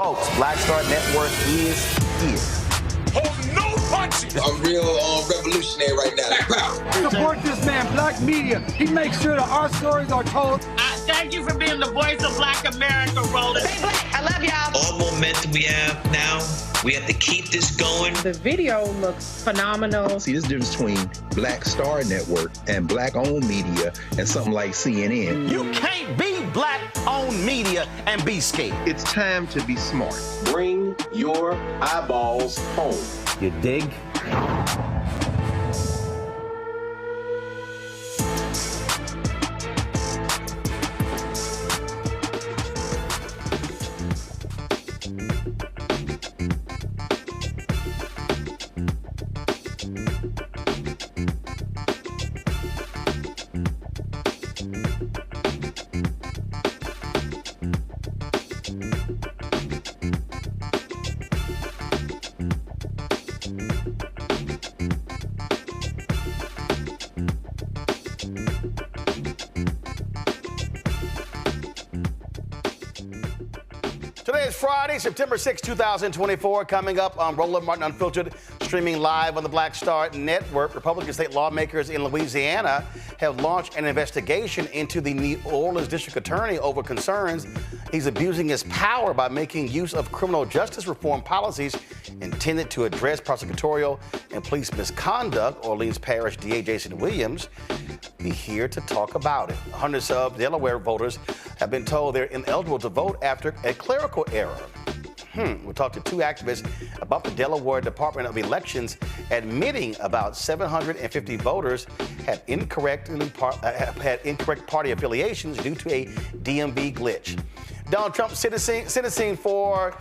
Folks, Black Star Network is here. Hold no punches. I'm real revolutionary right now. Black power. Support this man, Black media. He makes sure that our stories are told. Thank you for being the voice of Black America, Roland. Stay black. I love y'all. All momentum we have now, we have to keep this going. The video looks phenomenal. See, this difference between Black Star Network and Black-owned media and something like CNN. You can't be Black-owned media and be scared. It's time to be smart. Bring your eyeballs home. You dig? Today is Friday, September 6, 2024. Coming up on Roland Martin Unfiltered, streaming live on the Black Star Network. Republican state lawmakers in Louisiana have launched an investigation into the New Orleans district attorney over concerns he's abusing his power by making use of criminal justice reform policies intended to address prosecutorial and police misconduct. Orleans Parish DA Jason Williams be here to talk about it. Hundreds of Delaware voters have been told they're ineligible to vote after a clerical error. We'll talk to two activists about the Delaware Department of Elections admitting about 750 voters had incorrect party affiliations due to a DMV glitch. Donald Trump's sentencing for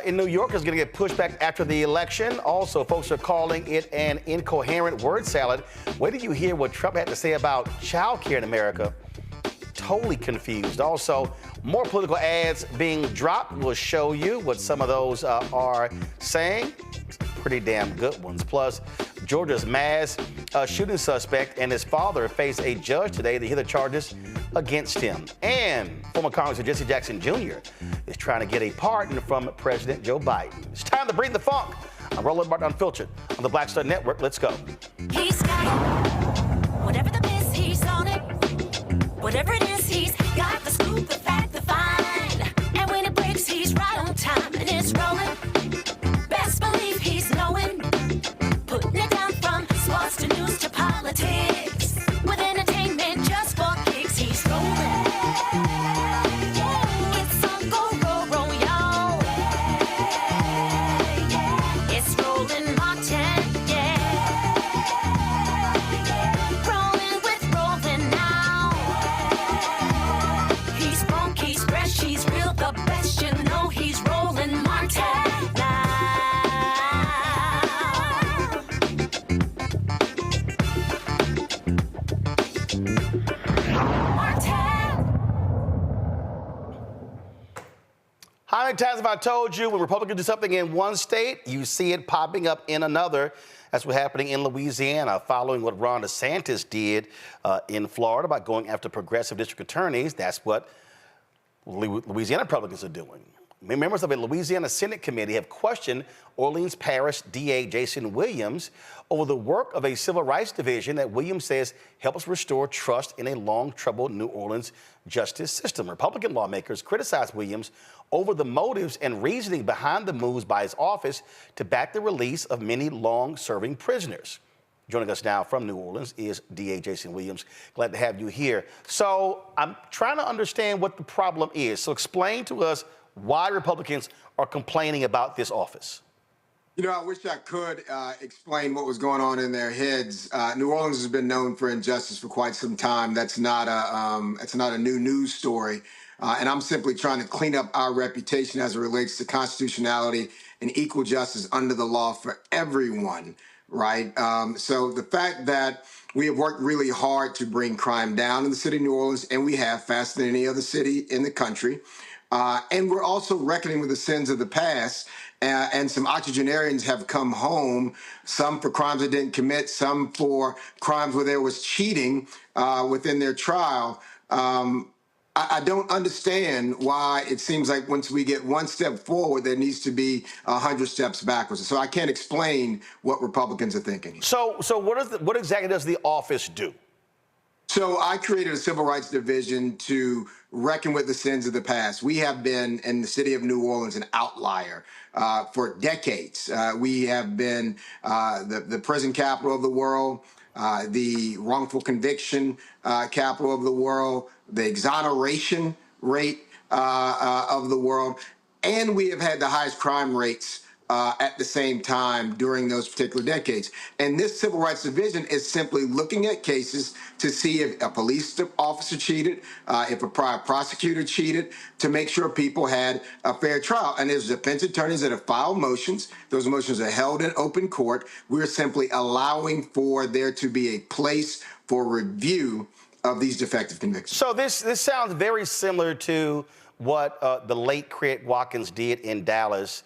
in New York is going to get pushed back after the election. Also, folks are calling it an incoherent word salad. Wait till you hear what Trump had to say about childcare in America. Totally confused. Also, more political ads being dropped. We'll show you what some of those are saying. Pretty damn good ones. Plus, Georgia's mass shooting suspect and his father face a judge today to hear the charges against him. And former Congressman Freddy Jackson Jr. is trying to get a pardon from President Joe Biden. It's time to bring the funk. I'm Roland Martin Unfiltered on the Black Star Network. Let's go. He's got it. Whatever the miss, he's on it. Whatever it is, he's got the scoop, the fact, the find. And when it breaks, he's right on time and it's rolling. Best believe he's knowing. Putting it down from sports to news to politics. With entertainment just for kicks, he's rolling. It's on go, roll, y'all. It's Roland Martin, Rolling with Roland now. He's funky, he's fresh, he's real, the best, you know he's Roland Martin now. How many times have I told you when Republicans do something in one state, you see it popping up in another? That's what's happening in Louisiana, following what Ron DeSantis did in Florida by going after progressive district attorneys. That's what Louisiana Republicans are doing. Members of a Louisiana Senate committee have questioned Orleans Parish DA Jason Williams over the work of a civil rights division that Williams says helps restore trust in a long-troubled New Orleans justice system. Republican lawmakers criticized Williams over the motives and reasoning behind the moves by his office to back the release of many long-serving prisoners. Joining us now from New Orleans is DA Jason Williams. Glad to have you here. So I'm trying to understand what the problem is. So explain to us why Republicans are complaining about this office. You know, I wish I could explain what was going on in their heads. New Orleans has been known for injustice for quite some time. That's not a new news story. And I'm simply trying to clean up our reputation as it relates to constitutionality and equal justice under the law for everyone, right? So the fact that we have worked really hard to bring crime down in the city of New Orleans, and we have faster than any other city in the country. And we're also reckoning with the sins of the past. And some octogenarians have come home, some for crimes they didn't commit, some for crimes where there was cheating within their trial. I don't understand why it seems like once we get one step forward, there needs to be 100 steps backwards. So I can't explain what Republicans are thinking. So what exactly does the office do? So I created a civil rights division to reckon with the sins of the past. We have been in the city of New Orleans an outlier for decades. We have been the prison capital of the world, the wrongful conviction capital of the world, the exoneration rate of the world, and we have had the highest crime rates at the same time during those particular decades. And this civil rights division is simply looking at cases to see if a police officer cheated, if a prior prosecutor cheated, to make sure people had a fair trial. And there's defense attorneys that have filed motions. Those motions are held in open court. We're simply allowing for there to be a place for review of these defective convictions. So this sounds very similar to what the late Craig Watkins did in Dallas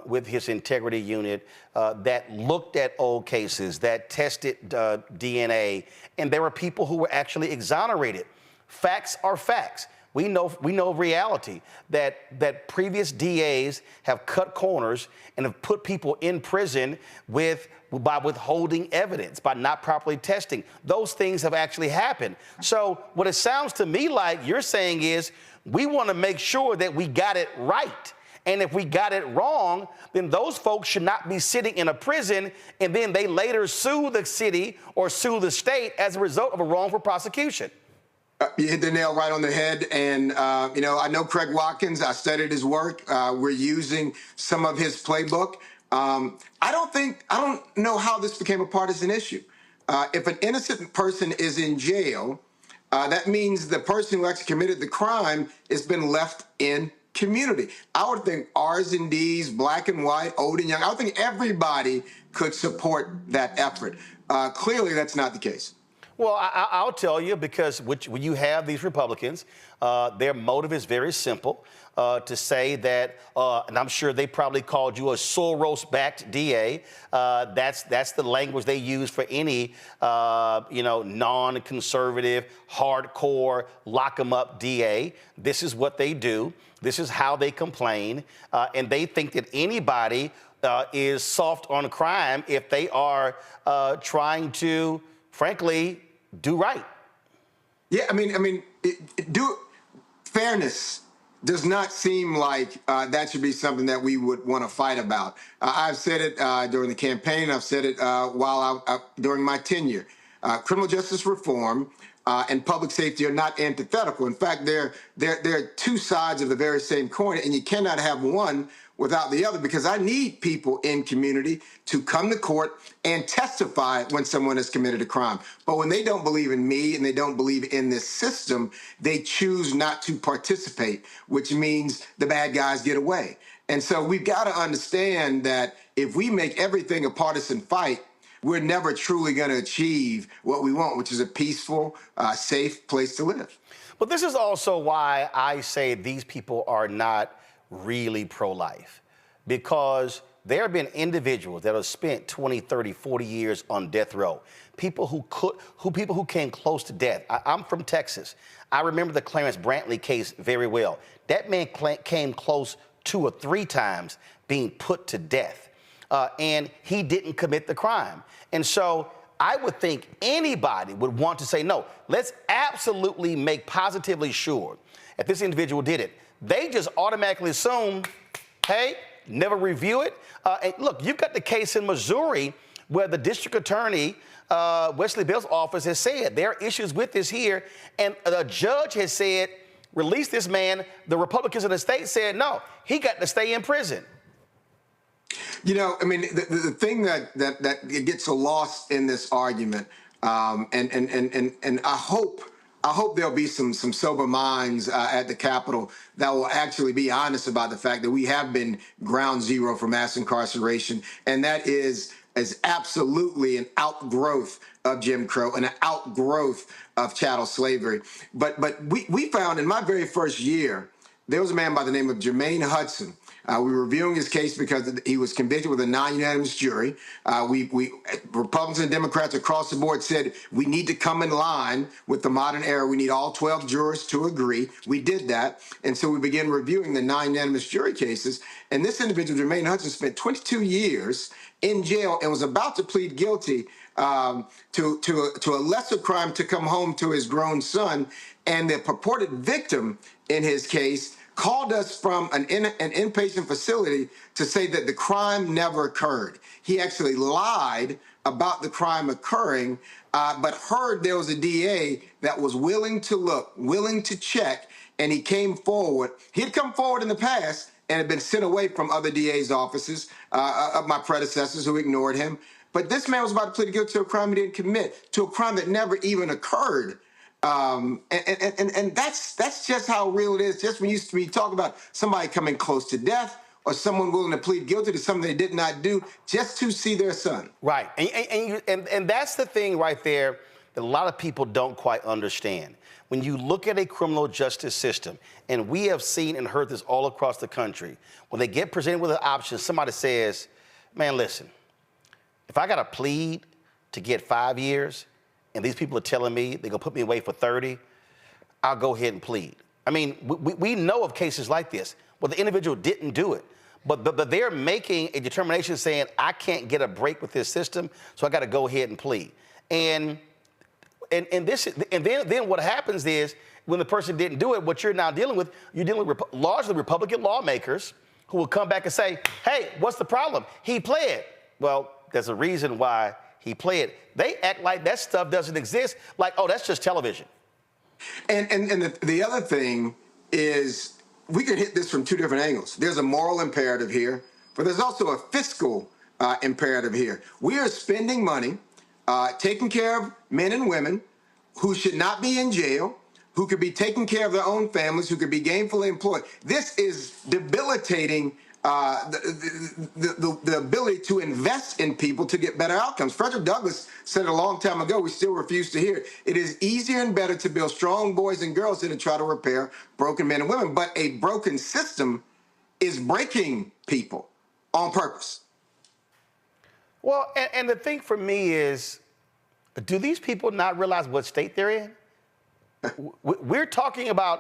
with his integrity unit that looked at old cases, that tested DNA, and there were people who were actually exonerated. Facts are facts. We know reality that previous DAs have cut corners and have put people in prison by withholding evidence, by not properly testing. Those things have actually happened. So what it sounds to me like you're saying is we want to make sure that we got it right. And if we got it wrong, then those folks should not be sitting in a prison and then they later sue the city or sue the state as a result of a wrongful prosecution. You hit the nail right on the head. And, I know Craig Watkins. I studied his work. We're using some of his playbook. I don't know how this became a partisan issue. If an innocent person is in jail, that means the person who actually committed the crime has been left in community. I would think R's and D's, black and white, old and young, I would think everybody could support that effort. Clearly, that's not the case. Well, I'll tell you, because when you have these Republicans, their motive is very simple, to say that, and I'm sure they probably called you a Soros-backed DA. That's the language they use for any, non-conservative, hardcore, lock-em-up DA. This is what they do. This is how they complain. And they think that anybody is soft on crime if they are trying to, frankly, do right. Yeah, fairness does not seem like that should be something that we would want to fight about. I've said it during the campaign. I've said it during my tenure. Criminal justice reform and public safety are not antithetical. In fact, they're two sides of the very same coin, and you cannot have one without the other, because I need people in community to come to court and testify when someone has committed a crime. But when they don't believe in me and they don't believe in this system, they choose not to participate, which means the bad guys get away. And so we've got to understand that if we make everything a partisan fight, we're never truly going to achieve what we want, which is a peaceful, safe place to live. But this is also why I say these people are not really pro-life, because there have been individuals that have spent 20, 30, 40 years on death row. People who came close to death. I'm from Texas. I remember the Clarence Brantley case very well. That man came close 2 or 3 times being put to death, and he didn't commit the crime. And so I would think anybody would want to say, no, let's absolutely make positively sure that this individual did it. They just automatically assume, hey, never review it. And look, you've got the case in Missouri where the district attorney, Wesley Bell's office, has said there are issues with this here, and the judge has said, release this man. The Republicans in the state said, no, he got to stay in prison. The thing that gets lost in this argument, and I hope there'll be some sober minds at the Capitol that will actually be honest about the fact that we have been ground zero for mass incarceration, and that is absolutely an outgrowth of Jim Crow and an outgrowth of chattel slavery. But we found in my very first year, there was a man by the name of Jermaine Hudson We were reviewing his case because he was convicted with a non-unanimous jury. We Republicans and Democrats across the board said we need to come in line with the modern era. We need all 12 jurors to agree. We did that. And so we began reviewing the non-unanimous jury cases. And this individual, Jermaine Hudson, spent 22 years in jail and was about to plead guilty to a lesser crime to come home to his grown son. And the purported victim in his case called us from an inpatient facility to say that the crime never occurred. He actually lied about the crime occurring, but heard there was a DA that was willing to look, willing to check, and he came forward. He had come forward in the past and had been sent away from other DA's offices of my predecessors who ignored him. But this man was about to plead guilty to a crime he didn't commit, to a crime that never even occurred. And that's just how real it is. Just when you talk about somebody coming close to death or someone willing to plead guilty to something they did not do just to see their son. Right. And that's the thing right there that a lot of people don't quite understand. When you look at a criminal justice system, and we have seen and heard this all across the country, when they get presented with an option, somebody says, man, listen, if I got to plead to get 5 years, and these people are telling me they're going to put me away for 30, I'll go ahead and plead. I mean, we know of cases like this where the individual didn't do it, but they're making a determination saying, I can't get a break with this system, so I got to go ahead and plead. And then what happens is when the person didn't do it, what you're now dealing with, you're dealing with largely Republican lawmakers who will come back and say, hey, what's the problem? He pled. Well, there's a reason why he pled. They act like that stuff doesn't exist, like, oh, that's just television. And the other thing is we could hit this from two different angles. There's a moral imperative here, but there's also a fiscal imperative here. We are spending money taking care of men and women who should not be in jail, who could be taking care of their own families, who could be gainfully employed. This is debilitating the ability to invest in people to get better outcomes. Frederick Douglass said a long time ago, we still refuse to hear it. It is easier and better to build strong boys and girls than to try to repair broken men and women. But a broken system is breaking people on purpose. Well, and the thing for me is, do these people not realize what state they're in? We're talking about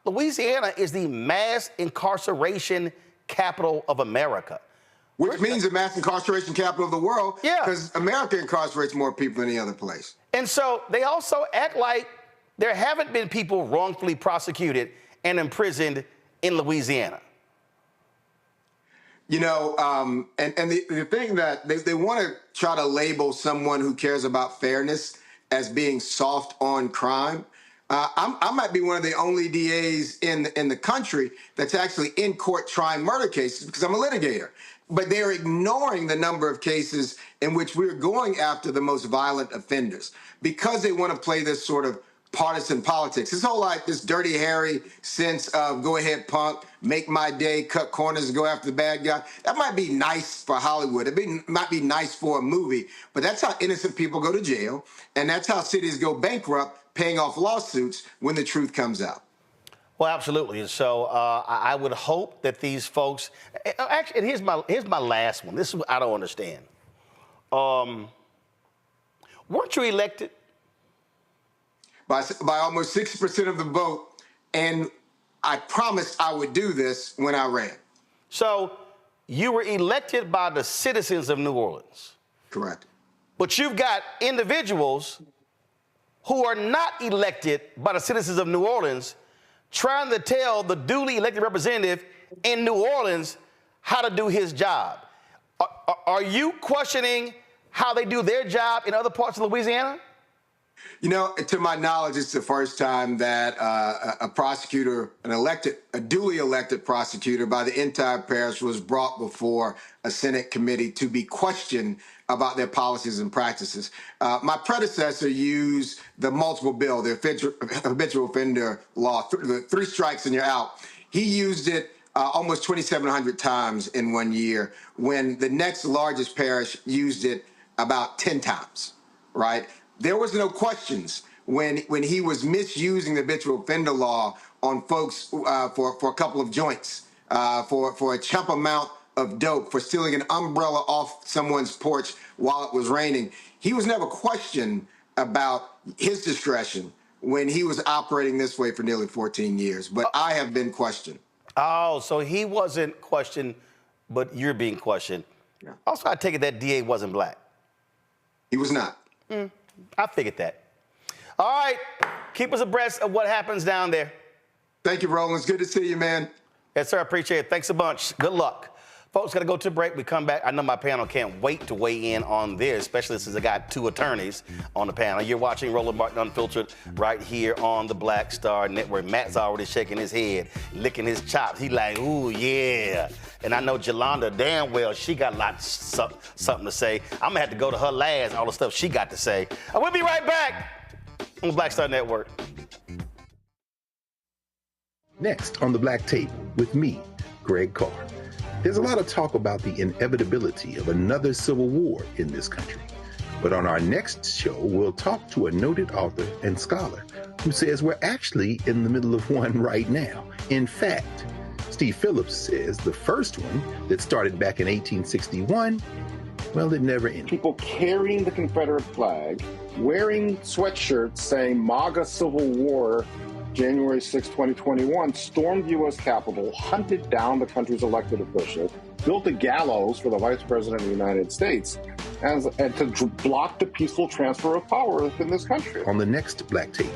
Louisiana is the mass incarceration capital of America. Which means the mass incarceration capital of the world. Yeah. Because America incarcerates more people than any other place. And so they also act like there haven't been people wrongfully prosecuted and imprisoned in Louisiana. You know, and the thing that they want to try to label someone who cares about fairness as being soft on crime. I might be one of the only DAs in the country that's actually in court trying murder cases because I'm a litigator. But they're ignoring the number of cases in which we're going after the most violent offenders because they want to play this sort of partisan politics. This whole this Dirty Harry sense of go ahead, punk, make my day, cut corners and go after the bad guy. That might be nice for Hollywood. Might be nice for a movie, but that's how innocent people go to jail. And that's how cities go bankrupt, paying off lawsuits when the truth comes out. Well, absolutely. And so I would hope that these folks, actually, and here's my last one. This is what I don't understand. Weren't you elected? By almost 60% of the vote, and I promised I would do this when I ran. So you were elected by the citizens of New Orleans. Correct. But you've got individuals who are not elected by the citizens of New Orleans trying to tell the duly elected representative in New Orleans how to do his job. Are you questioning how they do their job in other parts of Louisiana? You know, to my knowledge, it's the first time that a prosecutor, a duly elected prosecutor by the entire parish was brought before a Senate committee to be questioned about their policies and practices. My predecessor used the multiple bill, the habitual offender law, the 3 strikes and you're out. He used it almost 2,700 times in 1 year, when the next largest parish used it about 10 times, right? There was no questions when he was misusing the habitual offender law on folks for a couple of joints. for a chump amount of dope, for stealing an umbrella off someone's porch while it was raining. He was never questioned about his discretion when he was operating this way for nearly 14 years. But I have been questioned. Oh, so he wasn't questioned, but you're being questioned. Yeah. Also, I take it that DA wasn't black. He was not. I figured that. All right, keep us abreast of what happens down there. Thank you, Roland. It's good to see you, man. Yes, sir. I appreciate it. Thanks a bunch. Good luck. Folks, got to go to a break. We come back. I know my panel can't wait to weigh in on this, especially since I got two attorneys on the panel. You're watching Roland Martin Unfiltered right here on the Black Star Network. Matt's already shaking his head, licking his chops. He like, ooh, yeah. And I know Jolanda damn well, she got something to say. I'm going to have to go to her last, all the stuff she got to say. I will be right back on the Black Star Network. Next on the Black Tape with me, Greg Carr. There's a lot of talk about the inevitability of another civil war in this country. But on our next show, we'll talk to a noted author and scholar who says we're actually in the middle of one right now. In fact, Steve Phillips says the first one that started back in 1861, well, it never ended. People carrying the Confederate flag, wearing sweatshirts saying MAGA Civil War, January 6, 2021, stormed the U.S. Capitol, hunted down the country's elected officials, built a gallows for the Vice President of the United States, and to block the peaceful transfer of power within this country. On the next Black Tape,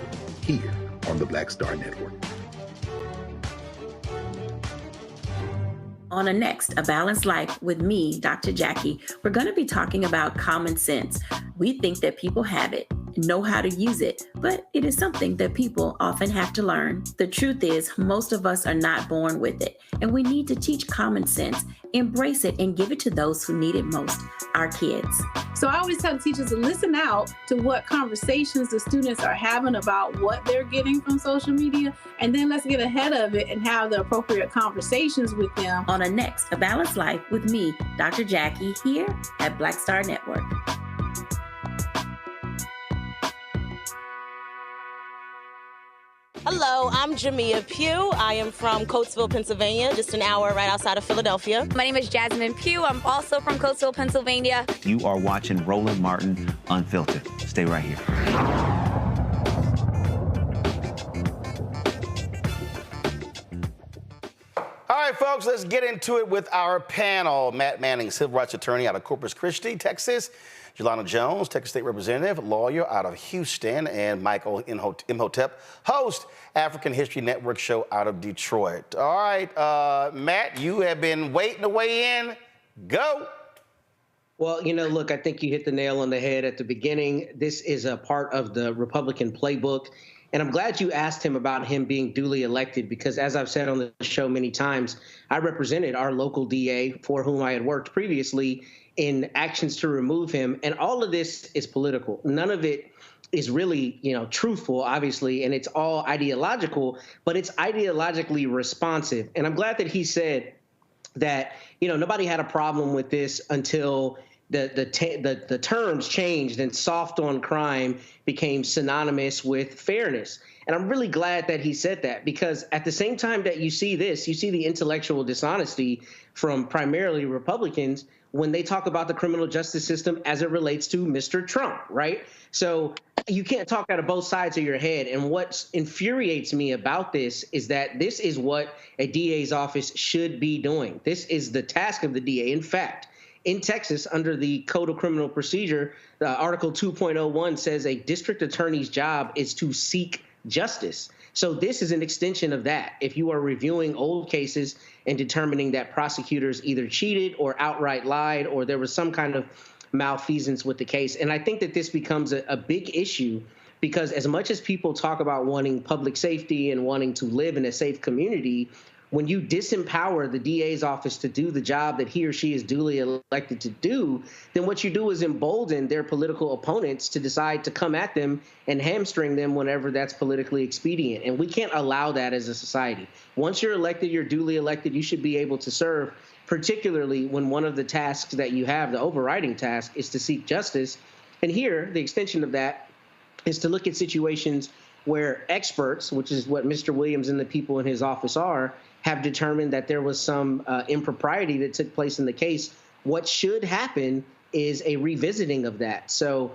here on the Black Star Network. On the next A Balanced Life with me, Dr. Jackie, we're going to be talking about common sense. We think that people have it, know how to use it, but it is something that people often have to learn. The truth is, most of us are not born with it, and we need to teach common sense, embrace it, and give it to those who need it most, our kids. So I always tell teachers to listen out to what conversations the students are having about what they're getting from social media, and then let's get ahead of it and have the appropriate conversations with them. On the next A Balanced Life with me, Dr. Jackie, here at Black Star Network. Hello, I'm Jamia Pugh. I am from Coatesville, Pennsylvania, just an hour right outside of Philadelphia. My name is Jasmine Pugh. I'm also from Coatesville, Pennsylvania. You are watching Roland Martin Unfiltered. Stay right here. All right, folks, let's get into it with our panel. Matt Manning, civil rights attorney out of Corpus Christi, Texas. Jelana Jones, Texas State Representative, lawyer out of Houston, and Michael Imhotep, host, African History Network show out of Detroit. All right, Matt, you have been waiting to weigh in. Go. Well, look, I think you hit the nail on the head at the beginning. This is a part of the Republican playbook. And I'm glad you asked him about him being duly elected, because as I've said on the show many times, I represented our local DA for whom I had worked previously in actions to remove him. And all of this is political. None of it is really, truthful, obviously, and it's all ideological, but it's ideologically responsive. And I'm glad that he said that, nobody had a problem with this until the terms changed and soft on crime became synonymous with fairness. And I'm really glad that he said that, because at the same time that you see this, you see the intellectual dishonesty from primarily Republicans when they talk about the criminal justice system as it relates to Mr. Trump, right? So you can't talk out of both sides of your head. And what infuriates me about this is that this is what a DA's office should be doing. This is the task of the DA. In fact, in Texas, under the Code of Criminal Procedure, Article 2.01 says a district attorney's job is to seek justice. So this is an extension of that. If you are reviewing old cases and determining that prosecutors either cheated or outright lied, or there was some kind of malfeasance with the case. And I think that this becomes a big issue, because as much as people talk about wanting public safety and wanting to live in a safe community, when you disempower the DA's office to do the job that he or she is duly elected to do, then what you do is embolden their political opponents to decide to come at them and hamstring them whenever that's politically expedient. And we can't allow that as a society. Once you're elected, you're duly elected, you should be able to serve, particularly when one of the tasks that you have, the overriding task, is to seek justice. And here, the extension of that is to look at situations where experts, which is what Mr. Williams and the people in his office are, have determined that there was some impropriety that took place in the case, what should happen is a revisiting of that. So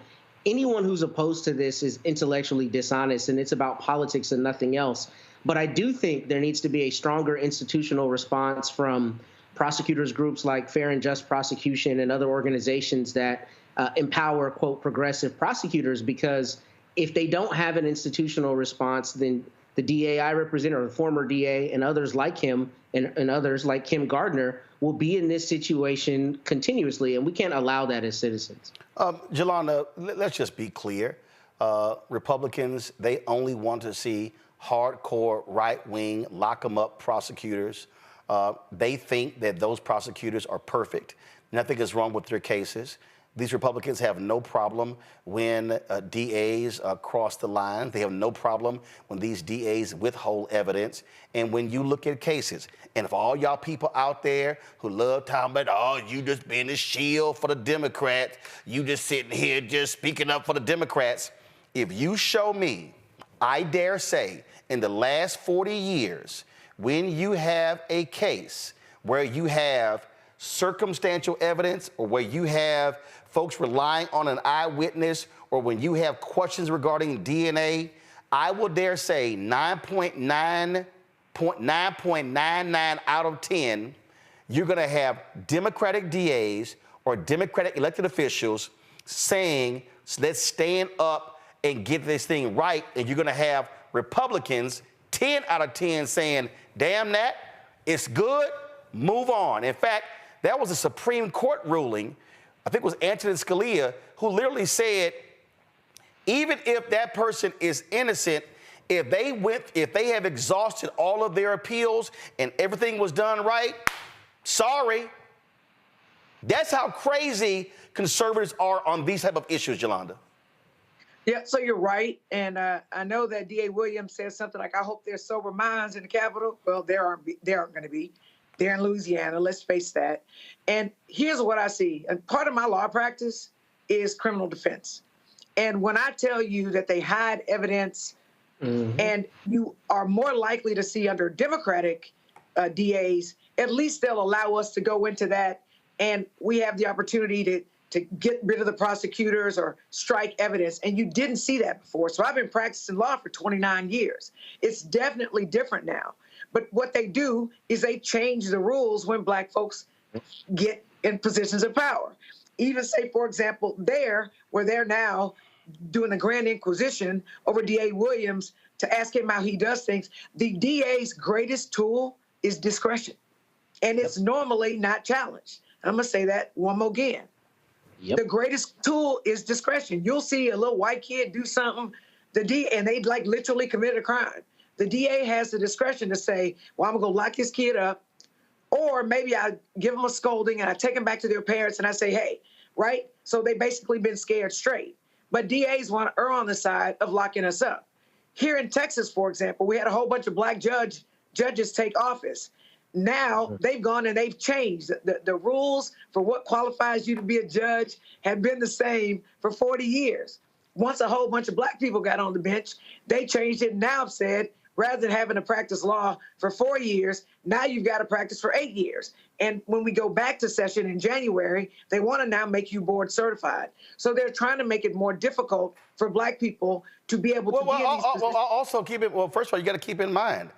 anyone who's opposed to this is intellectually dishonest, and it's about politics and nothing else. But I do think there needs to be a stronger institutional response from prosecutors groups like Fair and Just Prosecution and other organizations that empower, quote, progressive prosecutors, because if they don't have an institutional response, then the DA I represent, or the former DA, and others like him, and others like Kim Gardner, will be in this situation continuously, and we can't allow that as citizens. Jolanda, let's just be clear. Republicans, they only want to see hardcore right-wing, lock-em-up prosecutors. They think that those prosecutors are perfect. Nothing is wrong with their cases. These Republicans have no problem when DAs cross the line. They have no problem when these DAs withhold evidence. And when you look at cases, and if all y'all people out there who love talking about, oh, you just being a shield for the Democrats, you just sitting here just speaking up for the Democrats, if you show me, I dare say, in the last 40 years, when you have a case where you have circumstantial evidence, or where you have folks relying on an eyewitness, or when you have questions regarding DNA, I will dare say 9.99 out of 10, you're going to have Democratic DAs or Democratic elected officials saying, let's stand up and get this thing right. And you're going to have Republicans, 10 out of 10, saying, damn that, it's good, move on. In fact, that was a Supreme Court ruling, I think it was Antonin Scalia, who literally said, even if that person is innocent, if they have exhausted all of their appeals and everything was done right, sorry. That's how crazy conservatives are on these type of issues, Jolanda. Yeah, so you're right. And I know that DA Williams said something like, I hope there's sober minds in the Capitol. Well, there aren't going to be. They're in Louisiana, let's face that. And here's what I see. And part of my law practice is criminal defense. And when I tell you that they hide evidence, and you are more likely to see under Democratic DAs, at least they'll allow us to go into that, and we have the opportunity to get rid of the prosecutors or strike evidence. And you didn't see that before. So I've been practicing law for 29 years. It's definitely different now. But what they do is they change the rules when Black folks get in positions of power. Even say, for example, where they're now doing the Grand Inquisition over DA Williams to ask him how he does things, the DA's greatest tool is discretion. And it's normally not challenged. I'm going to say that one more again. The greatest tool is discretion. You'll see a little white kid do something, and they like literally committed a crime. The DA has the discretion to say, well, I'm going to lock this kid up, or maybe I give them a scolding and I take them back to their parents and I say, hey, right? So they basically been scared straight. But DAs want to err on the side of locking us up. Here in Texas, for example, we had a whole bunch of Black judges take office. Now they've gone and they've changed. The rules for what qualifies you to be a judge have been the same for 40 years. Once a whole bunch of Black people got on the bench, they changed it and now have said, rather than having to practice law for 4 years, now you've got to practice for 8 years. And when we go back to session in January, they want to now make you board certified. So they're trying to make it more difficult for Black people to be able to be in these positions. Also first of all, you got to keep in mind,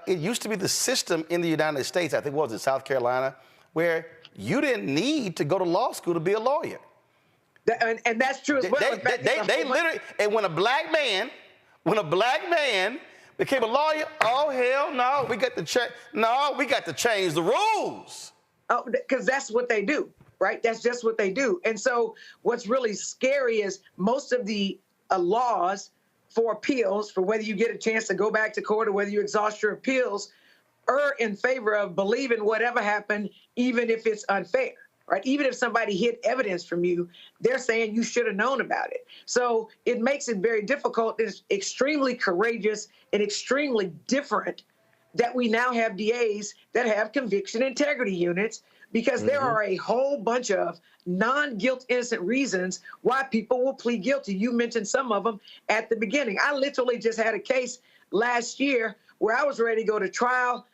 it used to be the system in the United States, I think it was in South Carolina, where you didn't need to go to law school to be a lawyer. And that's true as well. They literally, and when a black man became a lawyer, oh hell no, we got to change the rules. Oh, because that's what they do, right? That's just what they do. And so what's really scary is most of the laws for appeals, for whether you get a chance to go back to court or whether you exhaust your appeals, are in favor of believing whatever happened, even if it's unfair. Right? Even if somebody hid evidence from you, they're saying you should have known about it. So it makes it very difficult. It's extremely courageous and extremely different that we now have DAs that have conviction integrity units, because there are a whole bunch of non-guilt innocent reasons why people will plead guilty. You mentioned some of them at the beginning. I literally just had a case last year where I was ready to go to trial.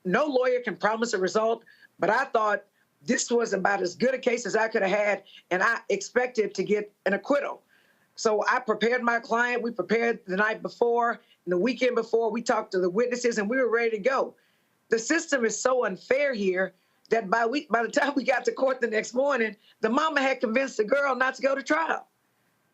no lawyer can promise a result, but I thought this was about as good a case as I could have had, and I expected to get an acquittal. So I prepared my client. We prepared the night before and the weekend before. We talked to the witnesses, and we were ready to go. The system is so unfair here that by the time we got to court the next morning, the mama had convinced the girl not to go to trial.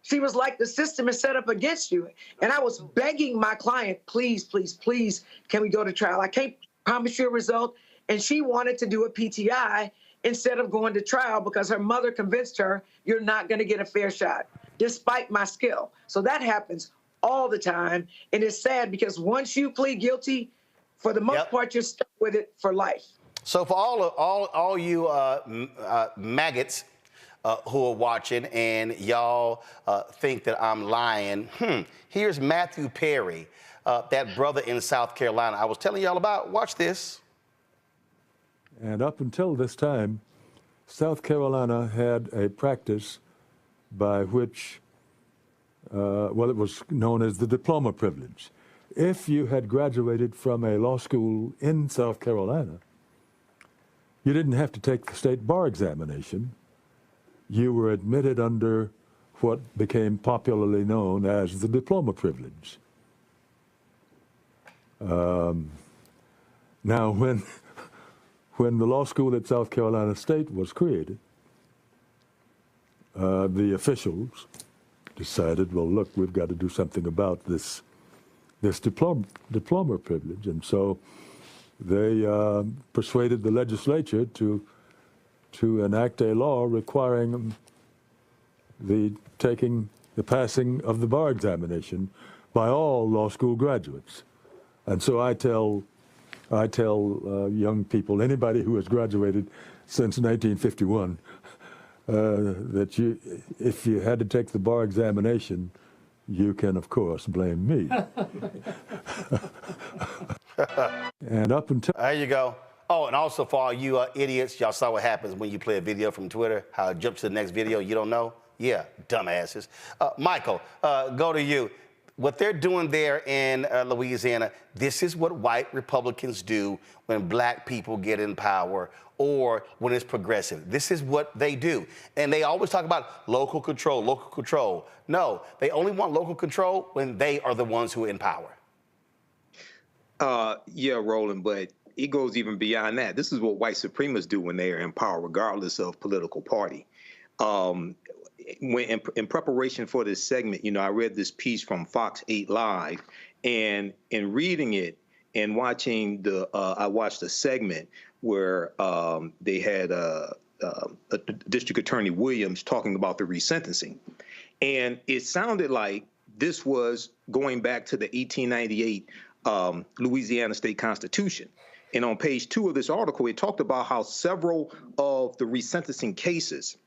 She was like, the system is set up against you. And I was begging my client, please, please, please, can we go to trial? I can't promise you a result. And she wanted to do a PTI instead of going to trial because her mother convinced her, you're not going to get a fair shot, despite my skill. So that happens all the time. And it's sad because once you plead guilty, for the most part, you're stuck with it for life. So for all you maggots who are watching and y'all think that I'm lying, here's Matthew Perry, that brother in South Carolina I was telling y'all about. Watch this. And up until this time, South Carolina had a practice by which, well, it was known as the diploma privilege. If you had graduated from a law school in South Carolina, you didn't have to take the state bar examination. You were admitted under what became popularly known as the diploma privilege. Now, when the law school at South Carolina State was created, the officials decided, well, look, we've got to do something about this diploma privilege. And so they persuaded the legislature to enact a law requiring the passing of the bar examination by all law school graduates. And so I tell young people, anybody who has graduated since 1951, that if you had to take the bar examination, you can, of course, blame me. And up until... There you go. Oh, and also for all you idiots, y'all saw what happens when you play a video from Twitter, how it jumps to the next video you don't know? Yeah, dumbasses. Michael, go to you. What they're doing there in Louisiana, this is what white Republicans do when black people get in power or when it's progressive. This is what they do. And they always talk about local control, local control. No, they only want local control when they are the ones who are in power. Yeah, Roland, but it goes even beyond that. This is what white supremacists do when they are in power, regardless of political party. When in preparation for this segment, you know, I read this piece from Fox 8 Live, and in reading it and watching I watched a segment where they had District Attorney Williams talking about the resentencing, and it sounded like this was going back to the 1898 Louisiana State Constitution. And on page 2 of this article, it talked about how several of the resentencing cases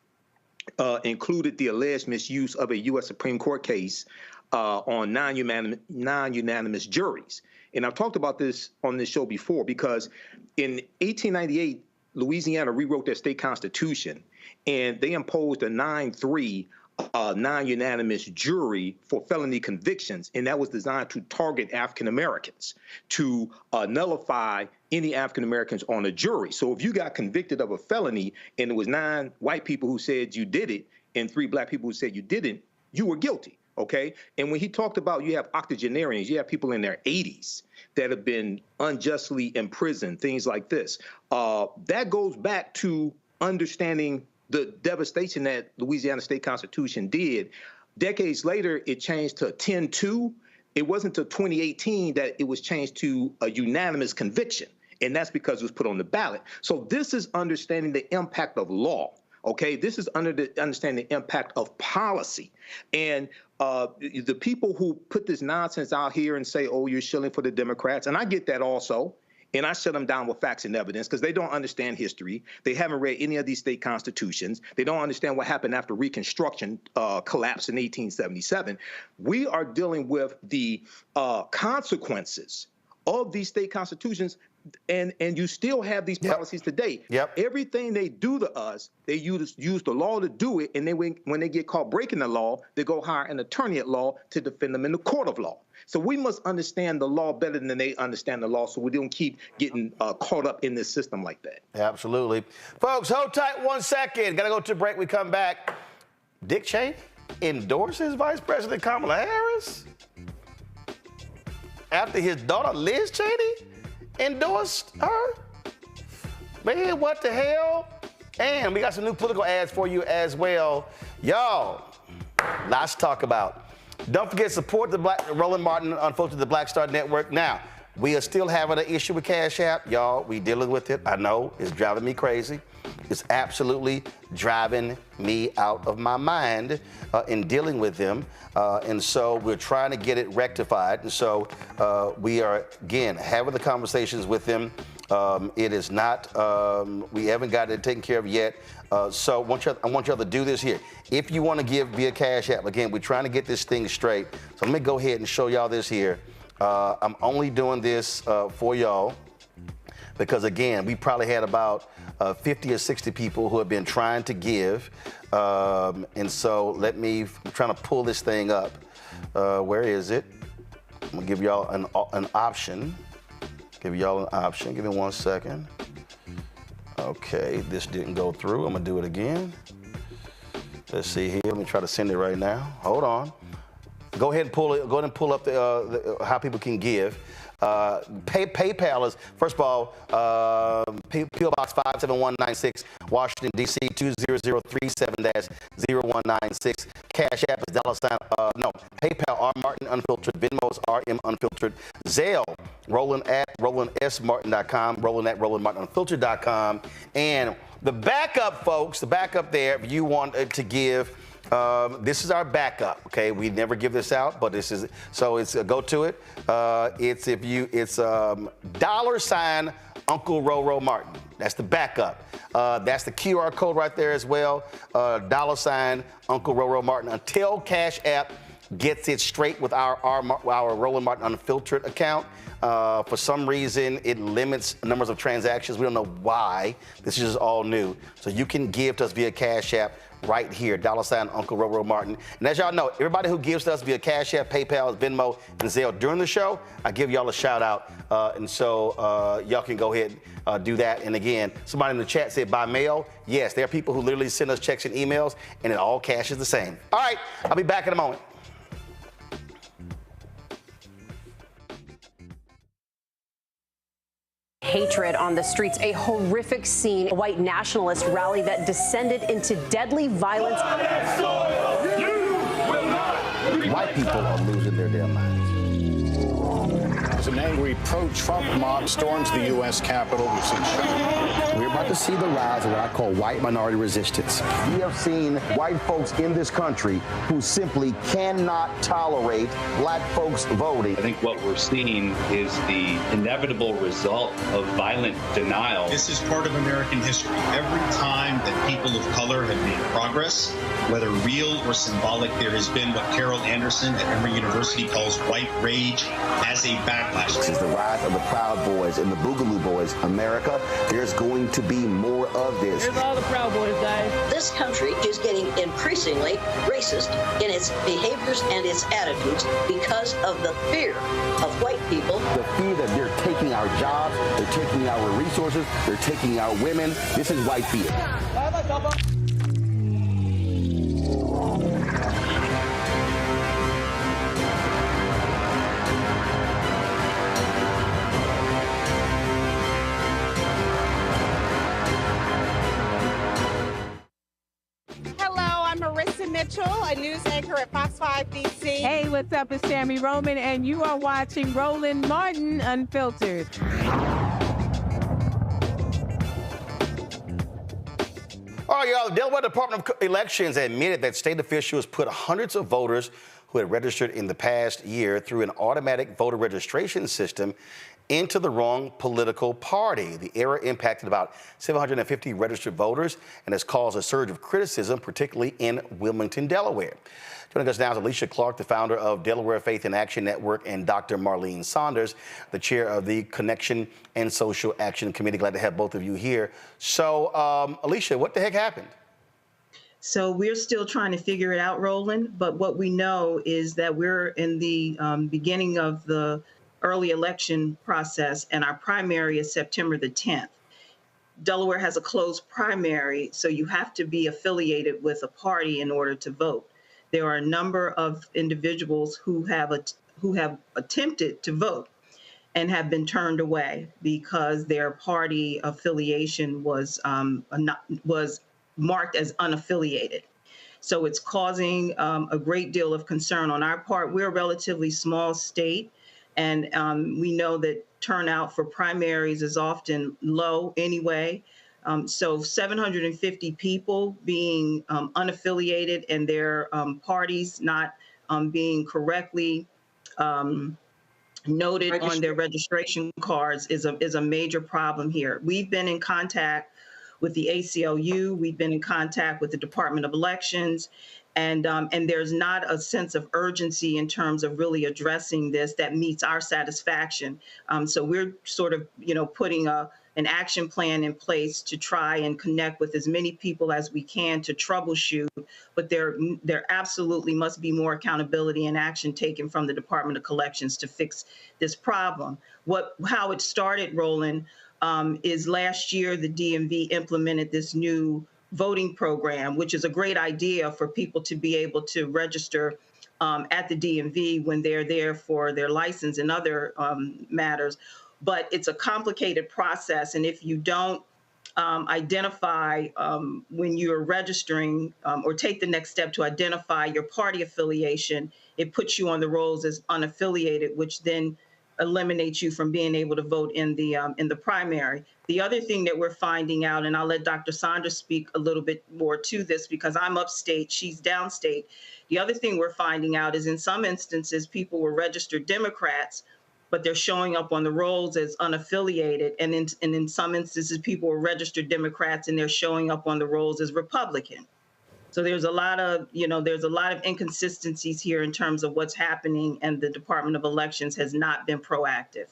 included the alleged misuse of a U.S. Supreme Court case on non-unanimous juries. And I've talked about this on this show before because in 1898, Louisiana rewrote their state constitution, and they imposed a 9-3 non-unanimous jury for felony convictions, and that was designed to target African Americans, to nullify any African Americans on a jury. So if you got convicted of a felony and it was 9 white people who said you did it and 3 black people who said you didn't, you were guilty, okay? And when he talked about you have octogenarians, you have people in their 80s that have been unjustly imprisoned, things like this. That goes back to understanding the devastation that Louisiana State Constitution did. Decades later, it changed to 10-2. It wasn't until 2018 that it was changed to a unanimous conviction, and that's because it was put on the ballot. So this is understanding the impact of law, okay? This is understanding the impact of policy. And the people who put this nonsense out here and say, oh, you're shilling for the Democrats, and I get that also, and I shut them down with facts and evidence because they don't understand history. They haven't read any of these state constitutions. They don't understand what happened after Reconstruction collapsed in 1877. We are dealing with the consequences of these state constitutions, and you still have these policies today. Everything they do to us, they use the law to do it, and then when they get caught breaking the law, they go hire an attorney at law to defend them in the court of law. So we must understand the law better than they understand the law, so we don't keep getting caught up in this system like that. Absolutely. Folks, hold tight 1 second. Got to go to a break. We come back. Dick Cheney endorses Vice President Kamala Harris after his daughter Liz Cheney endorsed her? Man, what the hell? And we got some new political ads for you as well. Y'all, lots to talk about. Don't forget to support the Roland Martin Unfiltered, the Black Star Network. Now, we are still having an issue with Cash App. Y'all, we dealing with it. I know, it's driving me crazy. It's absolutely driving me out of my mind in dealing with them. And so we're trying to get it rectified. And so we are, again, having the conversations with them. It is not, we haven't got it taken care of yet. So I want y'all to do this here. If you want to give via Cash App, again, we're trying to get this thing straight. So let me go ahead and show y'all this here. I'm only doing this for y'all because, again, we probably had about 50 or 60 people who have been trying to give. And so I'm trying to pull this thing up. Where is it? I'm going to give y'all an option. Give y'all an option. Give me 1 second. Okay, this didn't go through. I'm going to do it again. Let's see here. Let me try to send it right now. Hold on. Go ahead and pull it. Go ahead and pull up the how people can give. PayPal is, first of all, P.O. Box 57196, Washington, D.C. 20037-0196. Cash App is PayPal R Martin Unfiltered, Venmo is RM Unfiltered, Zelle, Roland at RolandSMartin.com, Roland at RolandMartinUnfiltered.com, and the backup, folks, the backup there, if you want to give. This is our backup, okay? We never give this out, but this is, so it's go to it. It's $ Uncle Roro Martin. That's the backup. That's the QR code right there as well. $ Uncle Roro Martin until Cash App gets it straight with our Roland Martin Unfiltered account. For some reason, it limits numbers of transactions. We don't know why. This is just all new. So you can give to us via Cash App right here, $ Uncle Roro Martin. And as y'all know, everybody who gives to us via Cash App, PayPal, Venmo, and Zelle during the show, I give y'all a shout out. And so y'all can go ahead and do that. And again, somebody in the chat said by mail. Yes, there are people who literally send us checks and emails, and it all cash is the same. All right, I'll be back in a moment. Hatred on the streets, a horrific scene, a white nationalist rally that descended into deadly violence. White people are losing their damn minds. As an angry pro-Trump mob storms the U.S. Capitol, we're about to see the rise of what I call white minority resistance. We have seen white folks in this country who simply cannot tolerate black folks voting. I think what we're seeing is the inevitable result of violent denial. This is part of American history. Every time that people of color have made progress, whether real or symbolic, there has been what Carol Anderson at Emory University calls white rage as a backlash. This is the rise of the Proud Boys and the Boogaloo Boys. America, there's going to be more of this. Here's all the Proud Boys, guys. This country is getting increasingly racist in its behaviors and its attitudes because of the fear of white people. The fear that they're taking our jobs, they're taking our resources, they're taking our women. This is white fear. Mitchell, a news anchor at Fox 5 DC. Hey, what's up? It's Tammy Roman, and you are watching Roland Martin Unfiltered. All right, y'all. The Delaware Department of Elections admitted that state officials put hundreds of voters who had registered in the past year through an automatic voter registration system into the wrong political party. The error impacted about 750 registered voters and has caused a surge of criticism, particularly in Wilmington, Delaware. Joining us now is Alicia Clark, the founder of Delaware Faith in Action Network, and Dr. Marlene Saunders, the chair of the Connection and Social Action Committee. Glad to have both of you here. So, Alicia, what the heck happened? So we're still trying to figure it out, Roland, but what we know is that we're in the beginning of the early election process, and our primary is September the 10th. Delaware has a closed primary, so you have to be affiliated with a party in order to vote. There are a number of individuals who have attempted to vote and have been turned away because their party affiliation was marked as unaffiliated. So it's causing a great deal of concern on our part. We're a relatively small state, and we know that turnout for primaries is often low anyway. So 750 people being unaffiliated and their parties not being correctly noted on their registration cards is a major problem here. We've been in contact with the ACLU, we've been in contact with the Department of Elections, and there's not a sense of urgency in terms of really addressing this that meets our satisfaction. So we're sort of, putting an action plan in place to try and connect with as many people as we can to troubleshoot, but there absolutely must be more accountability and action taken from the Department of Elections to fix this problem. How it started, Roland, is last year the DMV implemented this new voting program, which is a great idea for people to be able to register at the DMV when they're there for their license and other matters. But it's a complicated process, and if you don't identify when you're registering or take the next step to identify your party affiliation, it puts you on the rolls as unaffiliated, which then eliminates you from being able to vote in the primary. The other thing that we're finding out, and I'll let Dr. Saunders speak a little bit more to this because I'm upstate, she's downstate. The other thing we're finding out is in some instances, people were registered Democrats, but they're showing up on the rolls as unaffiliated. And in some instances, people were registered Democrats and they're showing up on the rolls as Republican. So there's a lot of inconsistencies here in terms of what's happening, and the Department of Elections has not been proactive.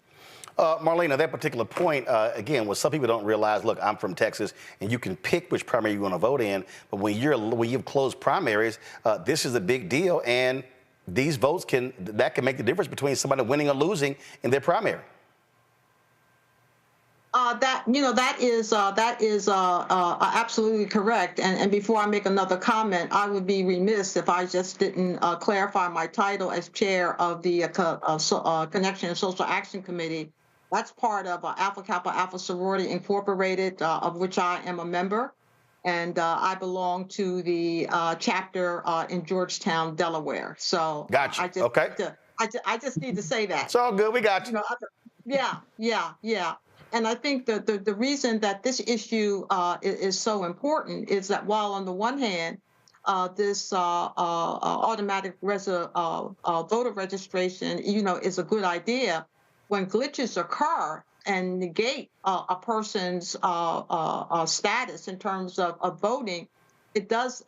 Marlene, at that particular point, again, what some people don't realize, look, I'm from Texas, and you can pick which primary you want to vote in, but when you've closed primaries, this is a big deal, and these votes can make the difference between somebody winning or losing in their primary. That is absolutely correct. And before I make another comment, I would be remiss if I just didn't clarify my title as chair of the Connection and Social Action Committee. That's part of Alpha Kappa Alpha Sorority Incorporated, of which I am a member. And I belong to the chapter in Georgetown, Delaware. So gotcha. I just need to say that. It's all good. We got you. Yeah. And I think the reason that this issue is so important is that while on the one hand, this automatic voter registration, is a good idea, when glitches occur and negate a person's status in terms of voting, it does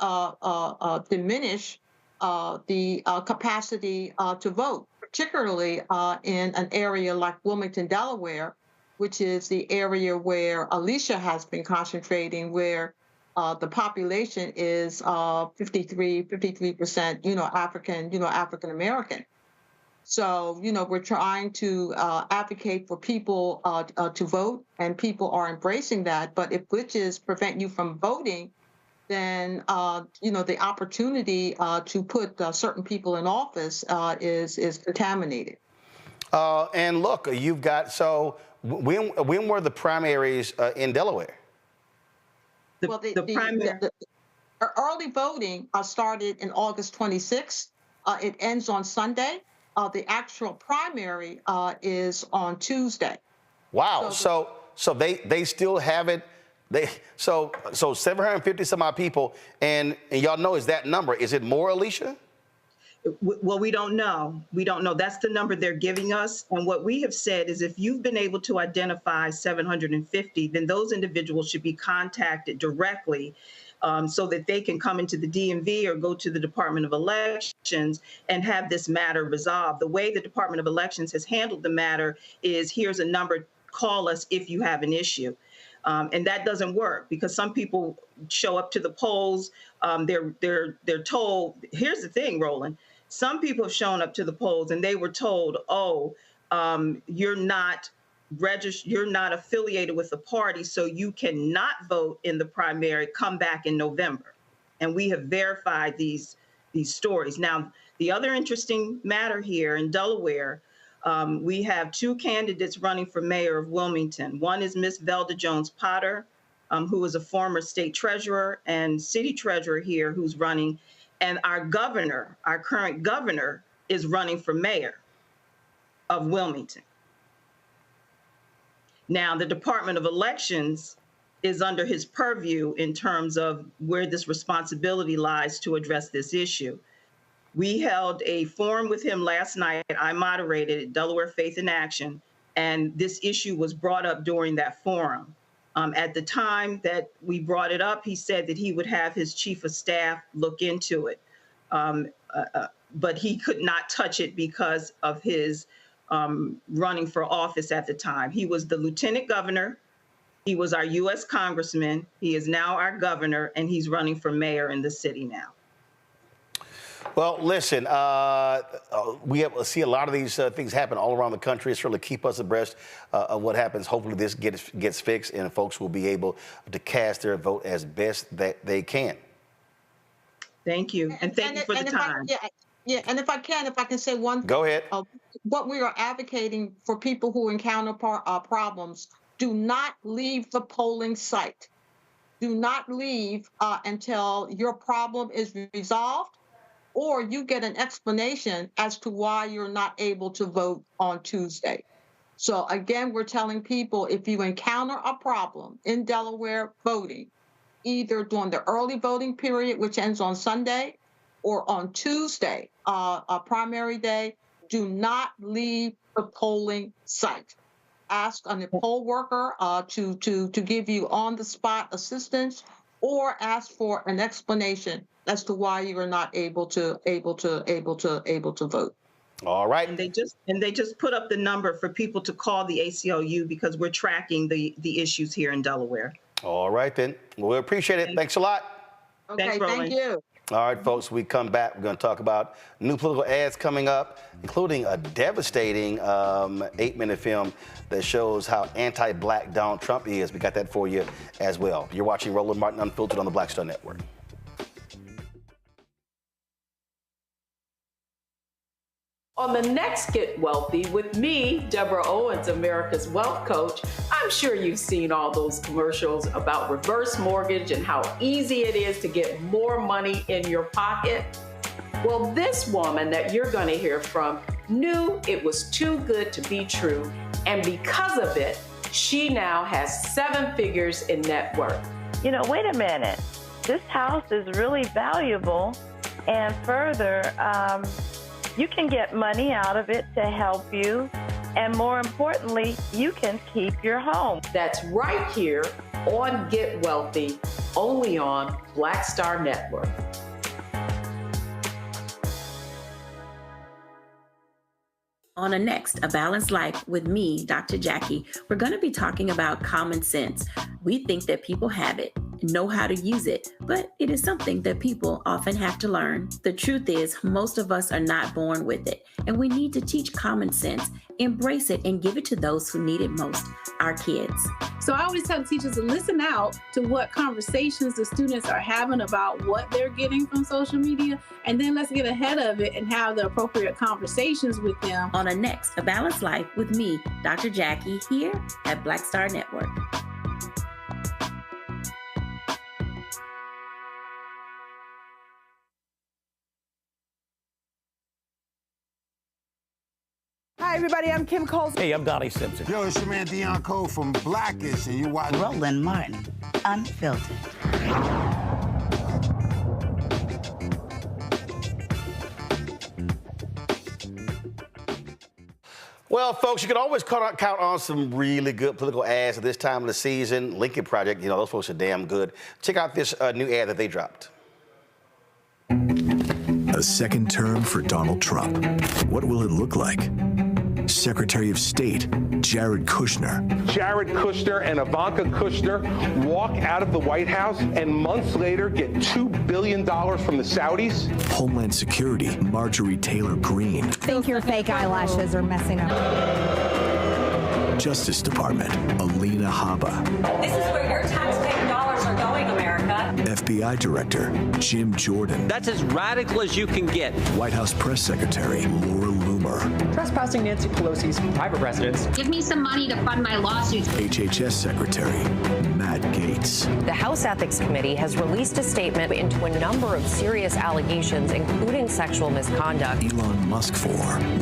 diminish the capacity to vote, particularly in an area like Wilmington, Delaware, which is the area where Alicia has been concentrating, where the population is 53%, African American. So, we're trying to advocate for people to vote, and people are embracing that. But if glitches prevent you from voting, then, the opportunity to put certain people in office is contaminated. And look, you've got, so when were the primaries in Delaware? The early voting started in August 26th. It ends on Sunday. The actual primary is on Tuesday. Wow. So they still have it. So 750 some odd people, and y'all know is that number. Is it more, Alicia? Well, we don't know. We don't know. That's the number they're giving us. And what we have said is if you've been able to identify 750, then those individuals should be contacted directly so that they can come into the DMV or go to the Department of Elections and have this matter resolved. The way the Department of Elections has handled the matter is here's a number, call us if you have an issue. And that doesn't work because some people show up to the polls. They're told, here's the thing, Roland. Some people have shown up to the polls and they were told, oh, you're not registered, you're not affiliated with the party, so you cannot vote in the primary, come back in November. And we have verified these stories. Now, the other interesting matter here in Delaware, we have two candidates running for mayor of Wilmington. One is Miss Velda Jones Potter, who is a former state treasurer and city treasurer here who's running. And our governor, our current governor, is running for mayor of Wilmington. Now, the Department of Elections is under his purview in terms of where this responsibility lies to address this issue. We held a forum with him last night. I moderated it, Delaware Faith in Action, and this issue was brought up during that forum. At the time that we brought it up, he said that he would have his chief of staff look into it, but he could not touch it because of his running for office at the time. He was the lieutenant governor. He was our U.S. congressman. He is now our governor, and he's running for mayor in the city now. Well, listen, we see a lot of these things happen all around the country. It's really keep us abreast of what happens. Hopefully this gets fixed and folks will be able to cast their vote as best that they can. Thank you. And thank you for the time. And if I can say one thing. Go ahead. What we are advocating for people who encounter problems, do not leave the polling site. Do not leave until your problem is resolved, or you get an explanation as to why you're not able to vote on Tuesday. So again, we're telling people if you encounter a problem in Delaware voting, either during the early voting period, which ends on Sunday, or on Tuesday, a primary day, do not leave the polling site. Ask a poll worker to give you on-the-spot assistance, or ask for an explanation as to why you are not able to vote. All right. And they just put up the number for people to call the ACLU because we're tracking the issues here in Delaware. All right, then. Well, we appreciate it. Thanks a lot. Okay, Thanks, Roland. thank you. All right, folks, we come back. We're going to talk about new political ads coming up, including a devastating 8-minute film that shows how anti-black Donald Trump is. We got that for you as well. You're watching Roland Martin Unfiltered on the Black Star Network. On the next Get Wealthy with me, Deborah Owens, America's Wealth Coach, I'm sure you've seen all those commercials about reverse mortgage and how easy it is to get more money in your pocket. Well, this woman that you're going to hear from knew it was too good to be true, and because of it, she now has 7 figures in net worth. You know, wait a minute. This house is really valuable, and further, you can get money out of it to help you, and more importantly, you can keep your home. That's right here on Get Wealthy, only on Black Star Network. On a next, A Balanced Life with me, Dr. Jackie, we're going to be talking about common sense. We think that people have it, know how to use it, but it is something that people often have to learn. The truth is, most of us are not born with it, and we need to teach common sense, embrace it, and give it to those who need it most, our kids. So I always tell teachers to listen out to what conversations the students are having about what they're getting from social media, and then let's get ahead of it and have the appropriate conversations with them. On a next, A Balanced Life with me, Dr. Jackie, here at Black Star Network. Hi, everybody. I'm Kim Coles. Hey, I'm Donnie Simpson. Yo, it's your man Deion Cole from Blackish, and you watch Roland Martin Unfiltered. Well, folks, you can always count on some really good political ads at this time of the season. Lincoln Project, you know, those folks are damn good. Check out this new ad that they dropped. A second term for Donald Trump. What will it look like? Secretary of State Jared Kushner. Jared Kushner and Ivanka Kushner walk out of the White House and months later get $2 billion from the Saudis. Homeland Security Marjorie Taylor Greene. I think your fake eyelashes are messing up. Justice Department Alina Habba. This is where your taxpaying dollars are going, America. FBI Director Jim Jordan. That's as radical as you can get. White House Press Secretary Laura Loomer. Trespassing Nancy Pelosi's private residence. Give me some money to fund my lawsuits. HHS Secretary Matt Gaetz. The House Ethics Committee has released a statement into a number of serious allegations, including sexual misconduct. Elon Musk for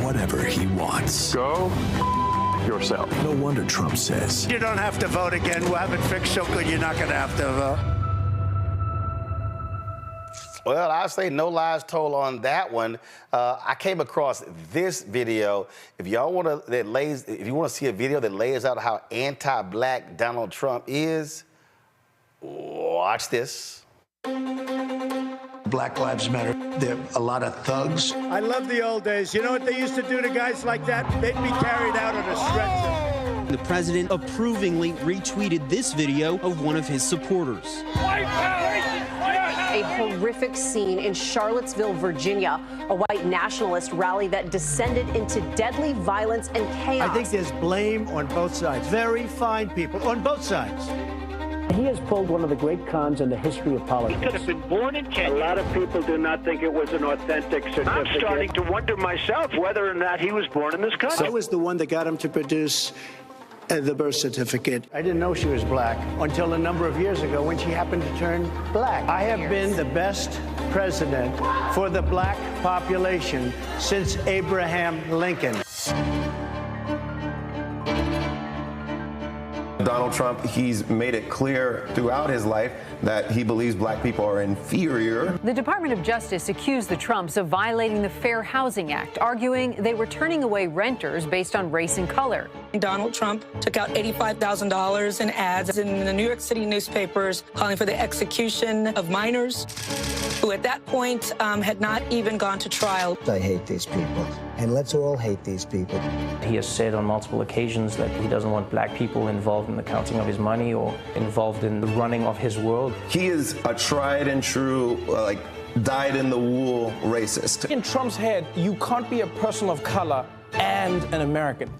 whatever he wants. Go yourself. No wonder Trump says, you don't have to vote again. We'll have it fixed so good you're not going to have to vote. Well, I say no lies told on that one. I came across this video. If y'all want to, if you want to see a video that lays out how anti-black Donald Trump is, watch this. Black Lives Matter. There are a lot of thugs. I love the old days. You know what they used to do to guys like that? They'd be carried out on a stretcher. The president approvingly retweeted this video of one of his supporters. A horrific scene in Charlottesville, Virginia, a white nationalist rally that descended into deadly violence and chaos. I think there's blame on both sides. Very fine people on both sides. He has pulled one of the great cons in the history of politics. He could have been born in Kenya. A lot of people do not think it was an authentic certificate. I'm starting to wonder myself whether or not he was born in this country. I was the one that got him to produce the birth certificate. I didn't know she was black until a number of years ago when she happened to turn black. I have been the best president for the black population since Abraham Lincoln. Donald Trump, he's made it clear throughout his life that he believes black people are inferior. The Department of Justice accused the Trumps of violating the Fair Housing Act, arguing they were turning away renters based on race and color. Donald Trump took out $85,000 in ads in the New York City newspapers calling for the execution of minors who at that point had not even gone to trial. I hate these people, and let's all hate these people. He has said on multiple occasions that he doesn't want black people involved in the counting of his money or involved in the running of his world. He is a tried and true, dyed-in-the-wool racist. In Trump's head, you can't be a person of color and an American.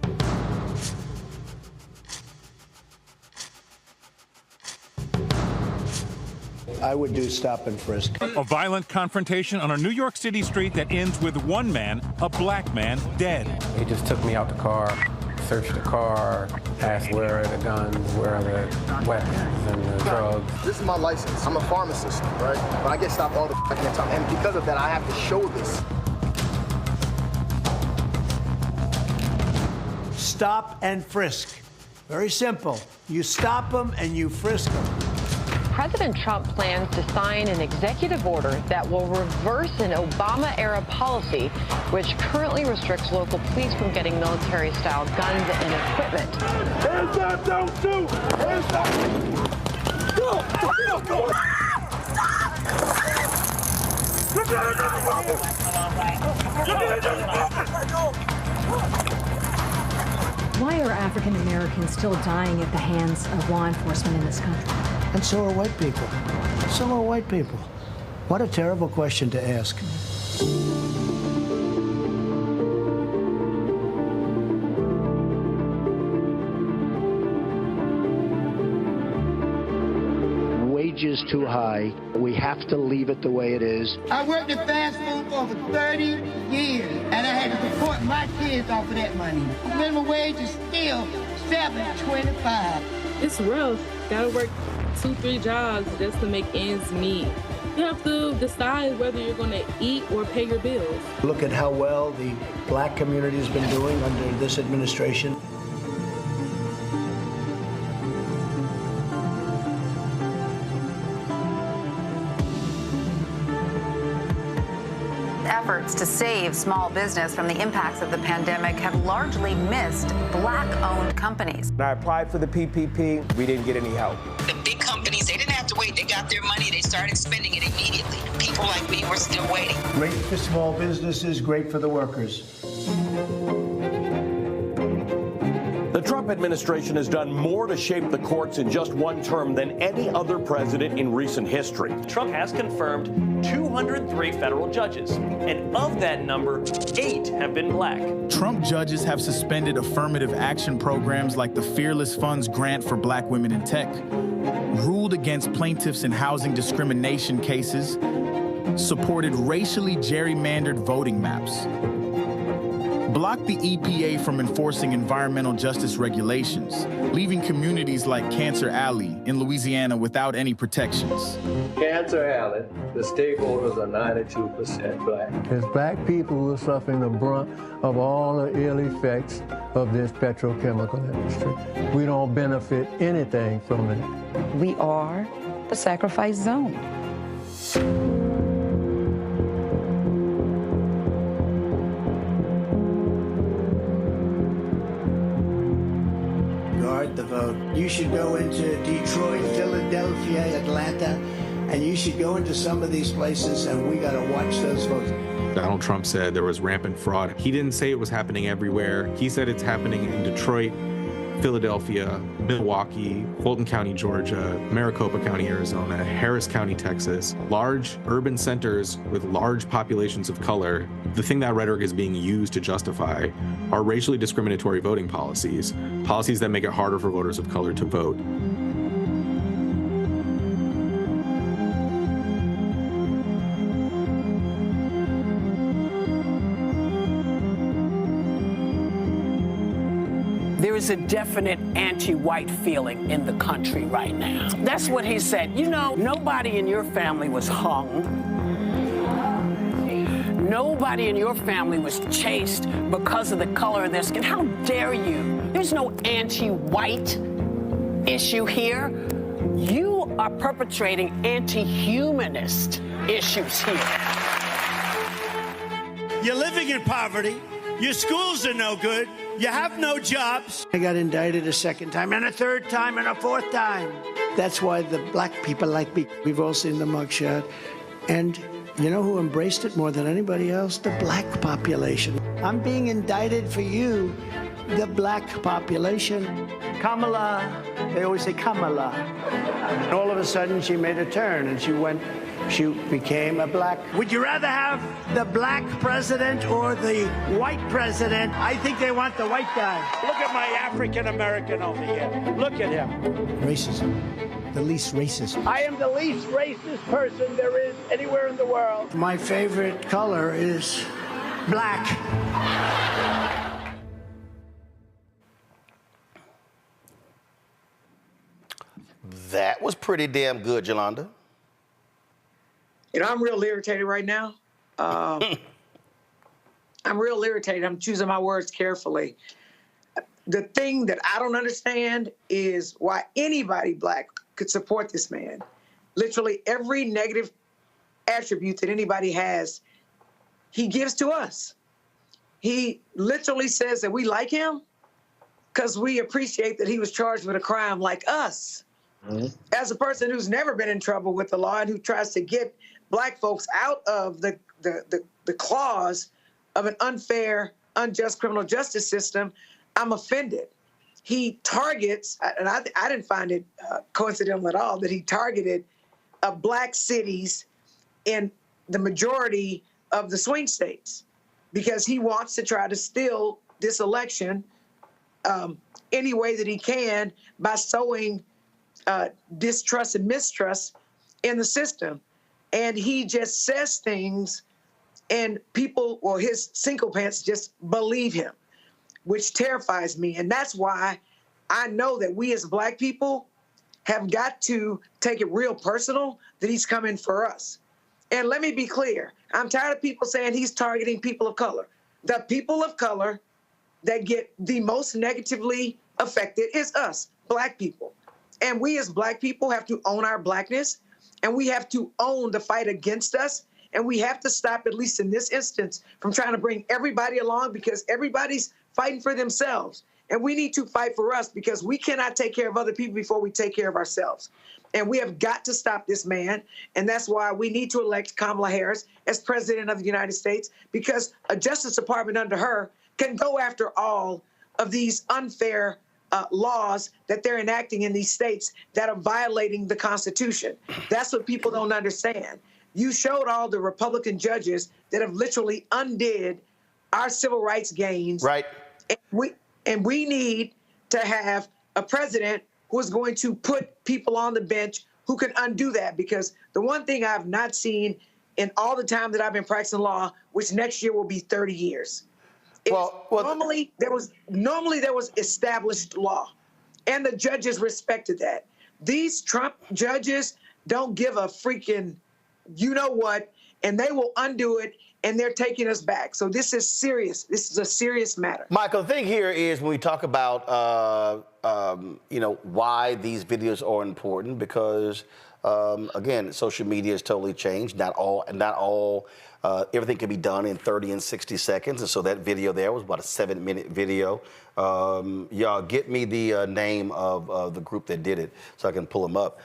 I would do stop and frisk. A violent confrontation on a New York City street that ends with one man, a black man, dead. He just took me out the car, searched the car, asked where are the guns, where are the weapons and the drugs. This is my license. I'm a pharmacist, right? But I get stopped all the time. And because of that, I have to show this. Stop and frisk. Very simple. You stop them and you frisk them. President Trump plans to sign an executive order that will reverse an Obama-era policy which currently restricts local police from getting military-style guns and equipment. Hands up, don't shoot! Hands up! Go! Why are African Americans still dying at the hands of law enforcement in this country? And so are white people. So are white people. What a terrible question to ask. Wages too high. We have to leave it the way it is. I worked at fast food for over 30 years, and I had to support my kids off of that money. Minimum wage is still $7.25. It's rough. Gotta work 2-3 jobs just to make ends meet. You have to decide whether you're going to eat or pay your bills. Look at how well the black community has been doing under this administration. Efforts efforts to save small business from the impacts of the pandemic have largely missed Black-owned companies. When I applied for the PPP, we didn't get any help. The big companies, they didn't have to wait. They got their money. They started spending it immediately. People like me were still waiting. Great for small businesses, great for the workers. The Trump administration has done more to shape the courts in just one term than any other president in recent history. Trump has confirmed 203 federal judges, and of that number, 8 have been black. Trump judges have suspended affirmative action programs like the Fearless Funds grant for black women in tech, ruled against plaintiffs in housing discrimination cases, supported racially gerrymandered voting maps, blocked the EPA from enforcing environmental justice regulations, leaving communities like Cancer Alley in Louisiana without any protections. Cancer Alley, the stakeholders are 92% black. It's black people who are suffering the brunt of all the ill effects of this petrochemical industry. We don't benefit anything from it. We are the sacrifice zone. The vote. You should go into Detroit, Philadelphia, Atlanta, and you should go into some of these places, and we got to watch those votes. Donald Trump said there was rampant fraud. He didn't say it was happening everywhere. He said it's happening in Detroit, Philadelphia, Milwaukee, Fulton County, Georgia, Maricopa County, Arizona, Harris County, Texas, large urban centers with large populations of color. The thing that rhetoric is being used to justify are racially discriminatory voting policies, policies that make it harder for voters of color to vote. There is a definite anti-white feeling in the country right now. That's what he said. You know, nobody in your family was hung. Nobody in your family was chased because of the color of their skin. How dare you? There's no anti-white issue here. You are perpetrating anti-humanist issues here. You're living in poverty. Your schools are no good. You have no jobs. I got indicted a second time, and a third time, and a fourth time. That's why the black people like me. We've all seen the mugshot. And you know who embraced it more than anybody else? The black population. I'm being indicted for you, the black population. Kamala, they always say Kamala. And all of a sudden, she made a turn, and she became a black. Would you rather have the black president or the white president? I think they want the white guy. Look at my African American over here. Look at him. Racism. The least racist. I am the least racist person there is anywhere in the world. My favorite color is black. That was pretty damn good, Yolanda. You know, I'm real irritated right now. I'm real irritated. I'm choosing my words carefully. The thing that I don't understand is why anybody black could support this man. Literally every negative attribute that anybody has, he gives to us. He literally says that we like him because we appreciate that he was charged with a crime like us. Mm-hmm. As a person who's never been in trouble with the law and who tries to get black folks out of the claws of an unfair, unjust criminal justice system, I'm offended. He targets, and I didn't find it coincidental at all, that he targeted black cities in the majority of the swing states because he wants to try to steal this election any way that he can by sowing distrust and mistrust in the system. And he just says things and people, or his sycophants, just believe him, which terrifies me. And that's why I know that we as black people have got to take it real personal that he's coming for us. And let me be clear. I'm tired of people saying he's targeting people of color. The people of color that get the most negatively affected is us, black people. And we as black people have to own our blackness, and we have to own the fight against us And we have to stop, at least in this instance, from trying to bring everybody along, because everybody's fighting for themselves. And we need to fight for us, because we cannot take care of other people before we take care of ourselves. And we have got to stop this man. And that's why we need to elect Kamala Harris as president of the United States, because a Justice Department under her can go after all of these unfair laws that they're enacting in these states that are violating the Constitution. That's what people don't understand. You showed all the Republican judges that have literally undid our civil rights gains. Right. And we need to have a president who is going to put people on the bench who can undo that. Because the one thing I've not seen in all the time that I've been practicing law, which next year will be 30 years, normally there was established law, and the judges respected that. These Trump judges don't give a freaking you know what, and they will undo it, and they're taking us back. So this is serious. This is a serious matter. Michael, the thing here is when we talk about, why these videos are important, because, again, social media has totally changed. Not all, everything can be done in 30 and 60 seconds. And so that video there was about a 7-minute video. Y'all get me the name of the group that did it so I can pull them up.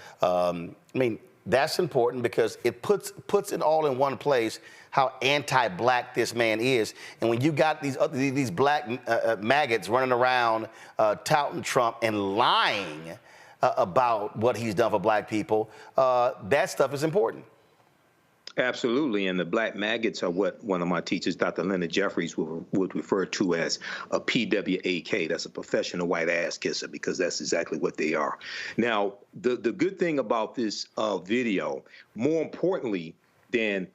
That's important because it puts it all in one place how anti-black this man is. And when you got these black maggots running around touting Trump and lying about what he's done for black people, that stuff is important. Absolutely, and the black maggots are what one of my teachers, Dr. Leonard Jeffries, would refer to as a PWAK. That's a professional white ass kisser, because that's exactly what they are. Now, the good thing about this video, more importantly than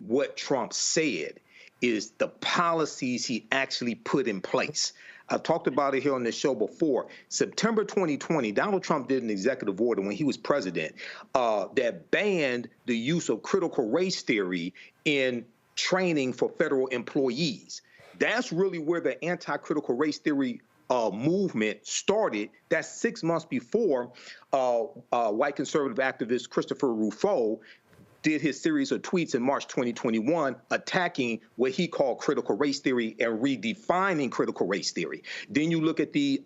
what Trump said, is the policies he actually put in place. I've talked about it here on this show before. September 2020, Donald Trump did an executive order when he was president that banned the use of critical race theory in training for federal employees. That's really where the anti-critical race theory movement started. That's 6 months before white conservative activist Christopher Rufo did his series of tweets in March 2021 attacking what he called critical race theory and redefining critical race theory. Then you look at the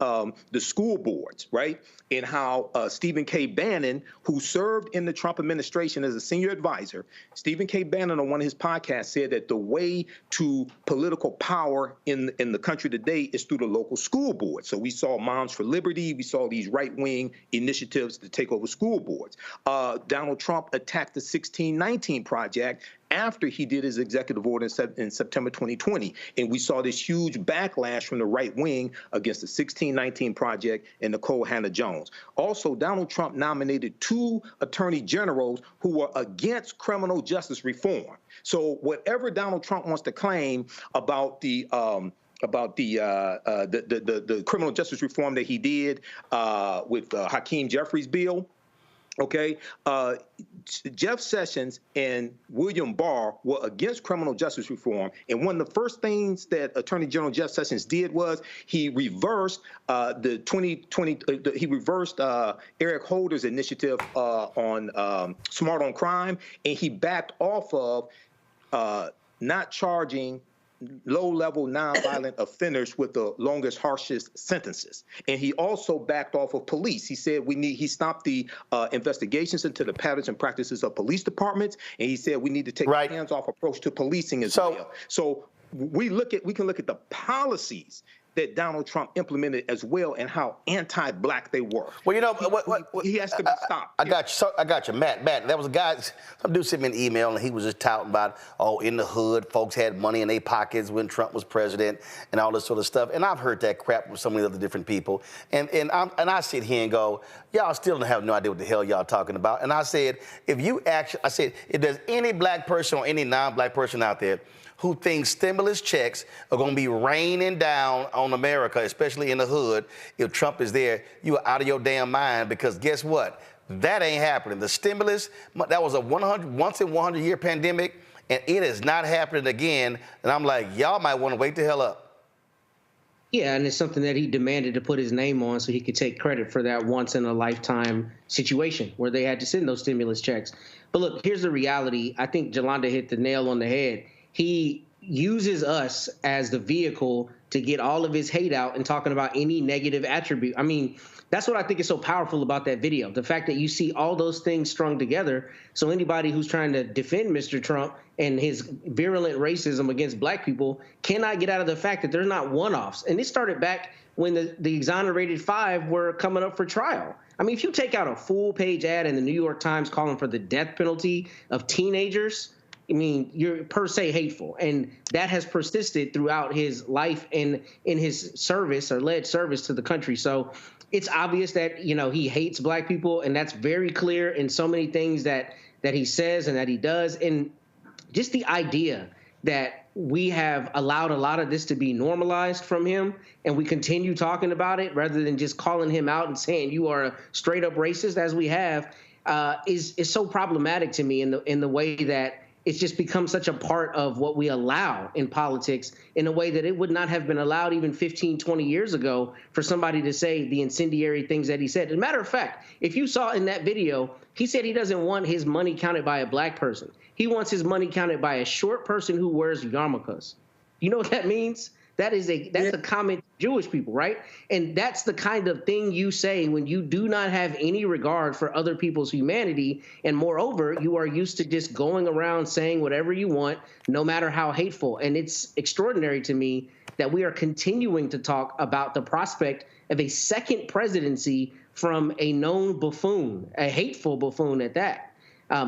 school boards, right? And how Stephen K. Bannon, who served in the Trump administration as a senior advisor, Stephen K. Bannon on one of his podcasts said that the way to political power in the country today is through the local school board. So we saw Moms for Liberty. We saw these right-wing initiatives to take over school boards. Donald Trump attacked the 1619 Project after he did his executive order in September 2020. And we saw this huge backlash from the right wing against the 1619 Project and Nicole Hannah-Jones. Also, Donald Trump nominated 2 attorney generals who were against criminal justice reform. So whatever Donald Trump wants to claim about the criminal justice reform that he did with Hakeem Jeffries' bill, okay, Jeff Sessions and William Barr were against criminal justice reform, and one of the first things that Attorney General Jeff Sessions did was he reversed Eric Holder's initiative on Smart on Crime, and he backed off of not charging low-level nonviolent offenders with the longest, harshest sentences. And he also backed off of police. He said he stopped the investigations into the patterns and practices of police departments, and he said we need to take a hands-off approach to policing as well. So we can look at the policies that Donald Trump implemented as well and how anti-black they were. Well, you know, he has to be stopped. I got you. Matt, that was a guy, some dude sent me an email, and he was just touting about, in the hood, folks had money in their pockets when Trump was president and all this sort of stuff. And I've heard that crap from so many other different people. And I sit here and go, y'all still don't have no idea what the hell y'all talking about. And I said, if there's any black person or any non-black person out there who thinks stimulus checks are going to be raining down on America, especially in the hood, if Trump is there, you are out of your damn mind, because guess what? That ain't happening. The stimulus, that was a once in 100-year pandemic, and it is not happening again. And I'm like, y'all might want to wake the hell up. Yeah, and it's something that he demanded to put his name on so he could take credit for that once-in-a-lifetime situation where they had to send those stimulus checks. But look, here's the reality. I think Jolanda hit the nail on the head. He uses us as the vehicle to get all of his hate out and talking about any negative attribute. I mean, that's what I think is so powerful about that video. The fact that you see all those things strung together. So anybody who's trying to defend Mr. Trump and his virulent racism against black people cannot get out of the fact that there's not one-offs. And this started back when the exonerated 5 were coming up for trial. I mean, if you take out a full-page ad in the New York Times calling for the death penalty of teenagers, I mean, you're per se hateful. And that has persisted throughout his life and in his service or alleged service to the country. So it's obvious that, you know, he hates black people, and that's very clear in so many things that he says and that he does. And just the idea that we have allowed a lot of this to be normalized from him, and we continue talking about it rather than just calling him out and saying you are a straight up racist, as we have, is so problematic to me in the way that it's just become such a part of what we allow in politics in a way that it would not have been allowed even 15, 20 years ago for somebody to say the incendiary things that he said. As a matter of fact, if you saw in that video, he said he doesn't want his money counted by a black person. He wants his money counted by a short person who wears yarmulkes. You know what that means? That's a comment to Jewish people, right? And that's the kind of thing you say when you do not have any regard for other people's humanity. And moreover, you are used to just going around saying whatever you want, no matter how hateful. And it's extraordinary to me that we are continuing to talk about the prospect of a second presidency from a known buffoon, a hateful buffoon at that.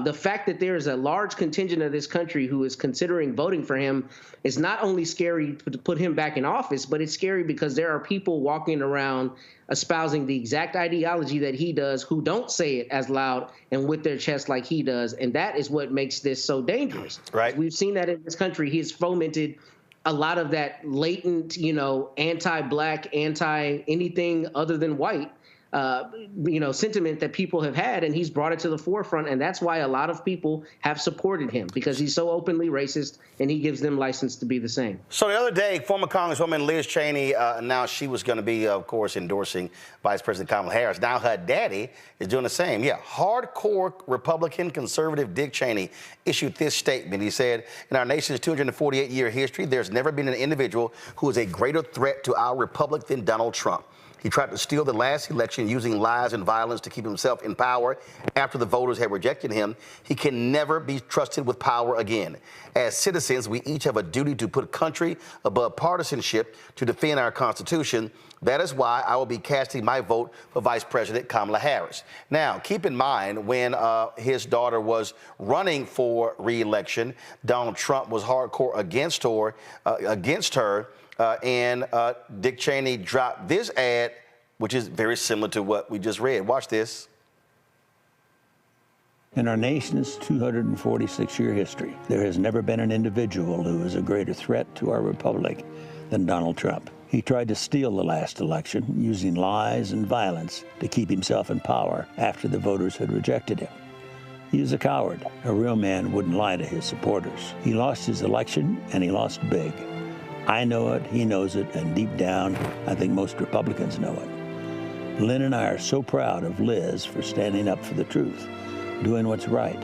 The fact that there is a large contingent of this country who is considering voting for him is not only scary to put him back in office, but it's scary because there are people walking around espousing the exact ideology that he does who don't say it as loud and with their chest like he does. And that is what makes this so dangerous. Right. We've seen that in this country. He has fomented a lot of that latent, you know, anti-black, anti-anything other than white sentiment that people have had, and he's brought it to the forefront, and that's why a lot of people have supported him, because he's so openly racist, and he gives them license to be the same. So the other day, former Congresswoman Liz Cheney announced she was going to be, of course, endorsing Vice President Kamala Harris. Now her daddy is doing the same. Yeah, hardcore Republican conservative Dick Cheney issued this statement. He said, in our nation's 248-year history, there's never been an individual who is a greater threat to our republic than Donald Trump. He tried to steal the last election using lies and violence to keep himself in power after the voters had rejected him. He can never be trusted with power again. As citizens, we each have a duty to put country above partisanship to defend our Constitution. That is why I will be casting my vote for Vice President Kamala Harris. Now, keep in mind, when his daughter was running for re-election, Donald Trump was hardcore against her. And Dick Cheney dropped this ad, which is very similar to what we just read. Watch this. In our nation's 246-year history, there has never been an individual who is a greater threat to our republic than Donald Trump. He tried to steal the last election using lies and violence to keep himself in power after the voters had rejected him. He is a coward. A real man wouldn't lie to his supporters. He lost his election, and he lost big. I know it, he knows it, and deep down, I think most Republicans know it. Lynn and I are so proud of Liz for standing up for the truth, doing what's right,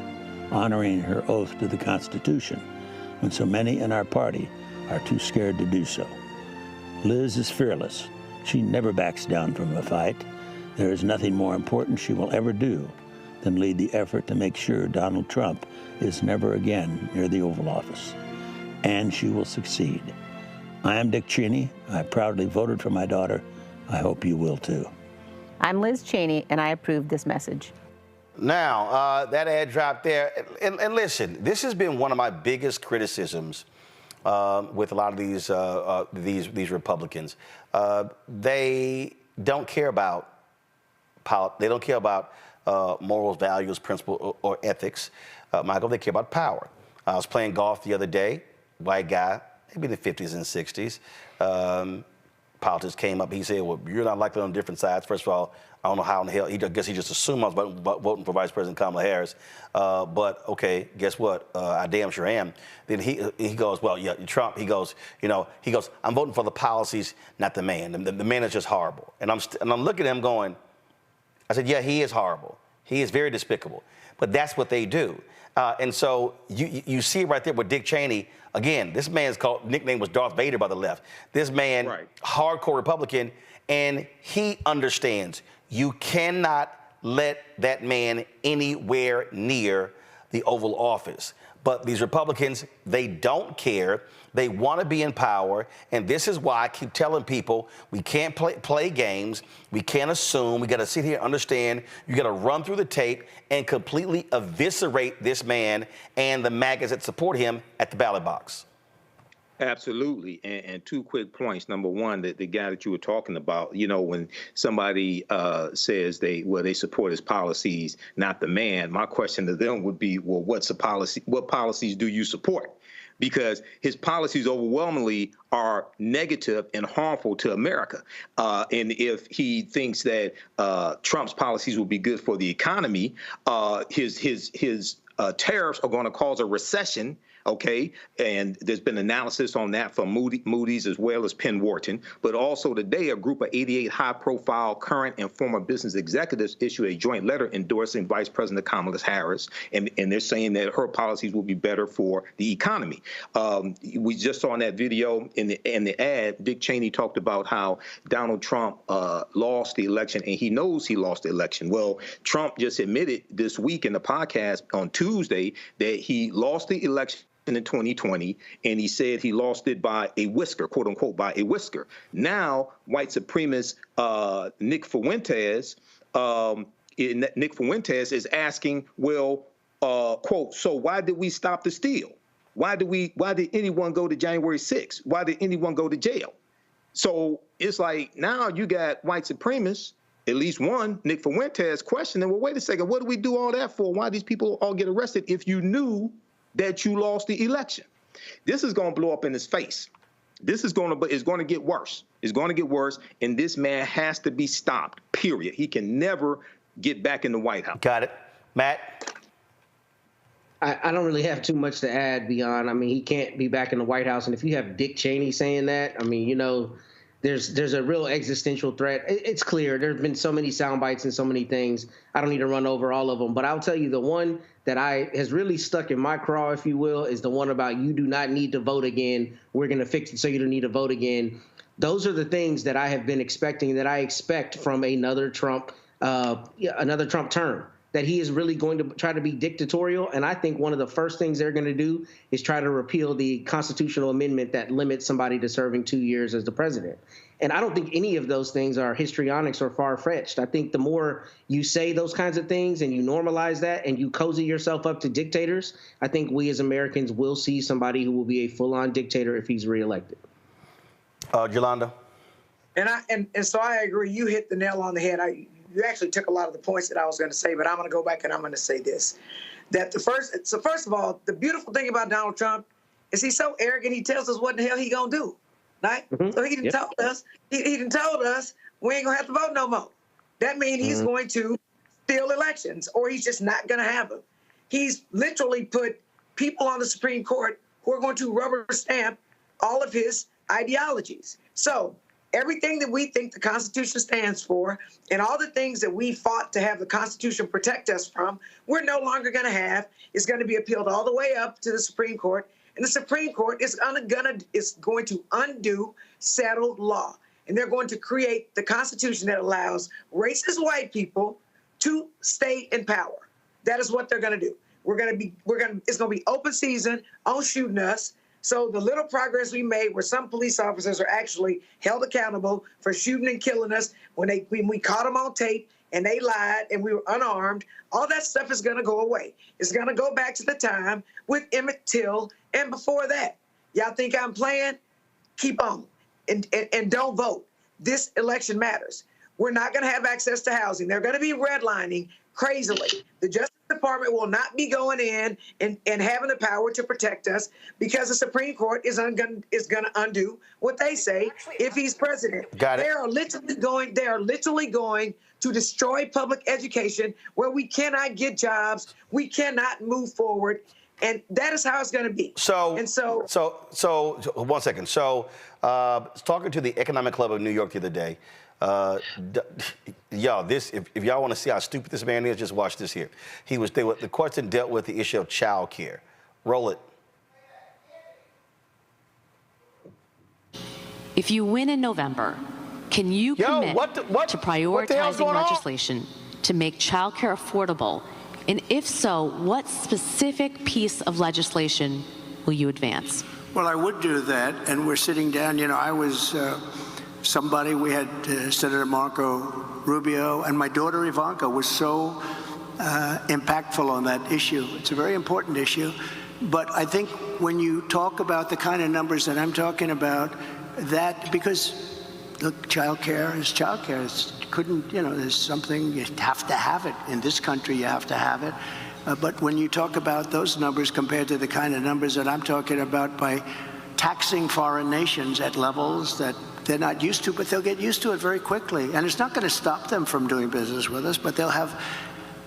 honoring her oath to the Constitution, when so many in our party are too scared to do so. Liz is fearless. She never backs down from a fight. There is nothing more important she will ever do than lead the effort to make sure Donald Trump is never again near the Oval Office. And she will succeed. I am Dick Cheney. I proudly voted for my daughter. I hope you will too. I'm Liz Cheney, and I approve this message. Now, that ad dropped there. And listen, this has been one of my biggest criticisms with a lot of these Republicans. They don't care about morals, values, principles, or ethics. Michael, they care about power. I was playing golf the other day, white guy, maybe in the 50s and 60s, politics came up. He said, well, you're not likely on different sides. First of all, I don't know how in the hell, I guess he just assumed I was voting for Vice President Kamala Harris. But okay, guess what? I damn sure am. Then he goes, well, yeah, Trump, he goes, I'm voting for the policies, not the man. The man is just horrible. And I'm looking at him going, I said, yeah, he is horrible. He is very despicable. But that's what they do. And so you see right there with Dick Cheney. Again, this man's nickname was Darth Vader by the left. This man, hardcore Republican, and he understands you cannot let that man anywhere near the Oval Office. But these Republicans, they don't care. They want to be in power. And this is why I keep telling people we can't play games. We can't assume. We got to sit here and understand. You got to run through the tape and completely eviscerate this man and the MAGAs that support him at the ballot box. Absolutely. And 2 quick points. Number one, the guy that you were talking about, when somebody says they support his policies, not the man, my question to them would be, well, what's the policy? What policies do you support? Because his policies overwhelmingly are negative and harmful to America. And if he thinks that Trump's policies will be good for the economy, his tariffs are going to cause a recession. Okay, and there's been analysis on that from Moody's as well as Penn Wharton. But also today, a group of 88 high-profile current and former business executives issued a joint letter endorsing Vice President Kamala Harris, and they're saying that her policies will be better for the economy. We just saw in that video in the ad, Dick Cheney talked about how Donald Trump lost the election, and he knows he lost the election. Well, Trump just admitted this week in the podcast on Tuesday that he lost the election in 2020, and he said he lost it by a whisker, quote unquote, by a whisker. Now, white supremacist Nick Fuentes is asking, well, quote, so why did we stop the steal? Why did anyone go to January 6th? Why did anyone go to jail? So it's like now you got white supremacists, at least one, Nick Fuentes, questioning, well, wait a second, what do we do all that for? Why these people all get arrested if you knew that you lost the election? This is going to blow up in his face. It's going to get worse. It's going to get worse, and this man has to be stopped, period. He can never get back in the White House. Got it. Matt? I don't really have too much to add beyond, he can't be back in the White House. And if you have Dick Cheney saying that, there's a real existential threat. It's clear. There's been so many sound bites and so many things. I don't need to run over all of them. But I'll tell you the one that has really stuck in my craw, if you will, is the one about you do not need to vote again. We're going to fix it so you don't need to vote again. Those are the things that I have been expecting, that I expect from another Trump term, that he is really going to try to be dictatorial. And I think one of the first things they're going to do is try to repeal the constitutional amendment that limits somebody to serving 2 years as the president. And I don't think any of those things are histrionics or far-fetched. I think the more you say those kinds of things and you normalize that and you cozy yourself up to dictators, I think we as Americans will see somebody who will be a full-on dictator if he's reelected. Yolanda? And so I agree. You hit the nail on the head. You actually took a lot of the points that I was going to say, but I'm going to go back and I'm going to say this. So first of all, the beautiful thing about Donald Trump is he's so arrogant, he tells us what the hell he going to do. Right? Mm-hmm. So he didn't tell us. He didn't tell us we ain't gonna have to vote no more. That means he's going to steal elections, or he's just not gonna have them. He's literally put people on the Supreme Court who are going to rubber stamp all of his ideologies. So everything that we think the Constitution stands for, and all the things that we fought to have the Constitution protect us from, we're no longer gonna have. It's gonna be appealed all the way up to the Supreme Court. And the Supreme Court is going to undo settled law. And they're going to create the Constitution that allows racist white people to stay in power. That is what they're going to do. It's going to be open season on shooting us. So the little progress we made, where some police officers are actually held accountable for shooting and killing us when we caught them on tape and they lied and we were unarmed, all that stuff is going to go away. It's going to go back to the time with Emmett Till and before that. Y'all think I'm playing? Keep on and don't vote. This election matters. We're not going to have access to housing. They're going to be redlining crazily. The Justice Department will not be going in and having the power to protect us because the Supreme Court is going to undo what they say if he's president. Got it. They are literally going to destroy public education where we cannot get jobs, we cannot move forward, and that is how it's going to be. So 1 second. So, talking to the Economic Club of New York the other day, y'all, if y'all want to see how stupid this man is, just watch this here. The question dealt with the issue of childcare. Roll it. If you win in November, can you commit to prioritizing legislation to make childcare affordable? And if so, what specific piece of legislation will you advance? Well, I would do that, and we're sitting down. You know, I was somebody, we had Senator Marco Rubio, and my daughter Ivanka was so impactful on that issue. It's a very important issue. But I think when you talk about the kind of numbers that I'm talking about, that, because look, childcare is childcare. There's something, you have to have it. In this country, you have to have it. But when you talk about those numbers compared to the kind of numbers that I'm talking about by taxing foreign nations at levels that they're not used to, but they'll get used to it very quickly. And it's not going to stop them from doing business with us, but they'll have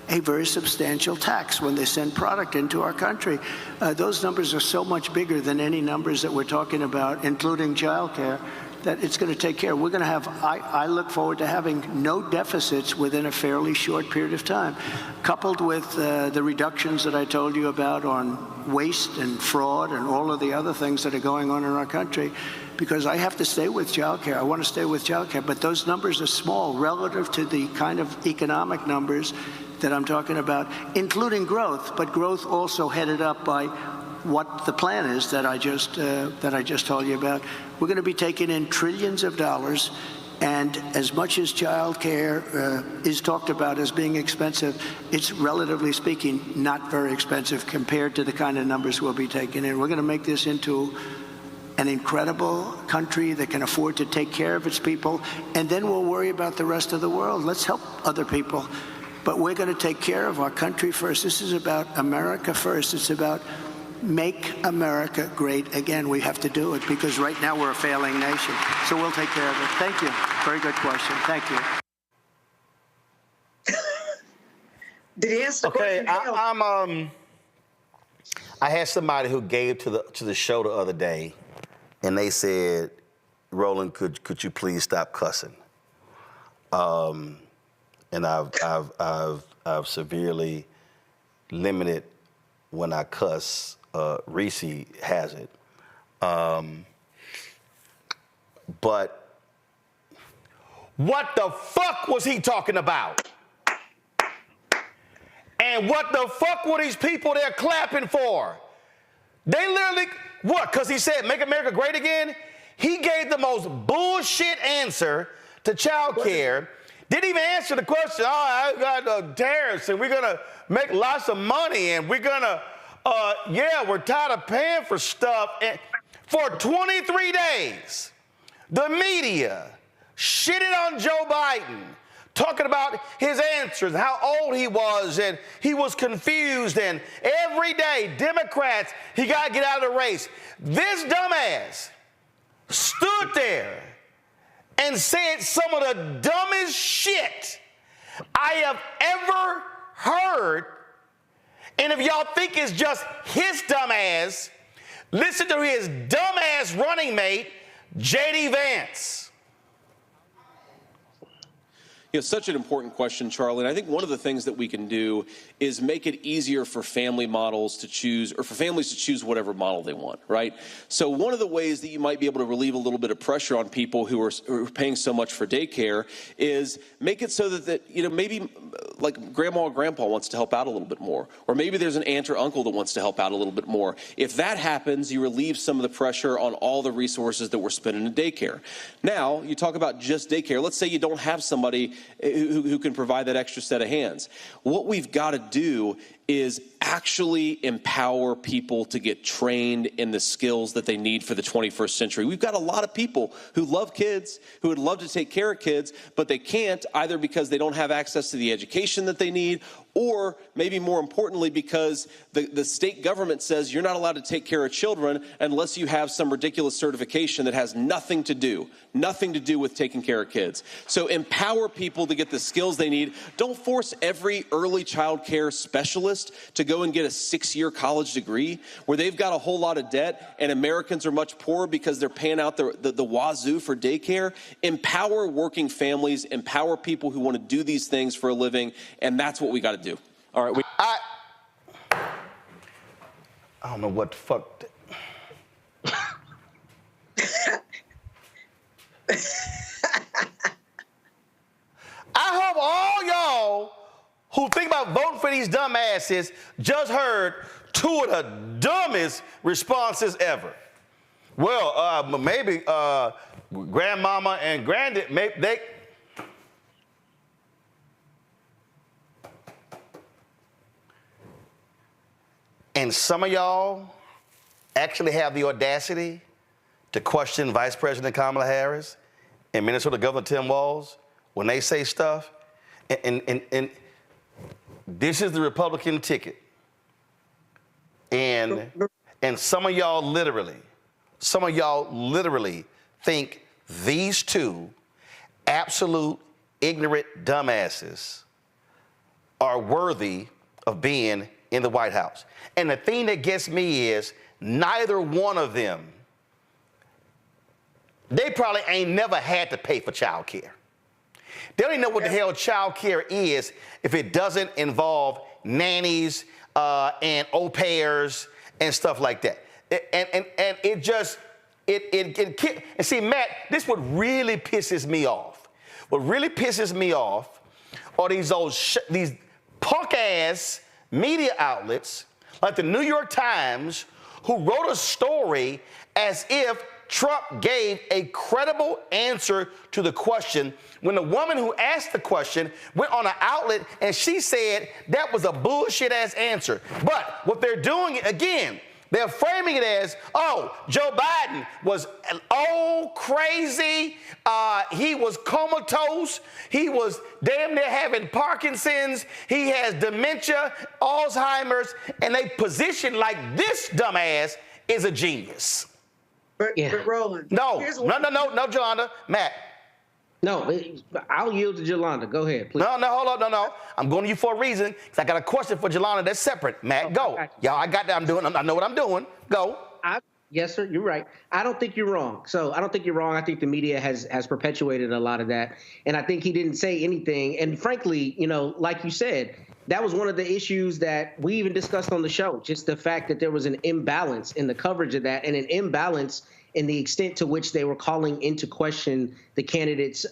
a very substantial tax when they send product into our country. Those numbers are so much bigger than any numbers that we're talking about, including childcare, that it's going to take care. We're going to have, I look forward to having no deficits within a fairly short period of time, coupled with the reductions that I told you about on waste and fraud and all of the other things that are going on in our country. Because I have to stay with childcare. I want to stay with childcare, but those numbers are small relative to the kind of economic numbers that I'm talking about, including growth, but growth also headed up by what the plan is that I just told you about. We're going to be taking in trillions of dollars, and as much as child care is talked about as being expensive, it's relatively speaking not very expensive compared to the kind of numbers we'll be taking in. We're going to make this into an incredible country that can afford to take care of its people, and then we'll worry about the rest of the world. Let's help other people, but we're going to take care of our country first. This is about America first. It's about make America great again. We have to do it because right now we're a failing nation. So we'll take care of it. Thank you. Very good question. Thank you. Did he answer the question? I had somebody who gave to the show the other day, and they said, Roland, could you please stop cussing? And I've severely limited when I cuss. Reese has it. But what the fuck was he talking about? And what the fuck were these people there clapping for? They literally, what? Because he said, make America great again? He gave the most bullshit answer to child care. Didn't even answer the question, I got tariffs and we're going to make lots of money and we're going to, we're tired of paying for stuff. And for 23 days, the media shitted on Joe Biden, talking about his answers, how old he was, and he was confused, and every day, Democrats, he got to get out of the race. This dumbass stood there and said some of the dumbest shit I have ever heard. And if y'all think it's just his dumbass, listen to his dumbass running mate, J.D. Vance. It's such an important question, Charlie. And I think one of the things that we can do is make it easier for family models to choose, or for families to choose whatever model they want, right? So one of the ways that you might be able to relieve a little bit of pressure on people who are paying so much for daycare is make it so that maybe like grandma or grandpa wants to help out a little bit more, or maybe there's an aunt or uncle that wants to help out a little bit more. If that happens, you relieve some of the pressure on all the resources that we're spending in daycare. Now, you talk about just daycare. Let's say you don't have somebody who can provide that extra set of hands. What we've got to do is actually empower people to get trained in the skills that they need for the 21st century. We've got a lot of people who love kids, who would love to take care of kids, but they can't, either because they don't have access to the education that they need, or maybe more importantly, because the state government says you're not allowed to take care of children unless you have some ridiculous certification that has nothing to do with taking care of kids. So empower people to get the skills they need. Don't force every early child care specialist to go and get a 6-year college degree where they've got a whole lot of debt and Americans are much poorer because they're paying out the wazoo for daycare. Empower working families, empower people who want to do these things for a living, and that's what we got to do. All right. I don't know what the fuck. I hope all y'all who think about voting for these dumbasses just heard two of the dumbest responses ever. Well, maybe grandmama and granddad, maybe they. And some of y'all actually have the audacity to question Vice President Kamala Harris and Minnesota Governor Tim Walz when they say stuff. And this is the Republican ticket. And some of y'all literally think these two absolute ignorant dumbasses are worthy of being in the White House. And the thing that gets me is neither one of them, they probably ain't never had to pay for child care. They don't even know what the hell child care is if it doesn't involve nannies and au pairs and stuff like that. And it just, and see, Matt, this what really pisses me off. What really pisses me off are these punk-ass media outlets like the New York Times who wrote a story as if Trump gave a credible answer to the question when the woman who asked the question went on an outlet and she said that was a bullshit-ass answer. But what they're doing, again, they're framing it as, oh, Joe Biden was crazy. He was comatose. He was damn near having Parkinson's. He has dementia, Alzheimer's, and they position like this dumbass is a genius. But Roland. No, Jolanda. Matt. No, I'll yield to Jolanda. Go ahead, please. No, hold on, no. I'm going to you for a reason, because I got a question for Jolanda that's separate. Matt, go. Y'all, I got that. I know what I'm doing. Go. Yes, sir, you're right. I don't think you're wrong. I think the media has perpetuated a lot of that. And I think he didn't say anything. And frankly, like you said, that was one of the issues that we even discussed on the show, just the fact that there was an imbalance in the coverage of that and an imbalance in the extent to which they were calling into question the candidates'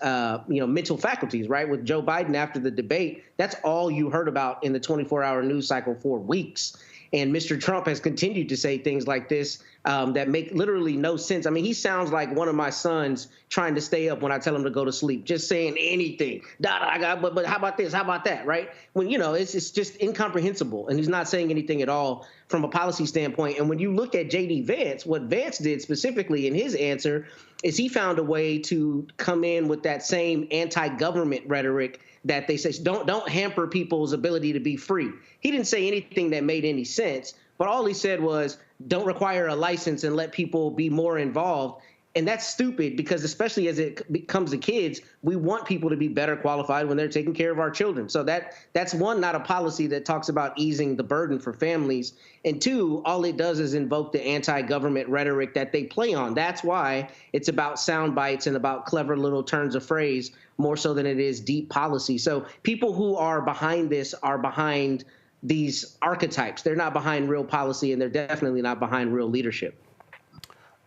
mental faculties, right? With Joe Biden after the debate, that's all you heard about in the 24-hour news cycle for weeks. And Mr. Trump has continued to say things like this that make literally no sense. I mean, he sounds like one of my sons trying to stay up when I tell him to go to sleep, just saying anything. But how about this? How about that? Right? When, it's just incomprehensible. And he's not saying anything at all from a policy standpoint. And when you look at J.D. Vance, what Vance did specifically in his answer is he found a way to come in with that same anti-government rhetoric that they say, don't hamper people's ability to be free. He didn't say anything that made any sense, but all he said was, don't require a license and let people be more involved. And that's stupid because especially as it comes to kids, we want people to be better qualified when they're taking care of our children. So that's one, not a policy that talks about easing the burden for families. And two, all it does is invoke the anti-government rhetoric that they play on. That's why it's about sound bites and about clever little turns of phrase more so than it is deep policy. So people who are behind this are behind these archetypes. They're not behind real policy, and they're definitely not behind real leadership.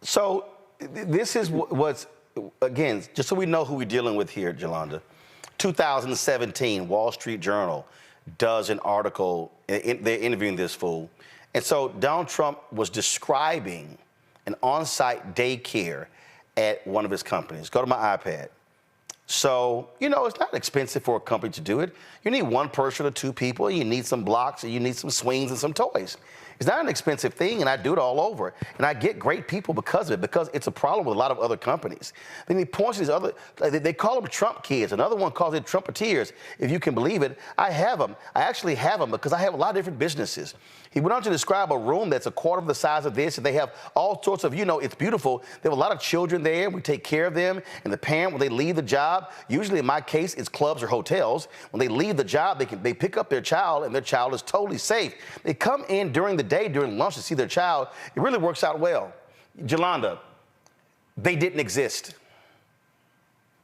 So this is what's, again, just so we know who we're dealing with here, Jolanda. 2017, Wall Street Journal does an article, they're interviewing this fool. And so Donald Trump was describing an on-site daycare at one of his companies. Go to my iPad. So, you know, it's not expensive for a company to do it. You need one person or two people, you need some blocks, and you need some swings and some toys. It's not an expensive thing, and I do it all over. And I get great people because of it, because it's a problem with a lot of other companies. Then he points to these other, they call them Trump kids. Another one calls it Trumpeteers, if you can believe it. I have them. I actually have them because I have a lot of different businesses. He went on to describe a room that's a quarter of the size of this, and they have all sorts of, you know, it's beautiful. They have a lot of children there. We take care of them. And the parent, when they leave the job, usually in my case, it's clubs or hotels. When they leave the job, they pick up their child, and their child is totally safe. They come in during the day, during lunch, to see their child. It really works out well. Jolanda, they didn't exist.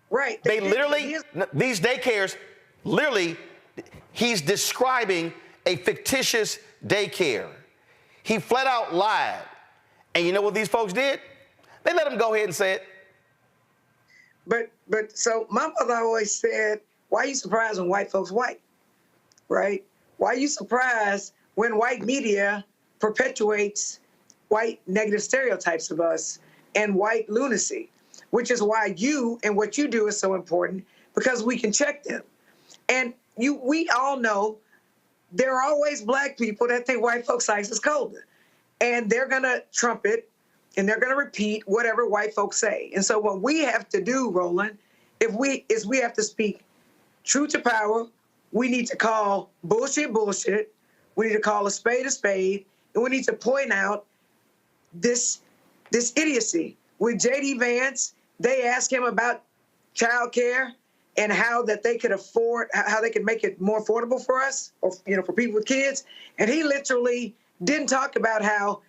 Right. They literally, these daycares, literally, he's describing a fictitious daycare. He flat out lied. And you know what these folks did? They let him go ahead and say it. But so my mother always said, why are you surprised when white folks white? Right? Why are you surprised when white media perpetuates white negative stereotypes of us and white lunacy? Which is why you and what you do is so important, because we can check them. And we all know there are always black people that think white folks' ice is colder. And they're going to trumpet and they're going to repeat whatever white folks say. And so what we have to do, Roland, we have to speak truth to power. We need to call bullshit bullshit. We need to call a spade, and we need to point out this idiocy. With J.D. Vance, they asked him about childcare and how that they could afford, how they could make it more affordable for us, or for people with kids. And he literally didn't talk about how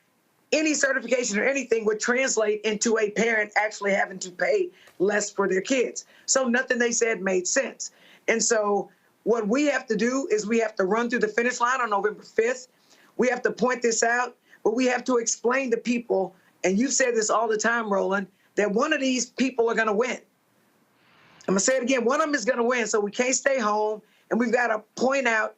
any certification or anything would translate into a parent actually having to pay less for their kids. So nothing they said made sense. And so what we have to do is we have to run through the finish line on November 5th. We have to point this out, but we have to explain to people, and you've said this all the time, Roland, that one of these people are going to win. I'm going to say it again. One of them is going to win, so we can't stay home, and we've got to point out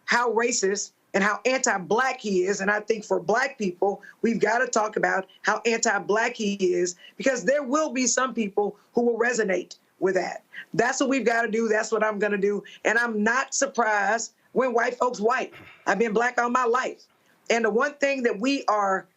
how racist and how anti-black he is. And I think for black people, we've got to talk about how anti-black he is, because there will be some people who will resonate with that. That's what we've got to do. That's what I'm going to do. And I'm not surprised when white folks white. I've been black all my life. And the one thing that we are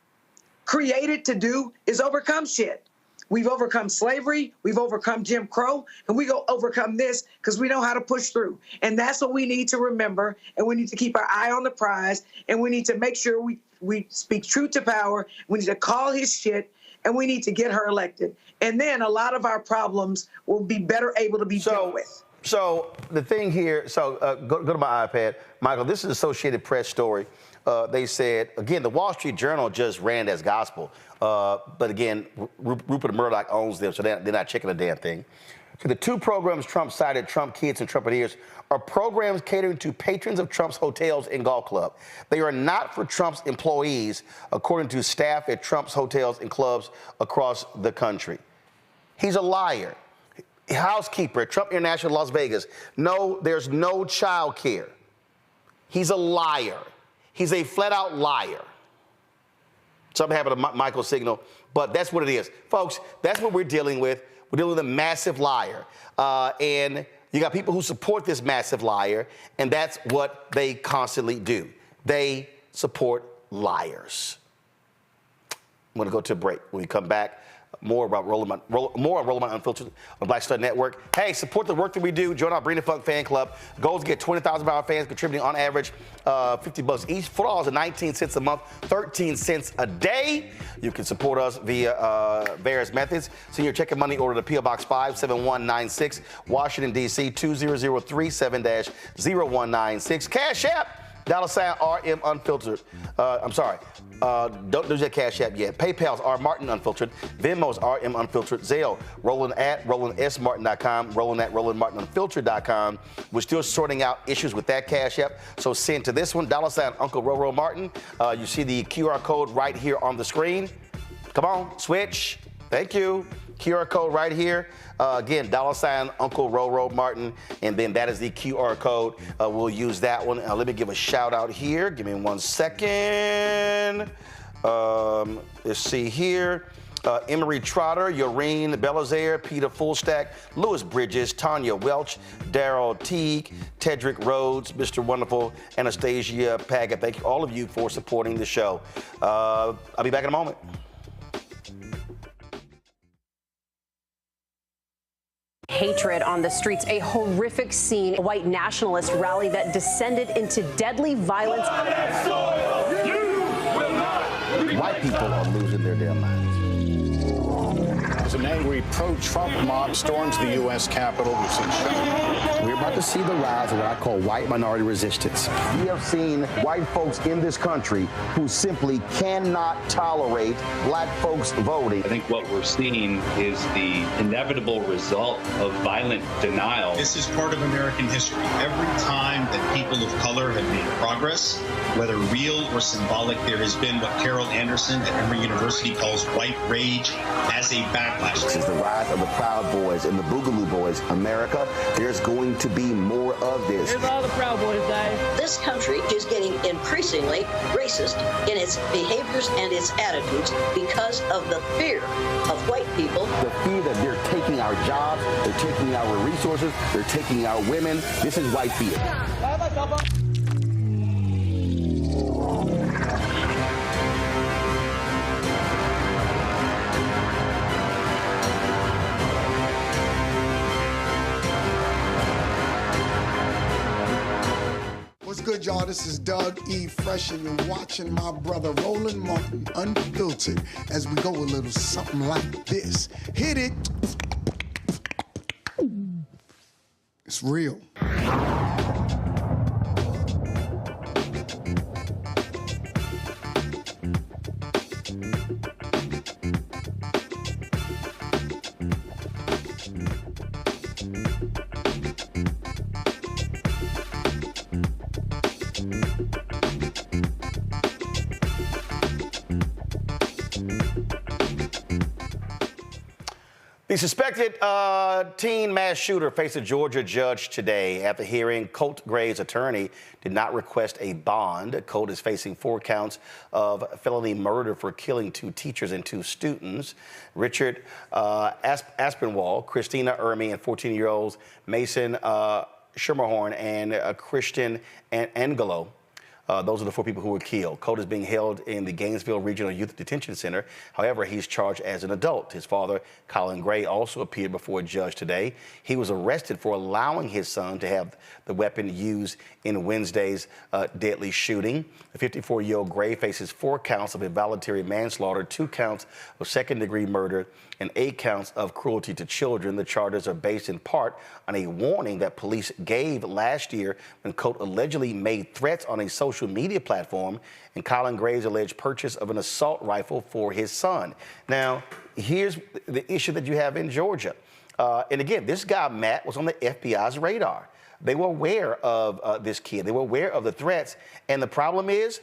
created to do is overcome shit. We've overcome slavery, we've overcome Jim Crow, and we go overcome this because we know how to push through. And that's what we need to remember, and we need to keep our eye on the prize, and we need to make sure we speak truth to power. We need to call his shit, and we need to get her elected. And then a lot of our problems will be better able to be dealt with. So the thing here, go to my iPad. Michael, this is an Associated Press story. They said, again, the Wall Street Journal just ran as gospel. But again, Rupert Murdoch owns them, so they're not checking a damn thing. So the two programs Trump cited, Trump Kids and Trumpeteers, are programs catering to patrons of Trump's hotels and golf club. They are not for Trump's employees, according to staff at Trump's hotels and clubs across the country. He's a liar. Housekeeper at Trump International Las Vegas. No, there's no child care. He's a liar. He's a flat-out liar. Something happened to Michael's signal, but that's what it is. Folks, that's what we're dealing with. We're dealing with a massive liar. And you got people who support this massive liar, and that's what they constantly do. They support liars. I'm going to go to a break. When we come back, more about Roland Unfiltered on Black Star Network. Hey, support the work that we do. Join our Bring the Funk fan club. The goal is to get 20,000 of our fans contributing on average $50 each, $4.19 a month, 13 cents a day. You can support us via various methods. Send your check and money order to P.O. Box 57196, Washington, D.C. 20037-0196. Cash App. $RM Unfiltered. I'm sorry. Don't do that Cash App yet. PayPal's R Martin Unfiltered. Venmo's RM Unfiltered. Zelle, Roland at RolandSMartin.com. Roland at RolandMartinUnfiltered.com. We're still sorting out issues with that Cash App. So send to this one, Uncle Roro Martin. You see the QR code right here on the screen. Come on, switch. Thank you. QR code right here. Again, Uncle Roro Martin, and then that is the QR code. We'll use that one. Let me give a shout out here. Give me 1 second. Let's see here. Emery Trotter, Yoreen Belizaire, Peter Fullstack, Lewis Bridges, Tanya Welch, Daryl Teague, Tedrick Rhodes, Mr. Wonderful, Anastasia Paget. Thank you, all of you, for supporting the show. I'll be back in a moment. Hatred on the streets, a horrific scene, a white nationalist rally that descended into deadly violence. White people are losing their damn minds. As an angry pro-Trump mob storms the U.S. Capitol, we've seen shooting. We're about to see the rise of what I call white minority resistance. We have seen white folks in this country who simply cannot tolerate black folks voting. I think what we're seeing is the inevitable result of violent denial. This is part of American history. Every time that people of color have made progress, whether real or symbolic, there has been what Carol Anderson at Emory University calls white rage as a backlash. This is the rise of the Proud Boys and the Boogaloo Boys. America, there's going to be more of this. Here's all the Proud Boys, guys. This country is getting increasingly racist in its behaviors and its attitudes because of the fear of white people. The fear that they're taking our jobs, they're taking our resources, they're taking our women. This is white fear. What's good, y'all? This is Doug E. Fresh, and you're watching my brother Roland Martin Unfiltered as we go a little something like this. Hit it. It's real. The suspected teen mass shooter faced a Georgia judge today. After hearing, Colt Gray's attorney did not request a bond. Colt is facing 4 counts of felony murder for killing 2 teachers and 2 students. Richard Aspinwall, Christina Ermey, and 14-year-olds Mason Schermerhorn and Christian Angelo. Those are the 4 people who were killed. Colt is being held in the Gainesville Regional Youth Detention Center. However, he's charged as an adult. His father, Colin Gray, also appeared before a judge today. He was arrested for allowing his son to have the weapon used in Wednesday's deadly shooting. The 54-year-old Gray faces 4 counts of involuntary manslaughter, 2 counts of second-degree murder, and 8 counts of cruelty to children. The charges are based in part on a warning that police gave last year when Colt allegedly made threats on a social media platform and Colin Gray's alleged purchase of an assault rifle for his son. Now, here's the issue that you have in Georgia. And again, this guy, Matt, was on the FBI's radar. They were aware of this kid. They were aware of the threats. And the problem is,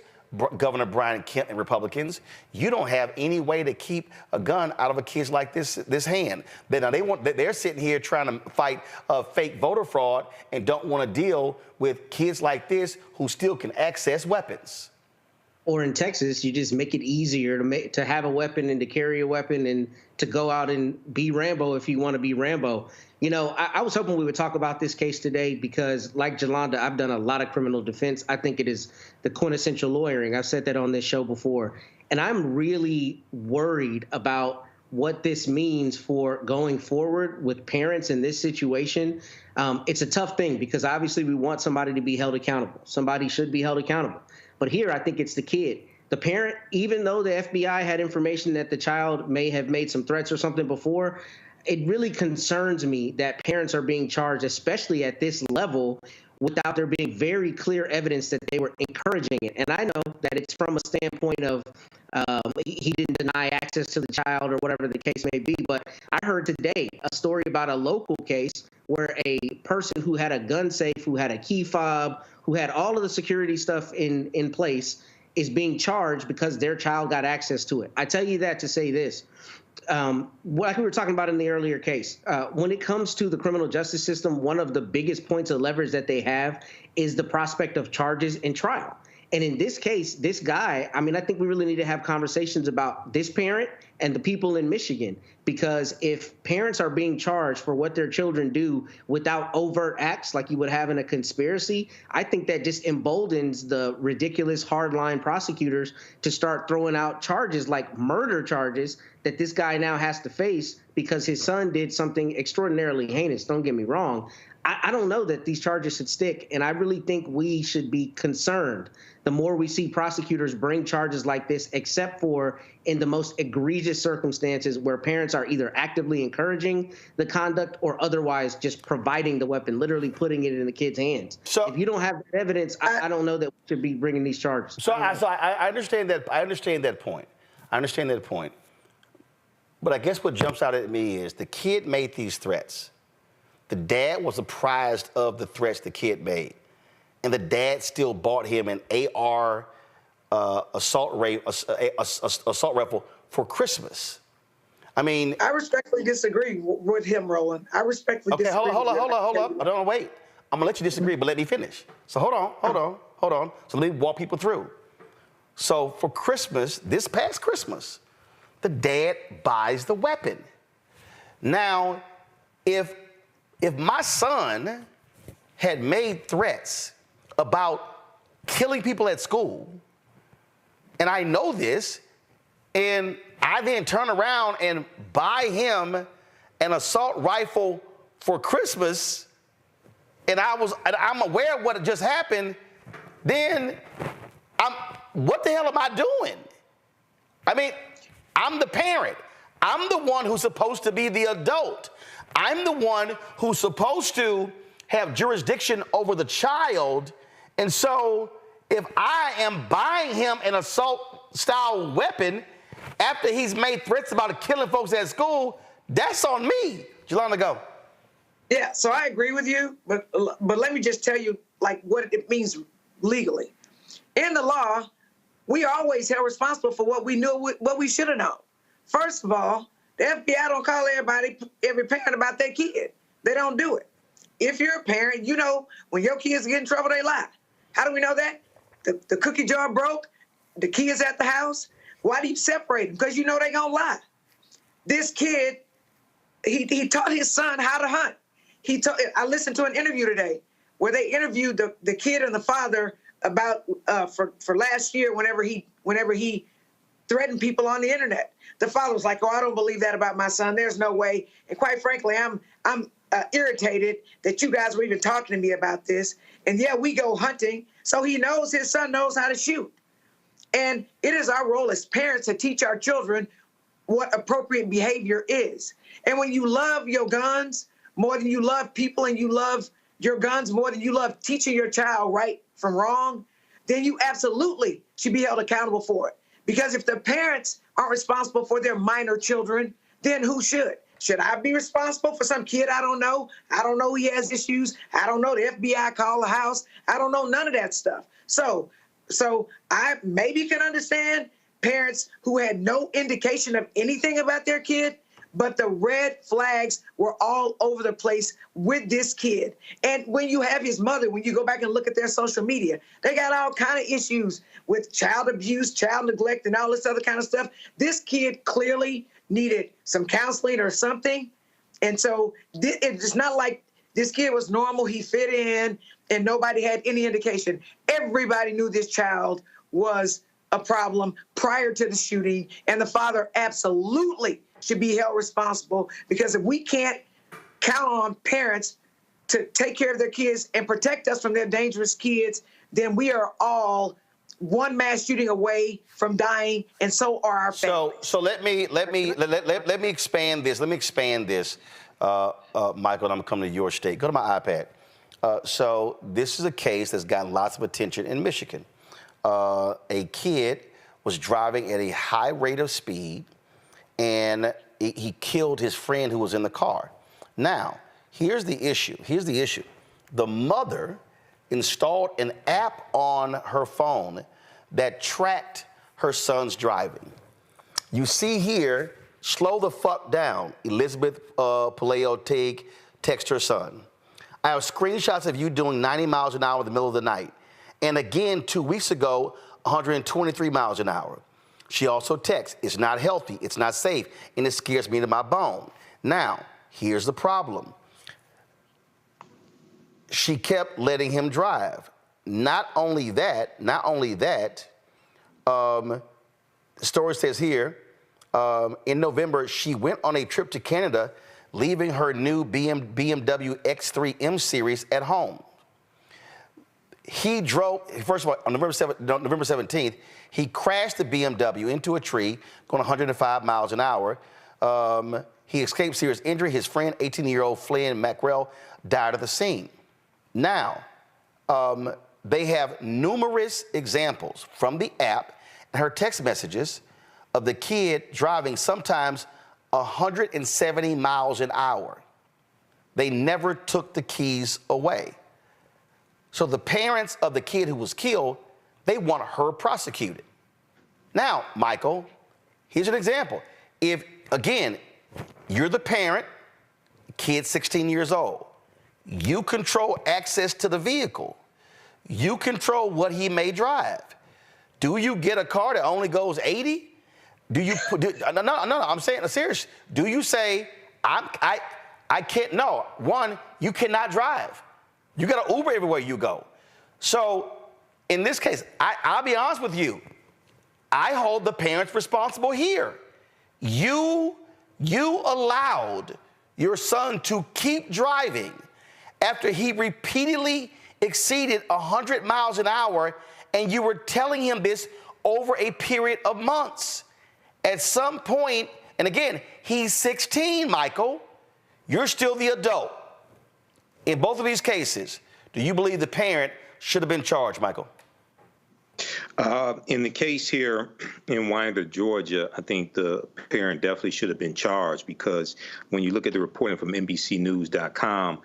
Governor Brian Kemp and Republicans, you don't have any way to keep a gun out of a kid like this hand. They're sitting here trying to fight fake voter fraud and don't want to deal with kids like this who still can access weapons. Or in Texas, you just make it easier to have a weapon and to carry a weapon and to go out and be Rambo if you want to be Rambo. You know, I was hoping we would talk about this case today because, like Jolanda, I've done a lot of criminal defense. I think it is the quintessential lawyering. I've said that on this show before. And I'm really worried about what this means for going forward with parents in this situation. It's a tough thing because obviously we want somebody to be held accountable. Somebody should be held accountable. But here, I think it's the kid. The parent, even though the FBI had information that the child may have made some threats or something before, it really concerns me that parents are being charged, especially at this level, without there being very clear evidence that they were encouraging it. And I know that it's from a standpoint of he didn't deny access to the child or whatever the case may be. But I heard today a story about a local case where a person who had a gun safe, who had a key fob, who had all of the security stuff in place is being charged because their child got access to it. I tell you that to say this. Like we were talking about in the earlier case, when it comes to the criminal justice system, one of the biggest points of leverage that they have is the prospect of charges in trial. And in this case, this guy, I mean, I think we really need to have conversations about this parent and the people in Michigan, because if parents are being charged for what their children do without overt acts like you would have in a conspiracy, I think that just emboldens the ridiculous hardline prosecutors to start throwing out charges like murder charges that this guy now has to face because his son did something extraordinarily heinous. Don't get me wrong. I don't know that these charges should stick, and I really think we should be concerned the more we see prosecutors bring charges like this, except for in the most egregious circumstances where parents are either actively encouraging the conduct or otherwise just providing the weapon, literally putting it in the kid's hands. So if you don't have that evidence, I don't know that we should be bringing these charges. So I understand that. I understand that point. I understand that point. But I guess what jumps out at me is the kid made these threats. The dad was apprised of the threats the kid made, and the dad still bought him an AR assault rifle for Christmas. I mean, I respectfully disagree with him, Roland. I respectfully disagree. Okay, hold on. I don't wait. I'm gonna let you disagree, but let me finish. So hold on. So let me walk people through. So for Christmas, this past Christmas, the dad buys the weapon. Now, if my son had made threats about killing people at school, and I know this, and I then turn around and buy him an assault rifle for Christmas, and I'm aware of what just happened, then what the hell am I doing? I mean, I'm the parent. I'm the one who's supposed to be the adult. I'm the one who's supposed to have jurisdiction over the child. And so if I am buying him an assault-style weapon after he's made threats about killing folks at school, that's on me. Jelana, go. Yeah, so I agree with you, but let me just tell you, like, what it means legally. In the law, we are always held responsible for what we knew, what we should have known. First of all, the FBI don't call every parent about their kid. They don't do it. If you're a parent, you know when your kids get in trouble, they lie. How do we know that? The cookie jar broke, the kids at the house. Why do you separate them? Because you know they're going to lie. This kid, he taught his son how to hunt. I listened to an interview today where they interviewed the kid and the father about for last year whenever he threatened people on the internet. The father was like, "Oh, I don't believe that about my son. There's no way." And quite frankly, I'm irritated that you guys were even talking to me about this. And yeah, we go hunting, so he knows his son knows how to shoot. And it is our role as parents to teach our children what appropriate behavior is. And when you love your guns more than you love people, and you love your guns more than you love teaching your child right from wrong, then you absolutely should be held accountable for it. Because if the parents aren't responsible for their minor children, then who should? Should I be responsible for some kid I don't know? I don't know he has issues. I don't know the FBI called the house. I don't know none of that stuff. So I maybe can understand parents who had no indication of anything about their kid, but the red flags were all over the place with this kid. And when you have his mother, when you go back and look at their social media, they got all kind of issues with child abuse, child neglect, and all this other kind of stuff. This kid clearly needed some counseling or something. And so it's not like this kid was normal, he fit in, and nobody had any indication. Everybody knew this child was a problem prior to the shooting, and the father absolutely should be held responsible, because if we can't count on parents to take care of their kids and protect us from their dangerous kids, then we are all one mass shooting away from dying, and so are our families. So let me expand this. Let me expand this, Michael. And I'm coming to your state. Go to my iPad. So this is a case that's gotten lots of attention in Michigan. A kid was driving at a high rate of speed, and he killed his friend who was in the car. Now, here's the issue. The mother installed an app on her phone that tracked her son's driving. You see here, slow the fuck down. Elizabeth Paleo-Teague text her son. I have screenshots of you doing 90 miles an hour in the middle of the night. And again, 2 weeks ago, 123 miles an hour. She also texts, it's not healthy, it's not safe, and it scares me to my bone. Now, here's the problem. She kept letting him drive. Not only that, the story says here, in November, she went on a trip to Canada, leaving her new BMW X3 M Series at home. He drove, first of all, on November 17th, he crashed the BMW into a tree, going 105 miles an hour. He escaped serious injury. His friend, 18-year-old Flynn Mackrell, died at the scene. Now, they have numerous examples from the app and her text messages of the kid driving sometimes 170 miles an hour. They never took the keys away. So the parents of the kid who was killed, they want her prosecuted. Now, Michael, here's an example. If, again, you're the parent, kid 16 years old, you control access to the vehicle. You control what he may drive. Do you get a car that only goes 80? No, I'm saying serious. Do you say, I can't, no. One, you cannot drive. You got to Uber everywhere you go. So in this case, I'll be honest with you. I hold the parents responsible here. You allowed your son to keep driving after he repeatedly exceeded 100 miles an hour, and you were telling him this over a period of months. At some point, and again, he's 16, Michael. You're still the adult. In both of these cases, do you believe the parent should have been charged, Michael? In the case here in Winder, Georgia, I think the parent definitely should have been charged, because when you look at the reporting from NBCnews.com,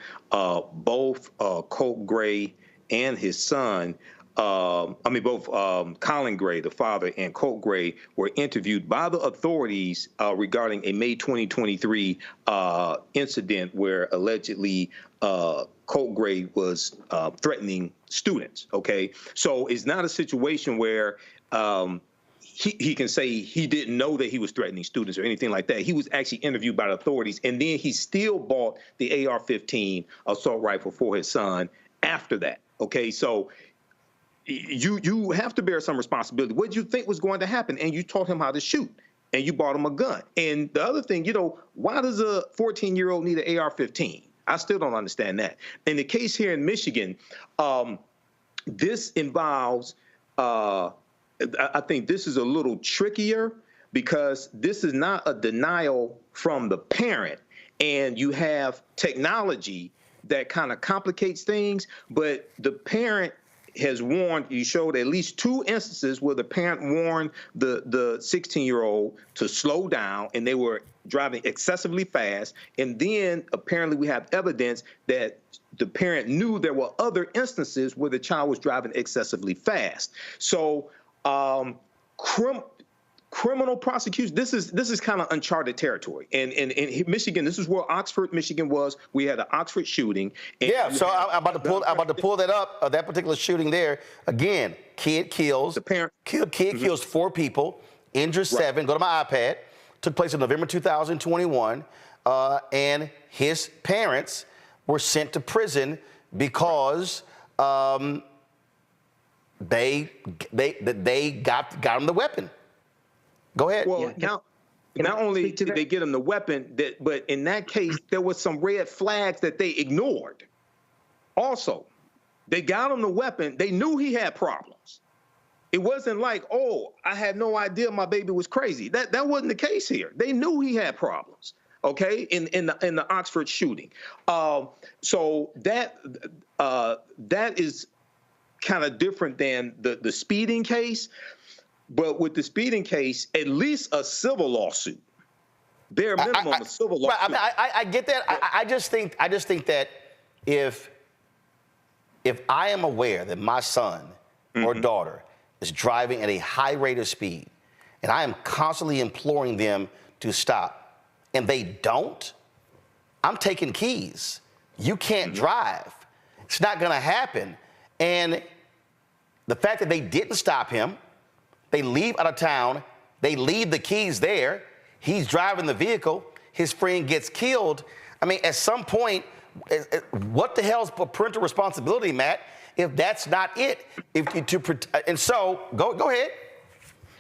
both Colt Gray and his son, both Colin Gray, the father, and Colt Gray were interviewed by the authorities regarding a May 2023 incident where allegedly Colt Gray was threatening students, okay? So it's not a situation where he can say he didn't know that he was threatening students or anything like that. He was actually interviewed by the authorities, and then he still bought the AR-15 assault rifle for his son after that, okay? So you have to bear some responsibility. What did you think was going to happen? And you taught him how to shoot, and you bought him a gun. And the other thing, why does a 14-year-old need an AR-15? I still don't understand that. In the case here in Michigan, this involves, I think this is a little trickier, because this is not a denial from the parent, and you have technology that kind of complicates things, but the parent has warned, you showed at least 2 instances where the parent warned the 16-year-old to slow down, and they were driving excessively fast. And then apparently we have evidence that the parent knew there were other instances where the child was driving excessively fast. So criminal prosecution, this is kind of uncharted territory. And in Michigan, this is where Oxford, Michigan was. We had an Oxford shooting. Yeah, so I'm about to pull that up, that particular shooting there. Again, kid kills. The parent. Kid kills 4 people, injures 7. Go to my iPad. Took place in November 2021. And his parents were sent to prison because they got him the weapon. Go ahead. Well, not only did they get him the weapon, but in that case, there was some red flags that they ignored. Also, they got him the weapon. They knew he had problems. It wasn't like, oh, I had no idea my baby was crazy. That wasn't the case here. They knew he had problems. Okay, in the Oxford shooting. So that is kind of different than the speeding case. But with the speeding case, at least a civil lawsuit. Bare minimum, a civil lawsuit. Right, I get that. I just think that if I am aware that my son or daughter is driving at a high rate of speed, and I am constantly imploring them to stop, and they don't, I'm taking keys. You can't drive. It's not going to happen. And The fact that they didn't stop him, they leave out of town, they leave the keys there, he's driving the vehicle, his friend gets killed. I mean, at some point, what the hell's parental responsibility, Matt, if that's not it? And so, go ahead.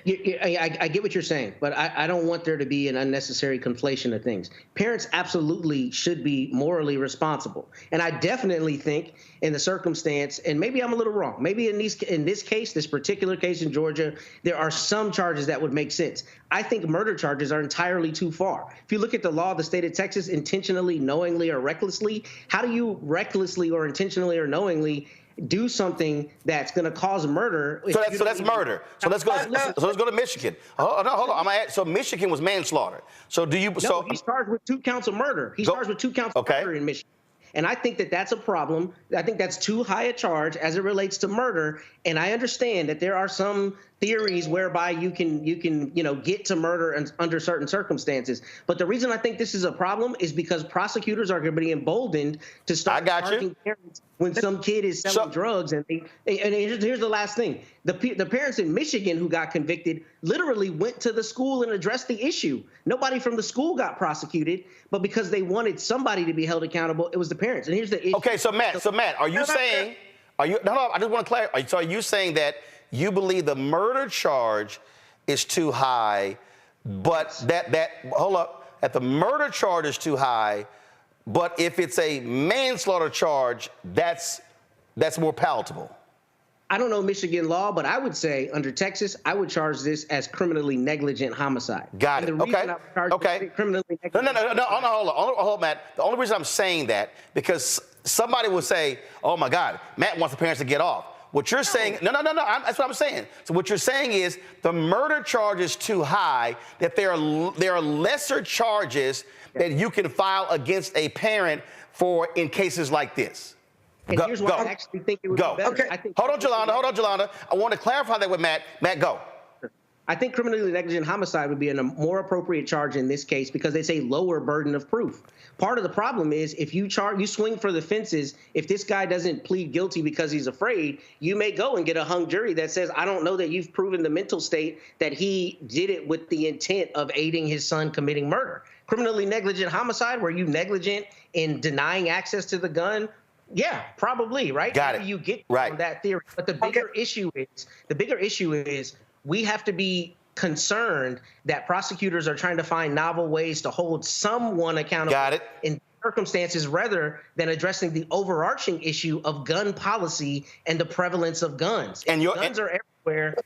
I get what you're saying, but I don't want there to be an unnecessary conflation of things. Parents absolutely should be morally responsible. And I definitely think in the circumstance, and maybe I'm a little wrong, maybe in this case, this particular case in Georgia, there are some charges that would make sense. I think murder charges are entirely too far. If you look at the law of the state of Texas, intentionally, knowingly, or recklessly, how do you recklessly or intentionally or knowingly do something that's going to cause murder? So that's murder. So let's go to Michigan. Hold on. So Michigan was manslaughter. So do you? No, he's charged with 2 counts of murder. He's charged with 2 counts of murder in Michigan. And I think that that's a problem. I think that's too high a charge as it relates to murder. And I understand that there are some theories whereby you can get to murder under certain circumstances. But the reason I think this is a problem is because prosecutors are going to be emboldened to start charging parents when some kid is selling drugs. And here's the last thing. The parents in Michigan who got convicted literally went to the school and addressed the issue. Nobody from the school got prosecuted, but because they wanted somebody to be held accountable, it was the parents. And here's the issue. Okay, so Matt, are you saying, I just want to clarify. So are you saying that you believe the murder charge is too high, but that the murder charge is too high, but if it's a manslaughter charge, that's more palatable? I don't know Michigan law, but I would say under Texas, I would charge this as criminally negligent homicide. Got it. Okay. Criminally negligent. No, hold on, Matt. The only reason I'm saying that, because somebody will say, oh my God, Matt wants the parents to get off. What you're saying, no, that's what I'm saying. So what you're saying is the murder charge is too high, that there are lesser charges that you can file against a parent in cases like this. And here's why I actually think it would be better. Okay. Hold on, Jolanda. I want to clarify that with Matt. Matt, go. I think criminally negligent homicide would be a more appropriate charge in this case because it's a lower burden of proof. Part of the problem is if you swing for the fences, if this guy doesn't plead guilty because he's afraid, you may go and get a hung jury that says, I don't know that you've proven the mental state that he did it with the intent of aiding his son committing murder. Criminally negligent homicide, were you negligent in denying access to the gun? Yeah, probably, right? Got it. You get from that theory. But the bigger issue is we have to be concerned that prosecutors are trying to find novel ways to hold someone accountable in circumstances rather than addressing the overarching issue of gun policy and the prevalence of guns. And guns are everywhere.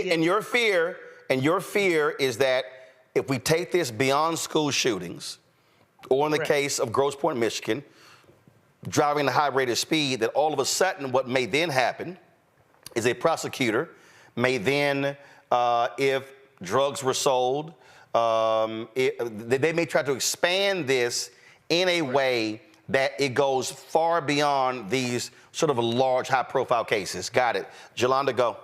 And your fear is that if we take this beyond school shootings, or in the case of Grosse Pointe, Michigan, driving at a high rate of speed, that all of a sudden what may then happen is a prosecutor may then, if drugs were sold, they may try to expand this in a way that it goes far beyond these sort of large, high-profile cases. Got it. Jolanda, go.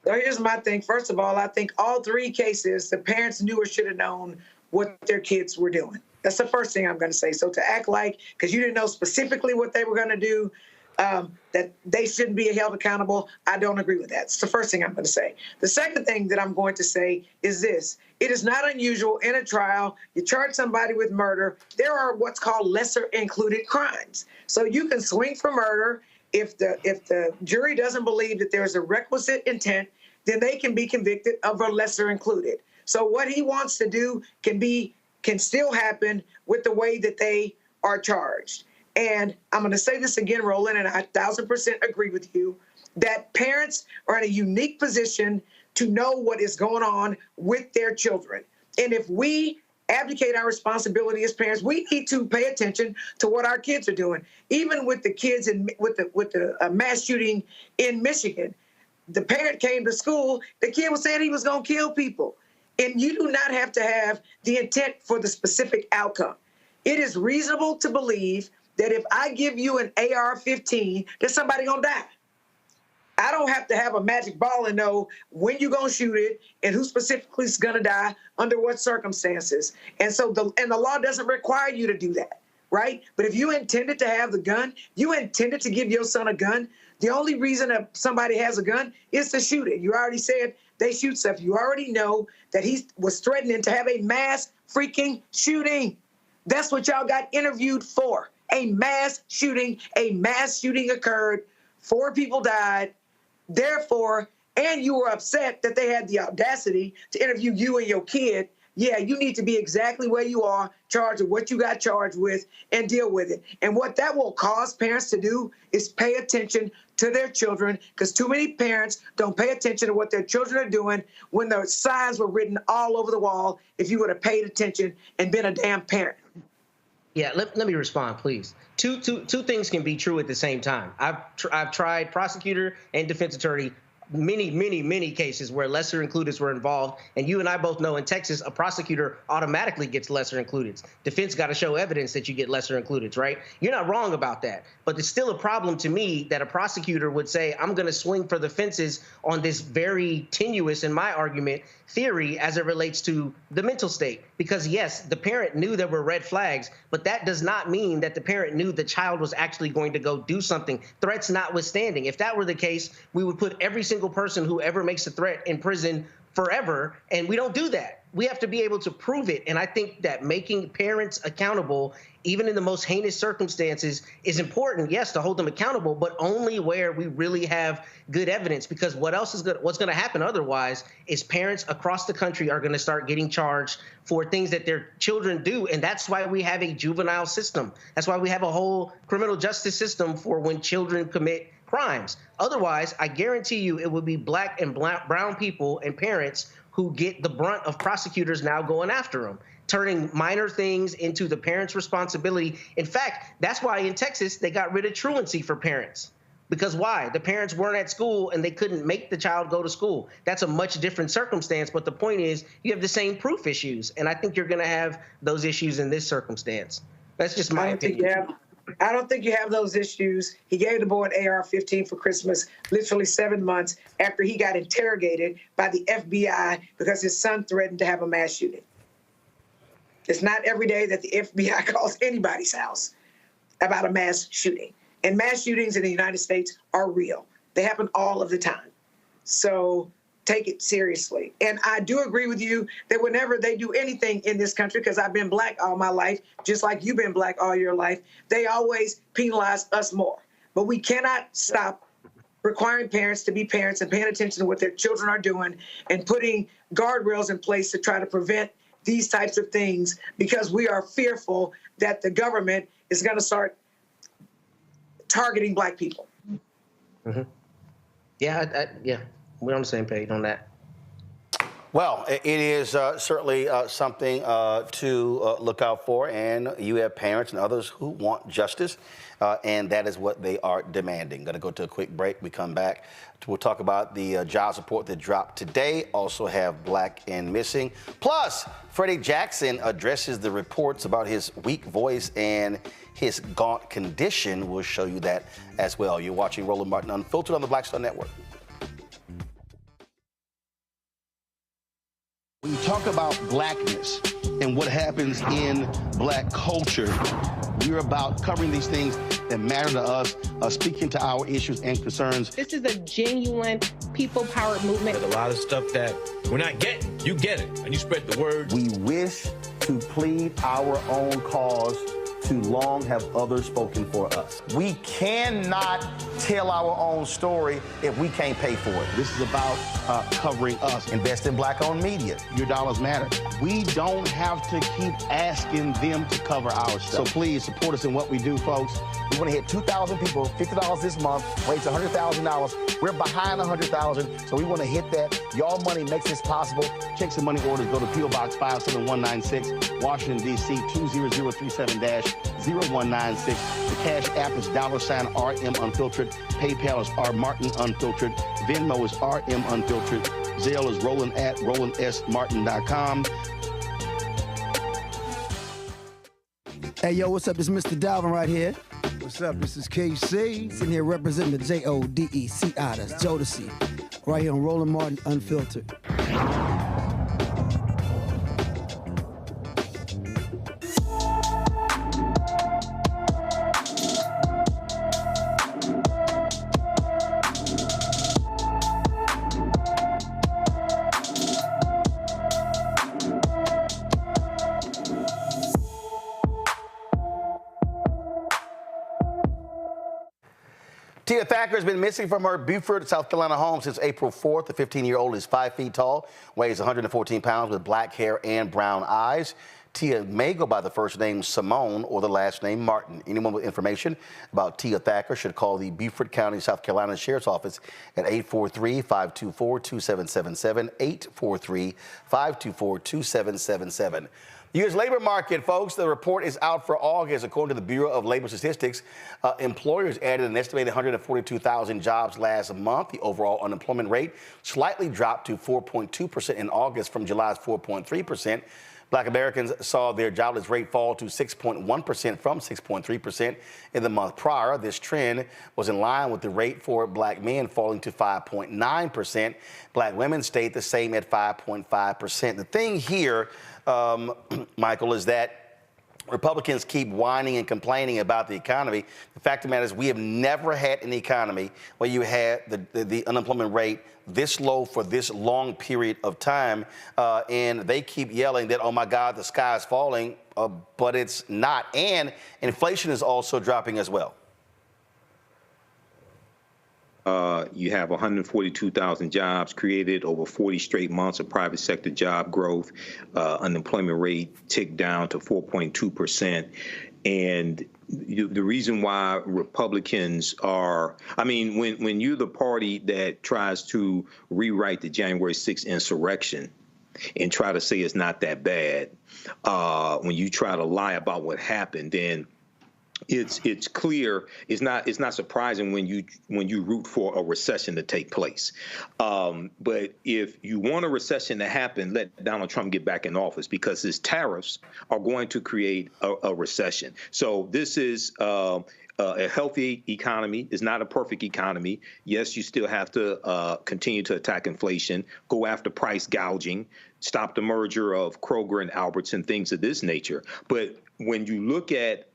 So here's my thing. First of all, I think all 3 cases, the parents knew or should have known what their kids were doing. That's the first thing I'm going to say. So to act like, because you didn't know specifically what they were going to do, that they shouldn't be held accountable, I don't agree with that. It's the first thing I'm going to say. The second thing that I'm going to say is this. It is not unusual in a trial, you charge somebody with murder, there are what's called lesser included crimes. So you can swing for murder. If the jury doesn't believe that there's a requisite intent, then they can be convicted of a lesser included. So what he wants to do can still happen with the way that they are charged. And I'm going to say this again, Roland, and I 1,000% agree with you, that parents are in a unique position to know what is going on with their children. And if we abdicate our responsibility as parents, we need to pay attention to what our kids are doing. Even with the kids with the mass shooting in Michigan, the parent came to school, the kid was saying he was going to kill people. And you do not have to have the intent for the specific outcome. It is reasonable to believe that if I give you an AR-15, that somebody gonna die. I don't have to have a magic ball and know when you're gonna shoot it and who specifically is gonna die under what circumstances. And so the law doesn't require you to do that, right? But if you intended to have the gun, you intended to give your son a gun, The only reason that somebody has a gun is to shoot it. You already said they shoot stuff. You already know that he was threatening to have a mass freaking shooting. That's what y'all got interviewed for. A mass shooting. A mass shooting occurred. 4 people died. Therefore, and you were upset that they had the audacity to interview you and your kid. Yeah, you need to be exactly where you are, charged with what you got charged with, and deal with it. And what that will cause parents to do is pay attention to their children, because too many parents don't pay attention to what their children are doing when the signs were written all over the wall if you would have paid attention and been a damn parent. Yeah, let me respond, please. Two things can be true at the same time. I've tried prosecutor and defense attorney many cases where lesser includeds were involved. And you and I both know in Texas, a prosecutor automatically gets lesser includeds. Defense got to show evidence that you get lesser includeds, right? You're not wrong about that. But it's still a problem to me that a prosecutor would say, I'm going to swing for the fences on this very tenuous, in my argument, theory as it relates to the mental state. Because yes, the parent knew there were red flags, but that does not mean that the parent knew the child was actually going to go do something, threats notwithstanding. If that were the case, we would put every single person who ever makes a threat in prison forever, and we don't do that. We have to be able to prove it. And I think that making parents accountable, even in the most heinous circumstances, is important, yes, to hold them accountable, but only where we really have good evidence. Because what's going to happen otherwise is parents across the country are going to start getting charged for things that their children do. And that's why we have a juvenile system. That's why we have a whole criminal justice system for when children commit crimes. Otherwise, I guarantee you it would be black and brown people and parents who get the brunt of prosecutors now going after them, turning minor things into the parents' responsibility. In fact, that's why in Texas, they got rid of truancy for parents. Because why? The parents weren't at school and they couldn't make the child go to school. That's a much different circumstance. But the point is, you have the same proof issues. And I think you're going to have those issues in this circumstance. That's just my opinion. I don't think you have those issues. He gave the boy an AR-15 for Christmas, literally 7 months after he got interrogated by the FBI because his son threatened to have a mass shooting. It's not every day that the FBI calls anybody's house about a mass shooting. And mass shootings in the United States are real. They happen all of the time. So take it seriously. And I do agree with you that whenever they do anything in this country, because I've been black all my life, just like you've been black all your life, they always penalize us more. But we cannot stop requiring parents to be parents and paying attention to what their children are doing and putting guardrails in place to try to prevent these types of things, because we are fearful that the government is going to start targeting black people. Mm-hmm. Yeah. We're on the same page on that. Well, it is certainly something to look out for, and you have parents and others who want justice, and that is what they are demanding. Going to go to a quick break. We come back. We'll talk about the job support that dropped today. Also have Black and Missing. Plus, Freddy Jackson addresses the reports about his weak voice and his gaunt condition. We'll show you that as well. You're watching Roland Martin Unfiltered on the Black Star Network. When you talk about blackness and what happens in black culture, we're about covering these things that matter to us, speaking to our issues and concerns. This is a genuine people-powered movement. There's a lot of stuff that we're not getting. You get it, and you spread the word. We wish to plead our own cause. Too long have others spoken for us. We cannot tell our own story if we can't pay for it. This is about covering us. Invest in black-owned media. Your dollars matter. We don't have to keep asking them to cover our stuff. So please support us in what we do, folks. We want to hit 2,000 people, $50 this month, raise $100,000. We're behind 100,000, so we want to hit that. Y'all money makes this possible. Checks and money orders go to P.O. Box 57196, Washington, D.C. 20037-0196. The Cash App is $RM Unfiltered. PayPal is R Martin Unfiltered. Venmo is RM Unfiltered. Zelle is Roland at RolandSMartin.com. Hey, yo, what's up? This is Mr. Dalvin right here. What's up? This is KC. Sitting here representing the JODECI. That's Jodeci. Right here on Roland Martin Unfiltered. Tia Thacker has been missing from her Beaufort, South Carolina home since April 4th. The 15-year-old is 5 feet tall, weighs 114 pounds with black hair and brown eyes. Tia may go by the first name Simone or the last name Martin. Anyone with information about Tia Thacker should call the Beaufort County, South Carolina Sheriff's Office at 843-524-2777, 843-524-2777. U.S. labor market, folks, the report is out for August. According to the Bureau of Labor Statistics, employers added an estimated 142,000 jobs last month. The overall unemployment rate slightly dropped to 4.2% in August from July's 4.3%. Black Americans saw their jobless rate fall to 6.1% from 6.3% in the month prior. This trend was in line with the rate for black men falling to 5.9%. Black women stayed the same at 5.5%. The thing here, Michael, is that Republicans keep whining and complaining about the economy. The fact of the matter is we have never had an economy where you had the unemployment rate this low for this long period of time. And they keep yelling that, oh, my God, the sky is falling, but it's not. And inflation is also dropping as well. You have 142,000 jobs created over 40 straight months of private sector job growth. Unemployment rate ticked down to 4.2%. And the reason why Republicans are, I mean, when you're the party that tries to rewrite the January 6th insurrection and try to say it's not that bad, when you try to lie about what happened, then it's clear. It's not surprising when you root for a recession to take place. But if you want a recession to happen, let Donald Trump get back in office, because his tariffs are going to create a recession. So this is a healthy economy. It's not a perfect economy. Yes, you still have to continue to attack inflation, go after price gouging, stop the merger of Kroger and Albertson, things of this nature. But when you look at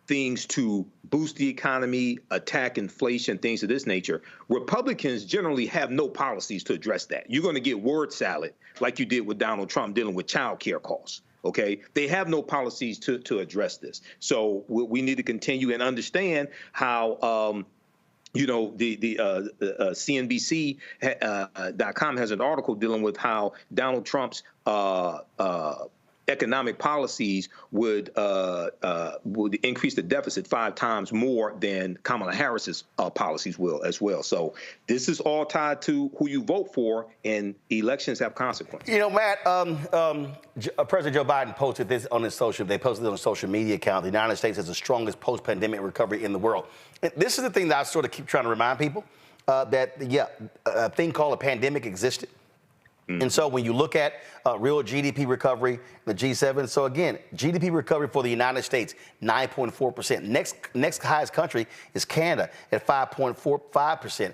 things to boost the economy, attack inflation, things of this nature, Republicans generally have no policies to address that. You're going to get word salad like you did with Donald Trump dealing with childcare costs. OK, they have no policies to address this. So we need to continue and understand how you know, the CNBC.com has an article dealing with how Donald Trump's economic policies would increase the deficit 5 times more than Kamala Harris's policies will as well. So this is all tied to who you vote for, and elections have consequences. You know, Matt, President Joe Biden posted this on his social. They posted it on a social media account. The United States has the strongest post-pandemic recovery in the world. And this is the thing that I sort of keep trying to remind people that a thing called a pandemic existed. And so when you look at real GDP recovery, the G7, so again, GDP recovery for the United States, 9.4%. Next highest country is Canada at 5.45%.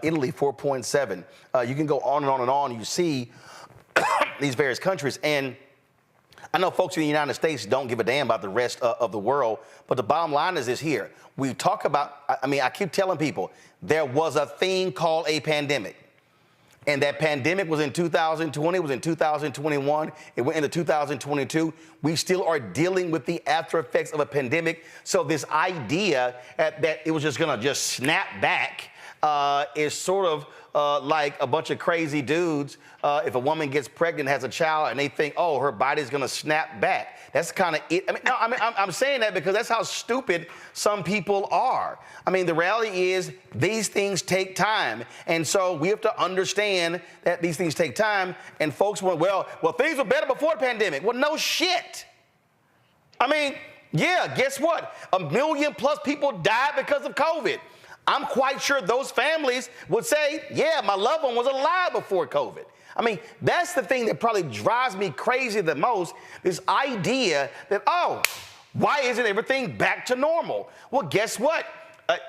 Italy, 4.7%. You can go on and on and on. You see these various countries. And I know folks in the United States don't give a damn about the rest of the world, but the bottom line is this here. We talk about, I keep telling people, there was a thing called a pandemic. And that pandemic was in 2020, it was in 2021, it went into 2022. We still are dealing with the after effects of a pandemic. So this idea that it was just gonna just snap back is sort of like a bunch of crazy dudes. If a woman gets pregnant, has a child, and they think, oh, her body's gonna snap back. That's kind of it. I'm saying that because that's how stupid some people are. I mean, the reality is these things take time. And so we have to understand that these things take time. And folks went, well, things were better before the pandemic. Well, no shit. I mean, yeah, guess what? 1 million plus people died because of COVID. I'm quite sure those families would say, yeah, my loved one was alive before COVID. I mean, that's the thing that probably drives me crazy the most, this idea that, oh, why isn't everything back to normal? Well, guess what?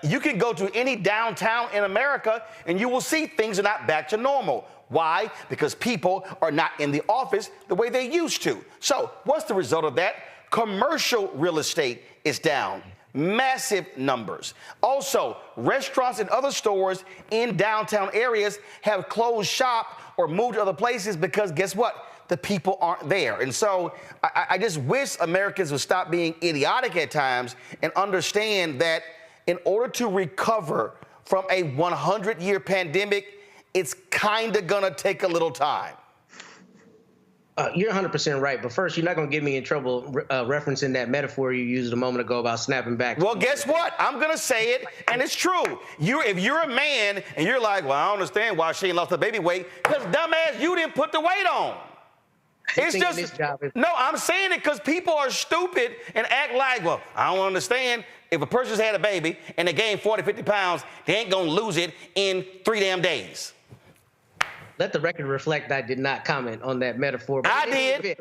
You can go to any downtown in America and you will see things are not back to normal. Why? Because people are not in the office the way they used to. So what's the result of that? Commercial real estate is down. Massive numbers. Also, restaurants and other stores in downtown areas have closed shop or moved to other places because guess what? The people aren't there. And so I just wish Americans would stop being idiotic at times and understand that in order to recover from a 100-year pandemic, it's kind of going to take a little time. You're 100% right. But first, you're not going to get me in trouble referencing that metaphor you used a moment ago about snapping back. Well, guess what? I'm going to say it, and it's true. If you're a man and you're like, well, I don't understand why she ain't lost her baby weight, because dumbass, you didn't put the weight on. It's just, no, I'm saying it because people are stupid and act like, well, I don't understand. If a person's had a baby and they gained 40, 50 pounds, they ain't going to lose it in 3 damn days. Let the record reflect I did not comment on that metaphor. But I did.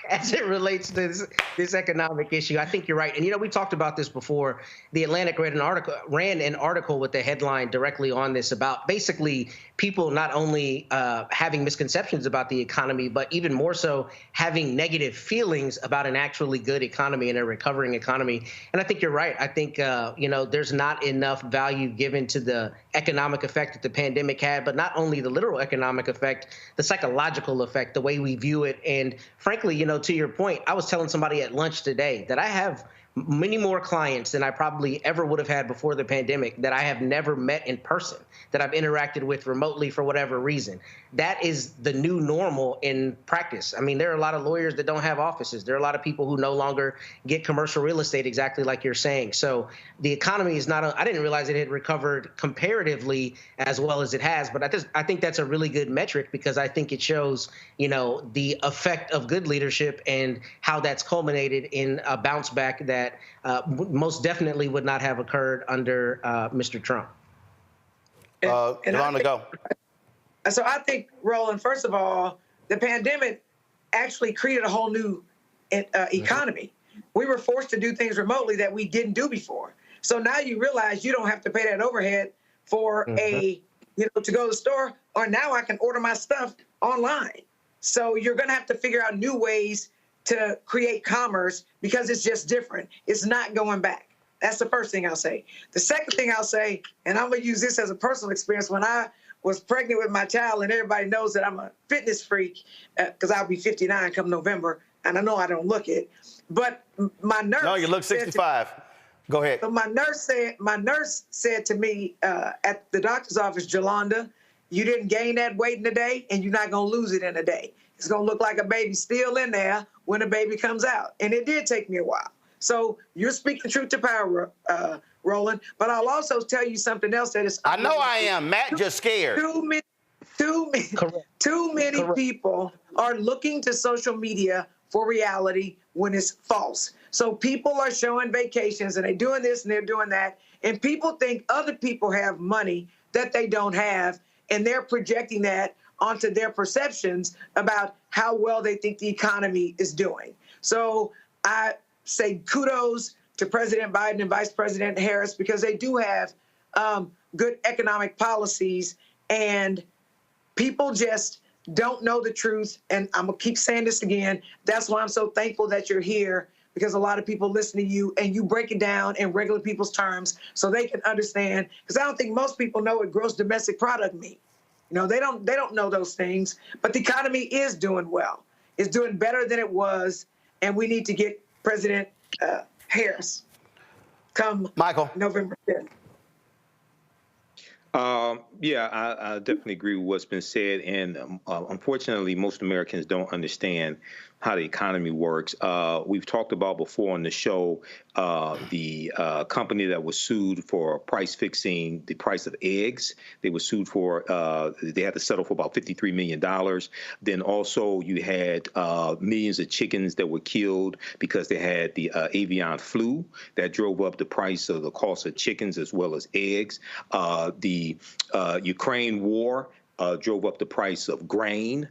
As it relates to this economic issue, I think you're right. And, we talked about this before. The Atlantic ran an article with the headline directly on this about basically people not only having misconceptions about the economy, but even more so having negative feelings about an actually good economy and a recovering economy. And I think you're right. I think, there's not enough value given to the economic effect that the pandemic had, but not only the literal economic effect, the psychological effect, the way we view it. And frankly, to your point, I was telling somebody at lunch today that I have many more clients than I probably ever would have had before the pandemic that I have never met in person, that I've interacted with remotely for whatever reason. That is the new normal in practice. I mean, there are a lot of lawyers that don't have offices. There are a lot of people who no longer get commercial real estate, exactly like you're saying. So the economy is not, I didn't realize it had recovered comparatively as well as it has, but I think that's a really good metric because I think it shows, the effect of good leadership and how that's culminated in a bounce back that most definitely would not have occurred under Mr. Trump. Yolanda, go. So I think, Roland, first of all, the pandemic actually created a whole new economy. We were forced to do things remotely that we didn't do before. So now you realize you don't have to pay that overhead for to go to the store, or now I can order my stuff online. So you're going to have to figure out new ways to create commerce because it's just different. It's not going back. That's the first thing I'll say. The second thing I'll say, and I'm going to use this as a personal experience, when I was pregnant with my child, and everybody knows that I'm a fitness freak because I'll be 59 come November, and I know I don't look it, but my nurse— No, you look 65. Go ahead. So my nurse said to me at the doctor's office, Yolanda, you didn't gain that weight in a day, and you're not going to lose it in a day. It's going to look like a baby still in there when a baby comes out. And it did take me a while. So you're speaking truth to power, Roland. But I'll also tell you something else that is— I know I am. Matt just scared. Too many people are looking to social media for reality when it's false. So people are showing vacations and they're doing this and they're doing that. And people think other people have money that they don't have. And they're projecting that onto their perceptions about how well they think the economy is doing. So I say kudos to President Biden and Vice President Harris because they do have good economic policies, and people just don't know the truth. And I'm going to keep saying this again. That's why I'm so thankful that you're here, because a lot of people listen to you and you break it down in regular people's terms so they can understand. Because I don't think most people know what gross domestic product means. They don't know those things, but the economy is doing well. It's doing better than it was, and we need to get President Harris come November 5th. I definitely agree with what's been said. And unfortunately, most Americans don't understand how the economy works. We've talked about before on the show the company that was sued for price fixing the price of eggs. They were sued for, they had to settle for about $53 million. Then also you had millions of chickens that were killed because they had the avian flu that drove up the price of the cost of chickens as well as eggs. The Ukraine war drove up the price of grain.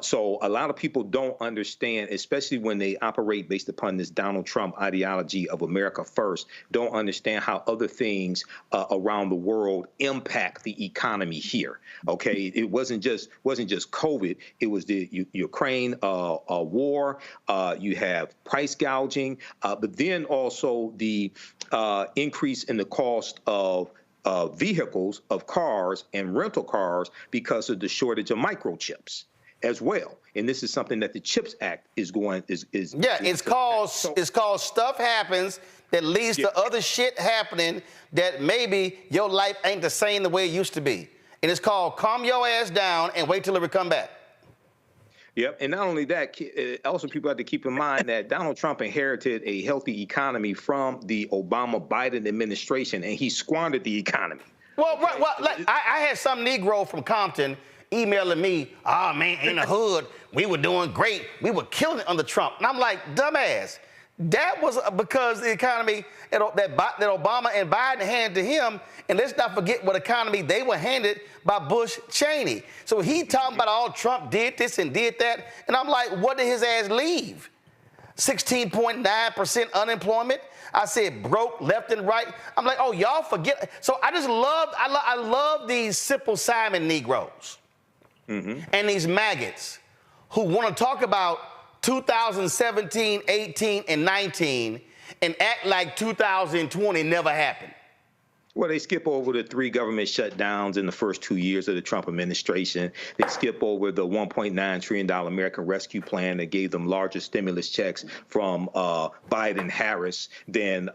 So a lot of people don't understand, especially when they operate based upon this Donald Trump ideology of America first, don't understand how other things around the world impact the economy here. Okay, it wasn't just COVID. It was the Ukraine war. You have price gouging, but then also the increase in the cost of vehicles, of cars and rental cars because of the shortage of microchips as well. And this is something that the CHIPS Act is called Stuff Happens that leads to other shit happening that maybe your life ain't the same the way it used to be. And it's called calm your ass down and wait till it come back. Yep, and not only that, also people have to keep in mind that Donald Trump inherited a healthy economy from the Obama-Biden administration, and he squandered the economy. Well, right, well, like, I had some Negro from Compton emailing me, oh, man, in the hood, we were doing great. We were killing it under Trump. And I'm like, dumbass. That was because the economy that Obama and Biden handed to him, and let's not forget what economy they were handed by Bush Cheney. So he talking about all Trump did this and did that, and I'm like, what did his ass leave? 16.9% unemployment. I said broke left and right. I'm like, oh, y'all forget. So I just love, I love these Simple Simon Negroes and these maggots who want to talk about 2017, 18, and 19 and act like 2020 never happened. Well, they skip over the 3 government shutdowns in the first 2 years of the Trump administration. They skip over the $1.9 trillion American Rescue Plan that gave them larger stimulus checks from Biden, Harris than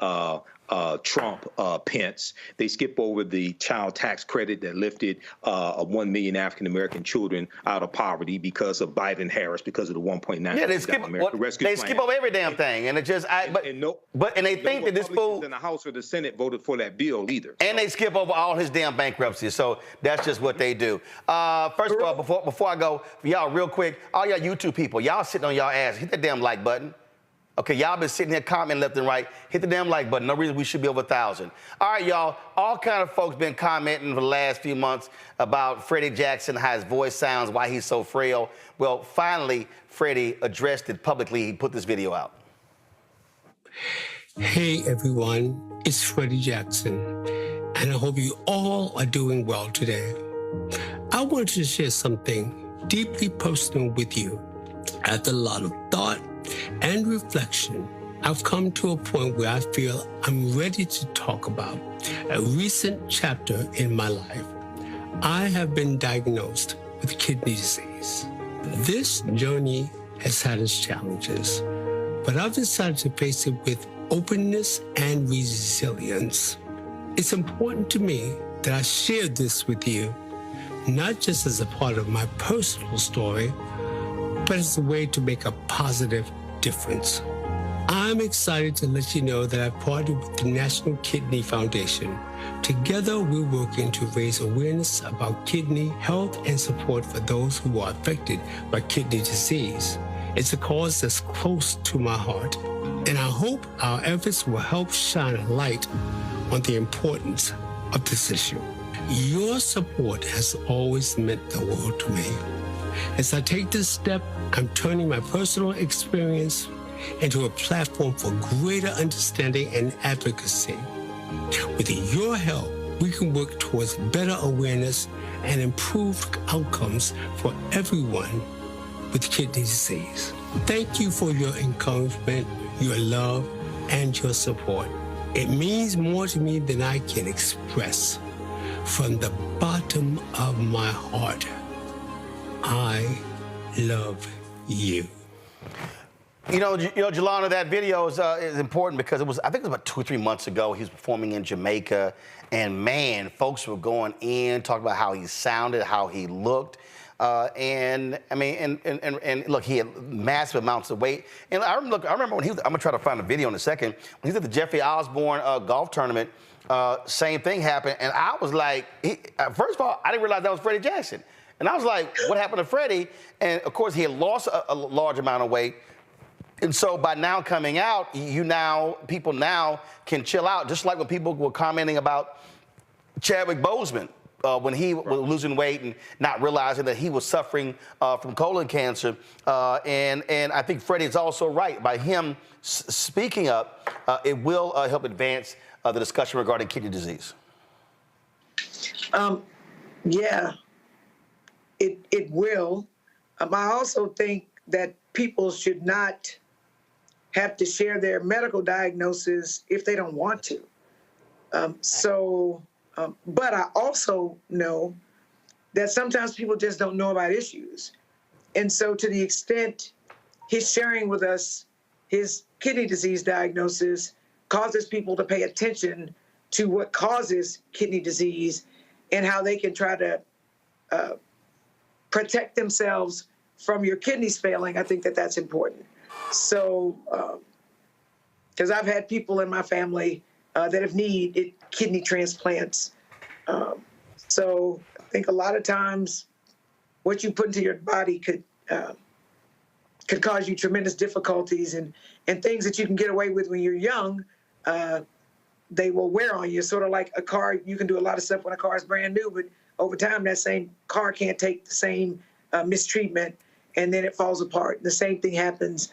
Trump, Pence. They skip over the child tax credit that lifted 1 million African-American children out of poverty because of Biden, Harris, because of the $1.9 American Rescue Plan. They skip over every damn thing, and it just, and they think that this fool in the House or the Senate voted for that bill either. And they skip over all his damn bankruptcies, so that's just what they do. First of all, before I go, for y'all real quick, all y'all YouTube people, y'all sitting on y'all ass, hit that damn like button. Okay, y'all been sitting here commenting left and right. Hit the damn like button. No reason we should be over 1,000. All right, y'all. All kind of folks been commenting for the last few months about Freddy Jackson, how his voice sounds, why he's so frail. Well, finally, Freddy addressed it publicly. He put this video out. Hey, everyone. It's Freddy Jackson, and I hope you all are doing well today. I wanted to share something deeply personal with you. After a lot of thought and reflection, I've come to a point where I feel I'm ready to talk about a recent chapter in my life. I have been diagnosed with kidney disease. This journey has had its challenges, but I've decided to face it with openness and resilience. It's important to me that I share this with you, not just as a part of my personal story, but as a way to make a positive difference. I'm excited to let you know that I've partnered with the National Kidney Foundation. Together, we're working to raise awareness about kidney health and support for those who are affected by kidney disease. It's a cause that's close to my heart, and I hope our efforts will help shine a light on the importance of this issue. Your support has always meant the world to me. As I take this step, I'm turning my personal experience into a platform for greater understanding and advocacy. With your help, we can work towards better awareness and improved outcomes for everyone with kidney disease. Thank you for your encouragement, your love, and your support. It means more to me than I can express. From the bottom of my heart, I love you. You know, Jelana, that video is important because it was, I think it was about 2 or 3 months ago. He was performing in Jamaica, and man, folks were going in, talking about how he sounded, how he looked. And I mean, and look, he had massive amounts of weight. And I remember when he was, I'm gonna try to find a video in a second, when he was at the Jeffrey Osborne golf tournament, same thing happened. And I was like, first of all, I didn't realize that was Freddy Jackson. And I was like, what happened to Freddy? And of course, he had lost a large amount of weight. And so by now coming out, people now can chill out, just like when people were commenting about Chadwick Boseman when he was losing weight and not realizing that he was suffering from colon cancer. And I think Freddy is also right. By him speaking up, it will help advance the discussion regarding kidney disease. Yeah, it will. I also think that people should not have to share their medical diagnosis if they don't want to. But I also know that sometimes people just don't know about issues. And so to the extent he's sharing with us his kidney disease diagnosis causes people to pay attention to what causes kidney disease and how they can try to protect themselves from your kidneys failing. I think that that's important. So, because I've had people in my family that have needed kidney transplants. So I think a lot of times what you put into your body could cause you tremendous difficulties, and things that you can get away with when you're young, they will wear on you. Sort of like a car, you can do a lot of stuff when a car is brand new, but over time that same car can't take the same mistreatment, and then it falls apart. The same thing happens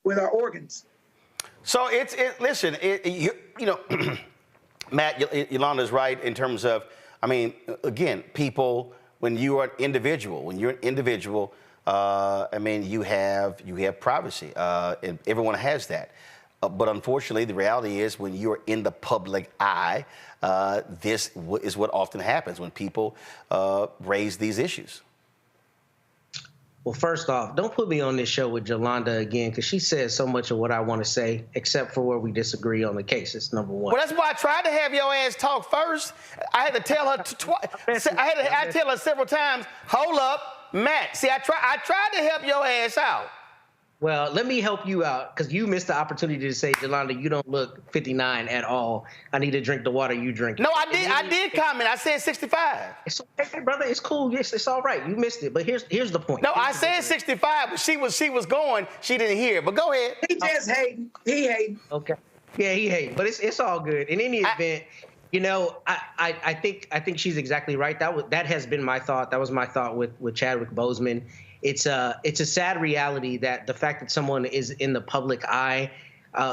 with our organs. So listen, you know, Matt, Yolanda's right in terms of, I mean, again, people, when you're an individual, I mean, you have privacy, and everyone has that. But unfortunately, the reality is when you're in the public eye, this is what often happens when people raise these issues. Well, first off, don't put me on this show with Yolanda again, because she says so much of what I want to say, except for where we disagree on the cases, number one. Well, that's why I tried to have your ass talk first. I had to tell her twice. I had to tell her several times, hold up, Matt. See, I tried to help your ass out. Well, let me help you out, because you missed the opportunity to say, Yolanda, you don't look 59 at all. I need to drink the water you drink. No, I did comment. I said 65. It's okay, brother. It's cool. Yes, it's all right. You missed it. But here's the point. No, I said 65, but she was going. She didn't hear. But go ahead. He just hating. He hating. Okay. Yeah, he hating. But it's all good. In any event, you know, I think she's exactly right. That has been my thought. That was my thought with Chadwick Boseman. It's a sad reality that the fact that someone is in the public eye,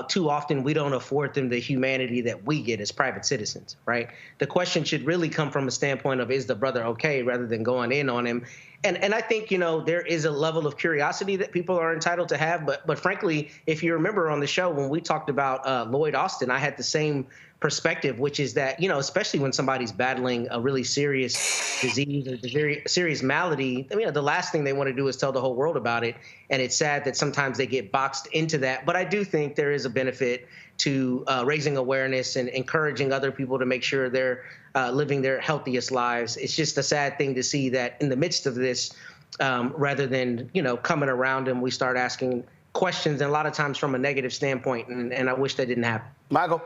too often we don't afford them the humanity that we get as private citizens, right? The question should really come from a standpoint of, is the brother okay, rather than going in on him. And I think, you know, there is a level of curiosity that people are entitled to have. But frankly, if you remember on the show when we talked about Lloyd Austin, I had the same perspective, which is that, you know, especially when somebody's battling a really serious disease or very serious malady, I mean, the last thing they want to do is tell the whole world about it. And it's sad that sometimes they get boxed into that. But I do think there is a benefit to raising awareness and encouraging other people to make sure they're living their healthiest lives. It's just a sad thing to see that in the midst of this, rather than, you know, coming around them, we start asking questions, and a lot of times from a negative standpoint. And I wish that didn't happen. Michael?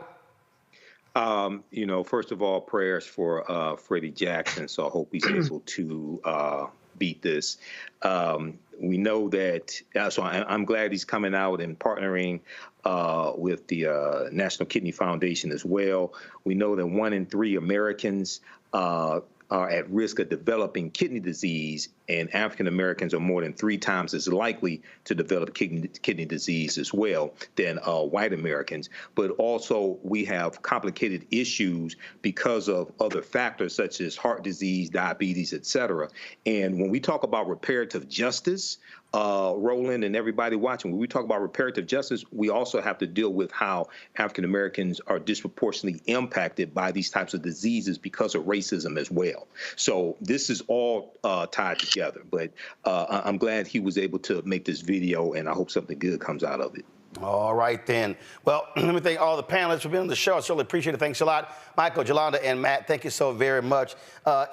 You know, first of all, prayers for Freddy Jackson. So I hope he's able to beat this. We know that, so I'm glad he's coming out and partnering with the National Kidney Foundation as well. We know that 1 in 3 Americans are at risk of developing kidney disease, and African Americans are more than 3 times as likely to develop kidney disease as well than white Americans. But also we have complicated issues because of other factors such as heart disease, diabetes, et cetera. And when we talk about reparative justice, Roland and everybody watching, when we talk about reparative justice, we also have to deal with how African Americans are disproportionately impacted by these types of diseases because of racism as well. So this is all tied together. But I'm glad he was able to make this video, and I hope something good comes out of it. All right, then. Well, let me thank all the panelists for being on the show. I certainly appreciate it. Thanks a lot. Michael, Yolanda, and Matt, thank you so very much.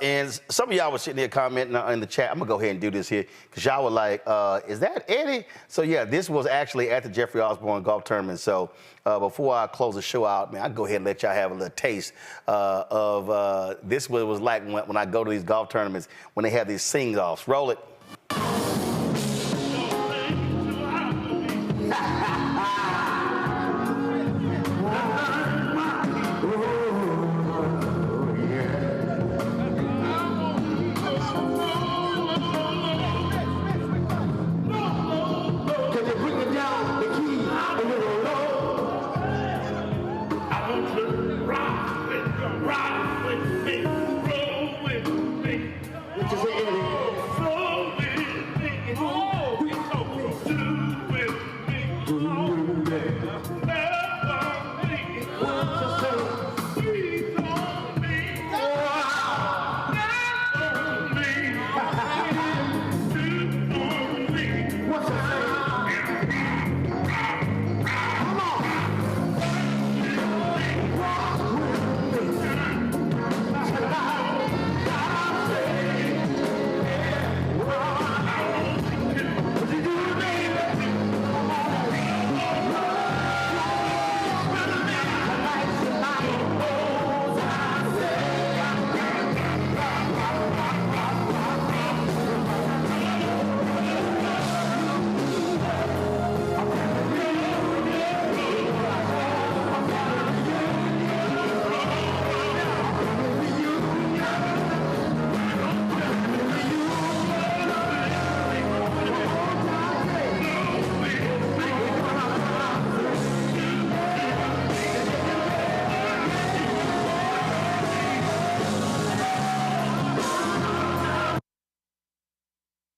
And some of y'all were sitting there commenting in the chat. I'm going to go ahead and do this here because y'all were like, is that Eddie? So, yeah, this was actually at the Jeffrey Osborne Golf Tournament. So before I close the show out, man, I'll go ahead and let y'all have a little taste of this, what it was like when I go to these golf tournaments, when they have these sing-offs. Roll it.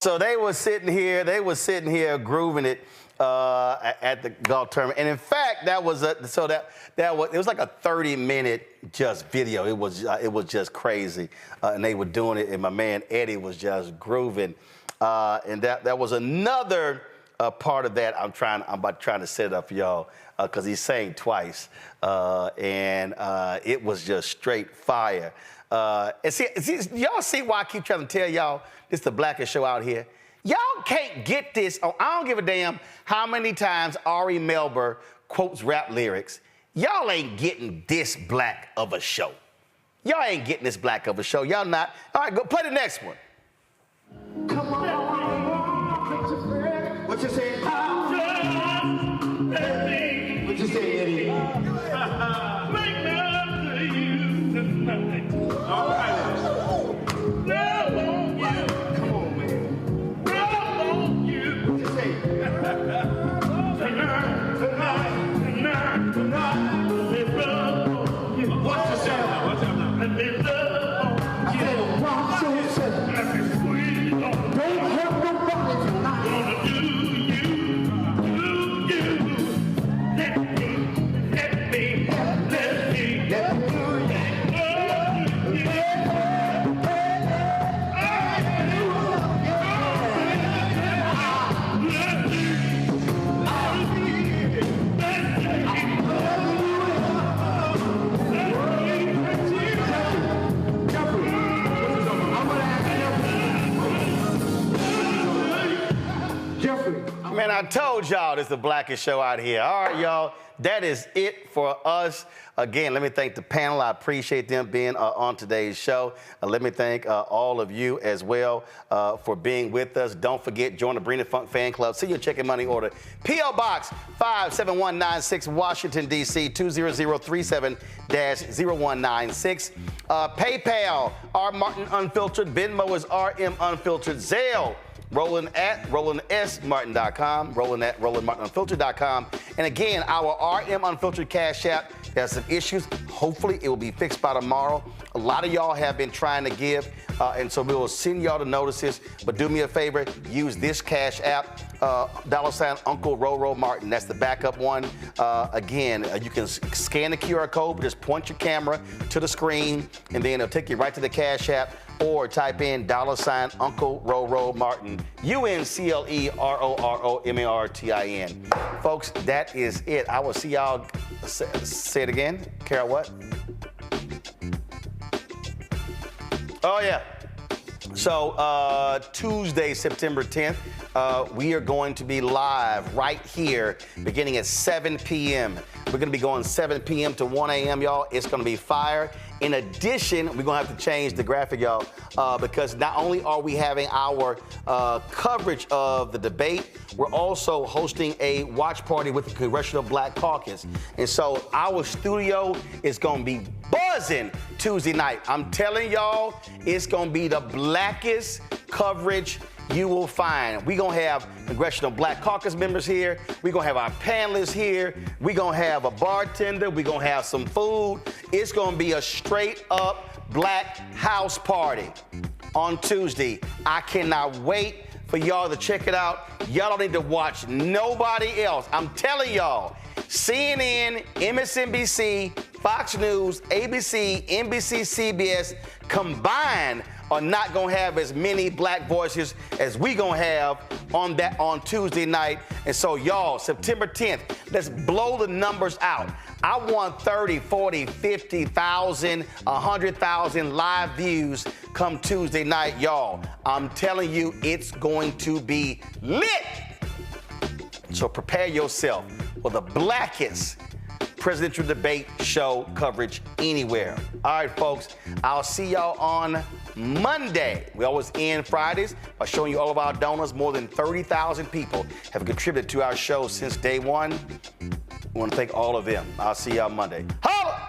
So they were sitting here grooving it at the golf tournament. And in fact, it was like a 30-minute just video. It was just crazy. And they were doing it, and my man Eddie was just grooving. And that was another part of that I'm about trying to set up for y'all, because he sang twice. And it was just straight fire. And see, y'all see why I keep trying to tell y'all this is the blackest show out here? Y'all can't get this. I don't give a damn how many times Ari Melber quotes rap lyrics. Y'all ain't getting this black of a show. Y'all ain't getting this black of a show. Y'all not. All right, go play the next one. Come on. What you say? What you say, Eddie? Make love to you tonight. All right. Man, I told y'all this is the blackest show out here. All right, y'all, that is it for us. Again, let me thank the panel. I appreciate them being on today's show. Let me thank all of you as well for being with us. Don't forget, join the Bring the Funk fan club. See your check and money order. P.O. Box 57196, Washington, D.C. 20037-0196. PayPal, R. Martin Unfiltered. Venmo is RM Unfiltered. Zelle, Roland at RolandSMartin.com, Roland at RolandMartinUnfiltered.com. And again, our RM Unfiltered Cash App has some issues. Hopefully, it will be fixed by tomorrow. A lot of y'all have been trying to give, and so we will send y'all the notices. But do me a favor, use this Cash App, $ Uncle Roro Martin. That's the backup one. Again, you can scan the QR code, but just point your camera to the screen, and then it'll take you right to the Cash App. Or type in $ Uncle Roro Martin, UNCLEROROMARTIN. Folks, that is it. I will see y'all. Say it again. Carol, what? Oh, yeah. So Tuesday, September 10th, we are going to be live right here beginning at 7 p.m. We're going to be going 7 p.m. to 1 a.m., y'all. It's going to be fire. In addition, we're going to have to change the graphic, y'all, because not only are we having our coverage of the debate, we're also hosting a watch party with the Congressional Black Caucus. And so our studio is going to be buzzing Tuesday night. I'm telling y'all, it's going to be the blackest coverage you will find. We're going to have Congressional Black Caucus members here. We're going to have our panelists here. We're going to have a bartender. We're going to have some food. It's going to be a straight up black house party on Tuesday. I cannot wait for y'all to check it out. Y'all don't need to watch nobody else. I'm telling y'all, CNN, MSNBC, Fox News, ABC, NBC, CBS combined are not going to have as many black voices as we going to have on Tuesday night. And so, y'all, September 10th, let's blow the numbers out. I want 30, 40, 50,000, 100,000 live views come Tuesday night, y'all. I'm telling you, it's going to be lit. So prepare yourself for the blackest presidential debate show coverage anywhere. All right, folks, I'll see y'all on Monday. We always end Fridays by showing you all of our donors. More than 30,000 people have contributed to our show since day one. We want to thank all of them. I'll see y'all Monday. Holla!